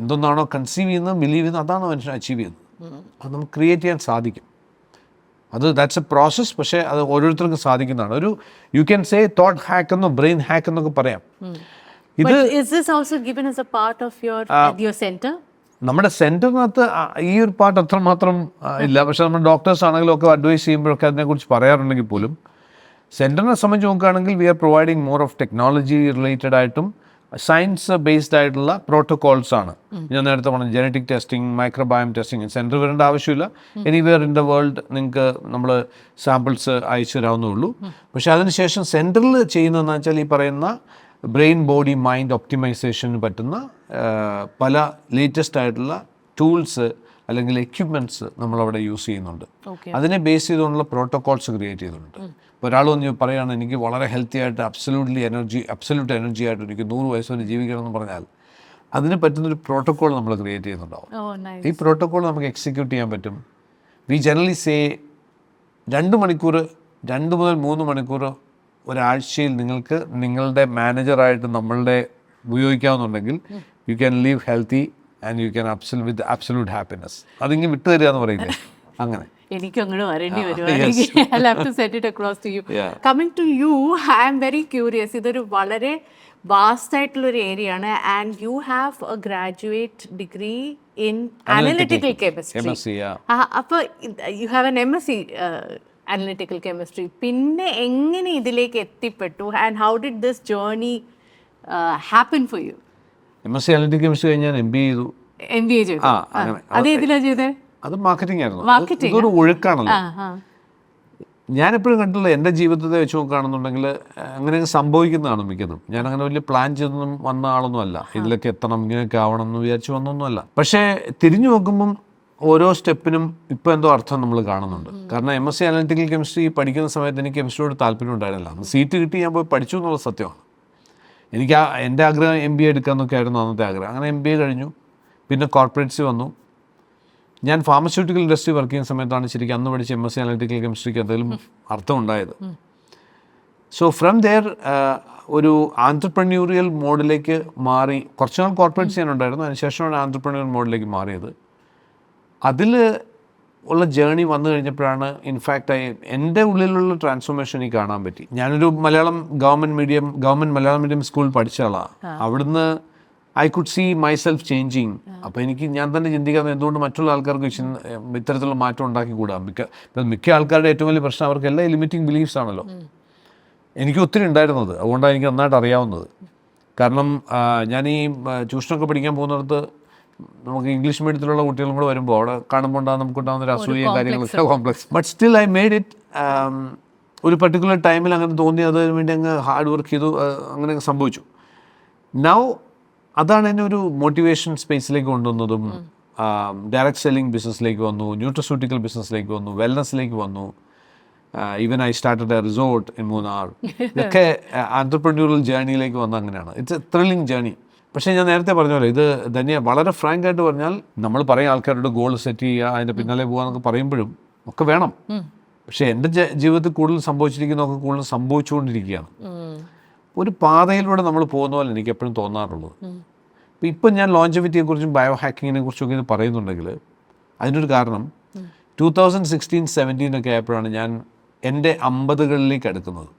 എന്തൊന്നാണോ കൺസീവ് ചെയ്യുന്നത്, ബിലീവ് ചെയ്യുന്നത്, അതാണ് മനുഷ്യൻ അച്ചീവ് ചെയ്യുന്നത്. അത് നമുക്ക് ക്രിയേറ്റ് ചെയ്യാൻ സാധിക്കും. That's A process. പക്ഷേ അത് ഓരോരുത്തർക്കും സാധിക്കുന്നതാണ്. You can say thought hack എന്നോ ബ്രെയിൻ ഹാക്ക് എന്നൊക്കെ പറയാം. നമ്മുടെ സെന്ററിനകത്ത് ഈ ഒരു പാർട്ട് അത്രമാത്രം ഇല്ല. പക്ഷെ നമ്മുടെ ഡോക്ടേഴ്സ് ആണെങ്കിലും ഒക്കെ അഡ്വൈസ് ചെയ്യുമ്പോഴൊക്കെ അതിനെക്കുറിച്ച് പറയാറുണ്ടെങ്കിൽ പോലും സെന്ററിനെ സംബന്ധിച്ച് നോക്കുകയാണെങ്കിൽ we are providing more of technology related ആയിട്ടും സയൻസ് ബേസ്ഡ് ആയിട്ടുള്ള പ്രോട്ടോകോൾസ് ആണ്. ഞാൻ നേരത്തെ പറഞ്ഞ genetic testing, microbiome testing. Centre വരേണ്ട ആവശ്യമില്ല. എനിവെയർ ഇൻ ദ വേൾഡ് നിങ്ങൾക്ക് നമ്മൾ സാമ്പിൾസ് അയച്ചു തരാവുന്നേ ഉള്ളൂ. പക്ഷേ അതിനുശേഷം സെൻറ്ററിൽ ചെയ്യുന്നതെന്ന് വെച്ചാൽ ഈ പറയുന്ന ബ്രെയിൻ ബോഡി മൈൻഡ് ഒപ്റ്റിമൈസേഷന് പറ്റുന്ന പല ലേറ്റസ്റ്റ് ആയിട്ടുള്ള ടൂൾസ് അല്ലെങ്കിൽ എക്യുപ്മെൻറ്റ്സ് നമ്മളവിടെ യൂസ് ചെയ്യുന്നുണ്ട്. അതിനെ ബേസ് ചെയ്തുകൊണ്ടുള്ള പ്രോട്ടോകോൾസ് ക്രിയേറ്റ് ചെയ്തിട്ടുണ്ട്. ഇപ്പോൾ ഒരാൾ വന്ന് പറയുകയാണ് എനിക്ക് വളരെ ഹെൽത്തി ആയിട്ട് അബ്സല്യൂട്ട് എനർജി ആയിട്ട് എനിക്ക് 100 വയസ്സ് വരെ ജീവിക്കണം എന്ന് പറഞ്ഞാൽ അതിന് പറ്റുന്നൊരു പ്രോട്ടോകോൾ നമ്മൾ ക്രിയേറ്റ് ചെയ്യുന്നുണ്ടാവും. ഈ പ്രോട്ടോകോൾ നമുക്ക് എക്സിക്യൂട്ട് ചെയ്യാൻ പറ്റും. വി ജനറലി സേ 2 മണിക്കൂർ 2 മുതൽ 3 മണിക്കൂർ ഒരാഴ്ചയിൽ നിങ്ങൾക്ക് നിങ്ങളുടെ മാനേജറായിട്ട് നമ്മളുടെ ഉപയോഗിക്കാവുന്നുണ്ടെങ്കിൽ you can live healthy and you can with absolute happiness. അതിങ്ങനെ വിട്ടു തരിക എന്ന് പറയുന്നത്. അങ്ങനെ എനിക്കും അങ്ങോട്ട് വരേണ്ടി വരുവാണെങ്കിൽ I'll have to set it across to you. Coming to you, I am very curious. ഇതൊരു വളരെ വാസ്റ്റ് ആയിട്ടുള്ളൊരു ഏരിയ ആണ്. And you have a graduate degree in analytical chemistry. അപ്പോൾ you have an MSc analytical chemistry. പിന്നെ എങ്ങനെ ഇതിലേക്ക് എത്തിപ്പെട്ടു and how did this journey happen for you? MSc analytical chemistry കഴിഞ്ഞ് ഞാൻ MBA ചെയ്തു. MBA ചെയ്തു. അത് ഏതിലാണ് ചെയ്തത്? അത് മാർക്കറ്റിംഗ് ആയിരുന്നു. ഇതൊരു ഒഴുക്കാണല്ലോ. ഞാനെപ്പോഴും കണ്ടിട്ടുള്ള എൻ്റെ ജീവിതത്തെ വെച്ച് നോക്കുകയാണെന്നുണ്ടെങ്കിൽ അങ്ങനെ സംഭവിക്കുന്നതാണ് മിക്കതും. ഞാനങ്ങനെ വലിയ പ്ലാൻ ചെയ്തൊന്നും വന്ന ആളൊന്നും അല്ല. ഇതിലൊക്കെ എത്തണം, ഇങ്ങനെയൊക്കെ ആവണം എന്ന് വിചാരിച്ച് വന്നൊന്നുമല്ല. പക്ഷേ തിരിഞ്ഞു നോക്കുമ്പം ഓരോ സ്റ്റെപ്പിനും ഇപ്പോൾ എന്തോ അർത്ഥം നമ്മൾ കാണുന്നുണ്ട്. കാരണം MSc അനലിറ്റിക്കൽ കെമിസ്ട്രി പഠിക്കുന്ന സമയത്ത് എനിക്ക് കെമിസ്ട്രിയോട് താല്പര്യം ഉണ്ടായിരുന്നില്ല. സീറ്റ് കിട്ടി ഞാൻ പോയി പഠിച്ചു എന്നുള്ള സത്യമാണ്. എനിക്ക് എൻ്റെ ആഗ്രഹം MBA എടുക്കാമെന്നൊക്കെ ആയിരുന്നു അന്നത്തെ ആഗ്രഹം. അങ്ങനെ MBA കഴിഞ്ഞു. പിന്നെ കോർപ്പറേറ്റ്സ് വന്നു. ഞാൻ ഫാർമസ്യൂട്ടിക്കൽ ഇൻഡസ്ട്രി വർക്ക് ചെയ്യുന്ന സമയത്താണ് ശരിക്കും അന്ന് പഠിച്ച MSc അനലിറ്റിക്കൽ കെമിസ്ട്രിക്ക് എന്തെങ്കിലും അർത്ഥം ഉണ്ടായത്. സോ ഫ്രം ദെയർ ഒരു ആന്ത്രപ്രന്യൂറിയൽ മോഡിലേക്ക് മാറി. കുറച്ച് നാൾ കോർപ്പറേറ്റ്സ് ചെയ്യാനുണ്ടായിരുന്നു. അതിനുശേഷമാണ് ആന്ത്രപ്രന്യൂറിയൽ മോഡിലേക്ക് മാറിയത്. അതിൽ ഉള്ള ജേർണി വന്നു കഴിഞ്ഞപ്പോഴാണ് ഇൻഫാക്റ്റ് എൻ്റെ ഉള്ളിലുള്ള ട്രാൻസ്ഫോർമേഷൻ എനിക്ക് കാണാൻ പറ്റി. ഞാനൊരു ഗവൺമെൻറ് മലയാളം മീഡിയം സ്കൂളിൽ പഠിച്ച ആളാണ്. അവിടുന്ന് I could see myself changing. അപ്പോൾ ഞാൻ തന്നെ ചിന്തിക്കാതെ എന്തുകൊണ്ട് മറ്റുള്ള ആൾക്കാർക്ക് ഇത്തരത്തിലുള്ള മാറ്റം ഉണ്ടാക്കിക്കൂടാ. മിക്ക ആൾക്കാരുടെ ഏറ്റവും വലിയ പ്രശ്നം അവർക്കെല്ലാം ലിമിറ്റിംഗ് ബിലീഫ്സ് ആണല്ലോ. എനിക്ക് ഒത്തിരി ഉണ്ടായിരുന്നത്. അതുകൊണ്ടാണ് എനിക്ക് നന്നായിട്ട് അറിയാവുന്നത്. കാരണം ഞാൻ ഈ ട്യൂഷനൊക്കെ പഠിക്കാൻ പോകുന്നിടത്ത് നമുക്ക് ഇംഗ്ലീഷ് മീഡിയത്തിലുള്ള കുട്ടികളും കൂടെ വരുമ്പോൾ അവിടെ കാണുമ്പോൾ നമുക്കുണ്ടാകുന്ന ഒരു അസൂയയും കാര്യങ്ങളൊക്കെ complex. But still I made it. ഒരു പർട്ടിക്കുലർ ടൈമിൽ അങ്ങനെ തോന്നി, അതിന് വേണ്ടി അങ്ങ് ഹാർഡ് വർക്ക് ചെയ്തു, അങ്ങനെ സംഭവിച്ചു. നൗ അതാണ് എന്നെ ഒരു മോട്ടിവേഷൻ സ്പേസിലേക്ക് കൊണ്ടുവന്നതും. ഡയറക്റ്റ് സെല്ലിംഗ് ബിസിനസ്സിലേക്ക് വന്നു, ന്യൂട്രസ്യൂട്ടിക്കൽ ബിസിനസ്സിലേക്ക് വന്നു, വെൽനസ്സിലേക്ക് വന്നു. Even I started A resort in Munnar. ഇതൊക്കെ ആൻറ്റർപ്രന്യൂറൽ ജേർണിയിലേക്ക് വന്ന അങ്ങനെയാണ്. It's A thrilling journey. പക്ഷേ ഞാൻ നേരത്തെ പറഞ്ഞ പോലെ ഇത് തന്നെ വളരെ ഫ്രാങ്ക് ആയിട്ട് പറഞ്ഞാൽ, നമ്മൾ പറയും ആൾക്കാരുടെ ഗോൾ സെറ്റ് ചെയ്യുക, അതിൻ്റെ പിന്നാലെ പോകാന്നൊക്കെ പറയുമ്പോഴും ഒക്കെ വേണം. പക്ഷേ എൻ്റെ ജീവിതത്തിൽ കൂടുതൽ സംഭവിച്ചിരിക്കുന്നതൊക്കെ കൂടുതൽ സംഭവിച്ചുകൊണ്ടിരിക്കുകയാണ്. ഒരു പാതയിലൂടെ നമ്മൾ പോകുന്ന പോലെ എനിക്ക് എപ്പോഴും തോന്നാറുള്ളത്. ഇപ്പം ഞാൻ ലോഞ്ചവിറ്റിയെക്കുറിച്ചും ബയോ ഹാക്കിങ്ങിനെ കുറിച്ചൊക്കെ ഇത് പറയുന്നുണ്ടെങ്കിൽ അതിനൊരു കാരണം 2016-17 ഒക്കെ ആയപ്പോഴാണ് ഞാൻ എൻ്റെ 50കളിലേക്ക് അടുക്കുന്നത്.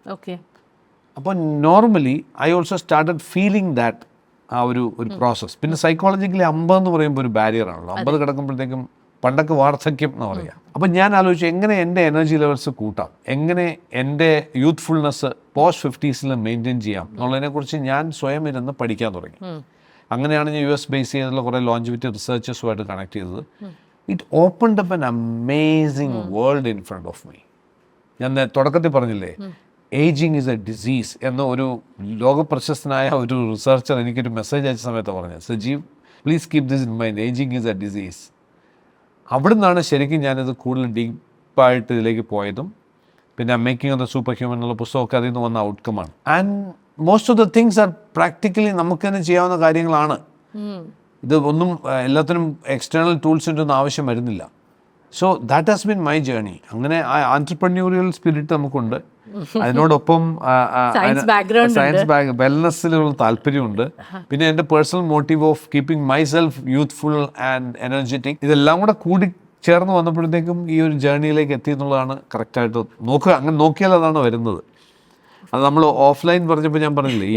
അപ്പോൾ normally I also started feeling that ആ ഒരു പ്രോസസ്സ്. പിന്നെ സൈക്കോളജിക്കലി 50 എന്ന് പറയുമ്പോൾ ഒരു ബാരിയറാണല്ലോ. 50 കിടക്കുമ്പോഴത്തേക്കും പണ്ടൊക്കെ വാർദ്ധക്യം എന്ന് പറയാം. അപ്പം ഞാൻ ആലോചിച്ചു എങ്ങനെ എൻ്റെ എനർജി ലെവൽസ് കൂട്ടാം, എങ്ങനെ എൻ്റെ യൂത്ത്ഫുൾനെസ് പോസ്റ്റ് 50s മെയിൻറ്റെയിൻ ചെയ്യാം എന്നുള്ളതിനെക്കുറിച്ച് ഞാൻ സ്വയം ഇരുന്ന് പഠിക്കാൻ തുടങ്ങി. അങ്ങനെയാണ് ഞാൻ US ബേസ് ചെയ്തുള്ള കുറേ ലോഞ്ചിവിറ്റി റിസർച്ചേഴ്സുമായിട്ട് കണക്ട് ചെയ്തത്. It opened up an amazing world in front of me. ഞാൻ തുടക്കത്തിൽ പറഞ്ഞില്ലേ, ഏജിങ് ഈസ് എ ഡിസീസ് എന്ന ഒരു ലോകപ്രശസ്തനായ ഒരു റിസർച്ചർ എനിക്കൊരു മെസ്സേജ് അയച്ച സമയത്ത് പറഞ്ഞത്, Sajeev please keep this in mind, ageing is a disease. അവിടെ നിന്നാണ് ശരിക്കും ഞാനിത് കൂടുതൽ ഡീപ്പായിട്ട് ഇതിലേക്ക് പോയതും. പിന്നെ making of the super human എന്നുള്ള പുസ്തകമൊക്കെ അതിൽ നിന്ന് വന്ന ഔട്ട്കമാണ്. And most of the things are practically നമുക്ക് തന്നെ ചെയ്യാവുന്ന കാര്യങ്ങളാണ്. ഇത് ഒന്നും എല്ലാത്തിനും എക്സ്റ്റേണൽ ടൂൾസിൻ്റെ ഒന്നും ആവശ്യം വരുന്നില്ല. So that has been my journey. അങ്ങനെ ആൻറ്റർപ്രന്യൂറിയൽ സ്പിരിറ്റ് നമുക്കുണ്ട്. അതിനോടൊപ്പം സയൻസ് വെൽനെസ്സിലുള്ള താല്പര്യമുണ്ട്. പിന്നെ എൻ്റെ personal motive of keeping my self youthful and energetic, ഇതെല്ലാം കൂടെ കൂടി ചേർന്ന് വന്നപ്പോഴത്തേക്കും ഈ ഒരു ജേർണിയിലേക്ക് എത്തി എന്നുള്ളതാണ് കറക്റ്റായിട്ട് നോക്കുക. അങ്ങനെ നോക്കിയാൽ അതാണ് വരുന്നത്. അത് നമ്മൾ ഓഫ്ലൈൻ പറഞ്ഞപ്പോൾ ഞാൻ പറഞ്ഞില്ലേ,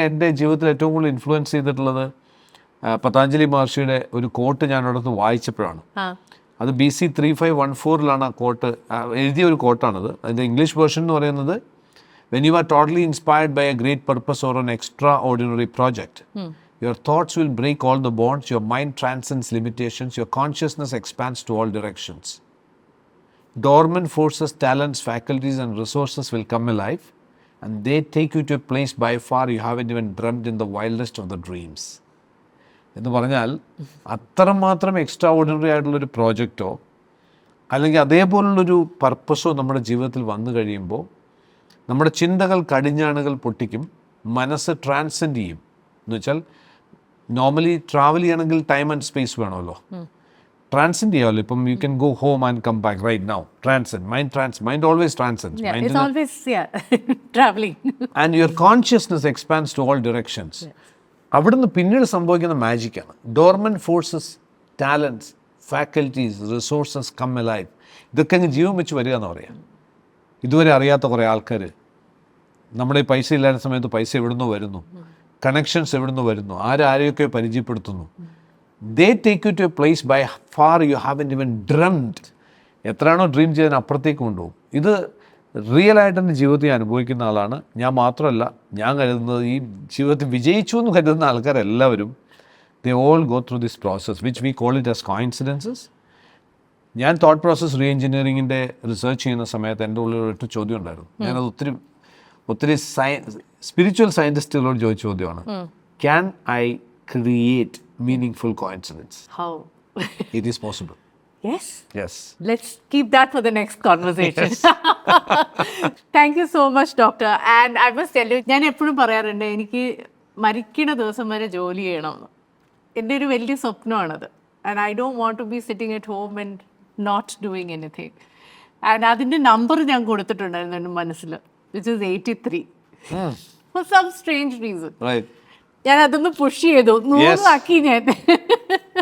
എൻ്റെ ജീവിതത്തിൽ ഏറ്റവും കൂടുതൽ ഇൻഫ്ലുവൻസ് ചെയ്തിട്ടുള്ളത് പതാഞ്ജലി മഹർഷിയുടെ ഒരു കോട്ട് ഞാൻ അവിടുന്ന് വായിച്ചപ്പോഴാണ്. അത് BC 3514 ആ കോട്ട് എഴുതിയ ഒരു കോട്ടാണത്. അതിൻ്റെ ഇംഗ്ലീഷ് വേർഷൻ എന്ന് പറയുന്നത്, when you are totally inspired by a great purpose or an extraordinary project, your thoughts will break all the bonds, your mind transcends limitations, your consciousness expands to all directions. Dormant forces, talents, faculties and resources will come alive and they take you to a place by far you haven't even dreamt in the wildest of the dreams. എന്ന് പറഞ്ഞാൽ അത്രമാത്രം extra ordinary ആയിട്ടുള്ളൊരു പ്രോജക്റ്റോ അല്ലെങ്കിൽ അതേപോലുള്ളൊരു പർപ്പസോ നമ്മുടെ ജീവിതത്തിൽ വന്നു കഴിയുമ്പോൾ നമ്മുടെ ചിന്തകൾ കടിഞ്ഞാണുകൾ പൊട്ടിക്കും, മനസ്സ് ട്രാൻസെൻഡ് ചെയ്യും. എന്ന് വെച്ചാൽ നോർമലി ട്രാവൽ ചെയ്യണമെങ്കിൽ ടൈം ആൻഡ് സ്പേസ് വേണമല്ലോ. ട്രാൻസെൻഡ് ചെയ്യാമല്ലോ. ഇപ്പം you can go home and come back right now. Mind always transcends. And your consciousness expands to all directions. അവിടുന്ന് പിന്നീട് സംഭവിക്കുന്ന മാജിക്കാണ്. Dormant forces, talents, faculties, resources come alive. ഇതൊക്കെ അങ്ങ് ജീവൻ വെച്ച് വരിക എന്ന് പറയാം. ഇതുവരെ അറിയാത്ത കുറേ ആൾക്കാർ, നമ്മുടെ ഈ പൈസ ഇല്ലാത്ത സമയത്ത് പൈസ എവിടുന്നോ വരുന്നു, കണക്ഷൻസ് എവിടുന്നോ വരുന്നു, ആരെയൊക്കെ പരിചയപ്പെടുത്തുന്നു. They take you to a place by far you haven't even dreamt. എത്രയാണോ ഡ്രീം ചെയ്തതിന് അപ്പുറത്തേക്ക് കൊണ്ടുപോകും. ഇത് റിയലായിട്ട് എൻ്റെ ജീവിതത്തിൽ അനുഭവിക്കുന്ന ആളാണ് ഞാൻ. മാത്രമല്ല, ഞാൻ കരുതുന്നത് ഈ ജീവിതത്തിൽ വിജയിച്ചു എന്ന് കരുതുന്ന ആൾക്കാരെല്ലാവരും they all go through this process which we call it as coincidences. ഞാൻ തോട്ട് പ്രോസസ് റീ എഞ്ചിനീയറിങ്ങിൻ്റെ റിസർച്ച് ചെയ്യുന്ന സമയത്ത് എൻ്റെ ഉള്ളിൽ ഒരു ചോദ്യം ഉണ്ടായിരുന്നു. ഞാനത് ഒത്തിരി സ്പിരിച്വൽ സയൻറ്റിസ്റ്റുകളോട് ചോദിച്ച ചോദ്യമാണ്, can I create meaningful coincidence? How? It is possible. Yes. Let's keep that for the next conversation. Thank you so much, doctor. And I must tell you, ഞാൻ എപ്പോഴും പറയാറുണ്ട്, എനിക്ക് മരിക്കുന്ന ദിവസം വരെ ജോലി ചെയ്യണം. എൻ്റെ ഒരു വലിയ സ്വപ്നമാണത്. And I don't want to be sitting at home and not doing anything. And അതിൻ്റെ നമ്പർ ഞാൻ കൊടുത്തിട്ടുണ്ടായിരുന്നു എൻ്റെ മനസ്സിൽ, which is 83. For some strange reason. Right. ഞാൻ അതൊന്ന് പുഷ് ചെയ്തു, 100 ആക്കി ഞാൻ.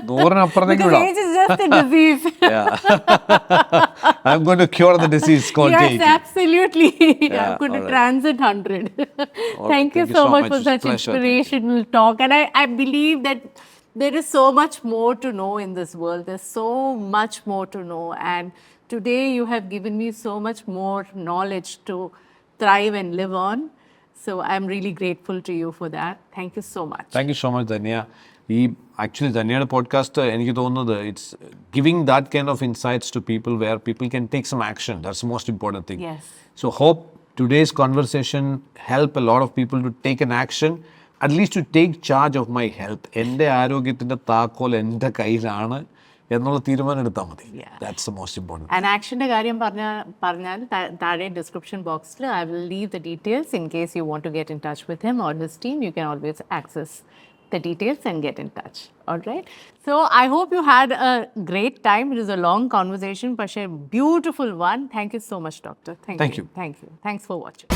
100-നപ്പുറത്തേക്ക് വിടാം. Age is just a disease. I'm going to cure the disease called age. Yes, absolutely. I'm going to transit 100. Thank you so much for such inspirational talk. And I believe that there is so much more to know in this world. There's so much more to know. And today you have given me so much more knowledge to thrive and live on. So I'm really grateful to you for that. Thank you so much. Thank you so much Dhanya. ഈ actually ധന്യയുടെ podcast എനിക്ക് തോന്നുന്നത് it's giving that kind of insights to people where people can take some action. That's most important thing. Yes. So hope today's conversation help a lot of people to take an action, at least to take charge of my health. എൻ്റെ ആരോഗ്യത്തിൻ്റെ താക്കോൽ എൻ്റെ കയ്യിലാണ് എന്നുള്ള തീരുമാനം എടുത്താൽ മതി. Yeah. That's the most important. And ആക്ഷൻ്റെ കാര്യം പറഞ്ഞാൽ താഴെ ഡിസ്ക്രിപ്ഷൻ ബോക്സിൽ I will leave the details in case you want to get in touch with him or his team. You can always access the details and get in touch. All right. So I hope you had a great time. It was a long conversation, but a beautiful one. Thank you so much, Doctor. Thank you. Thank you. Thanks for watching.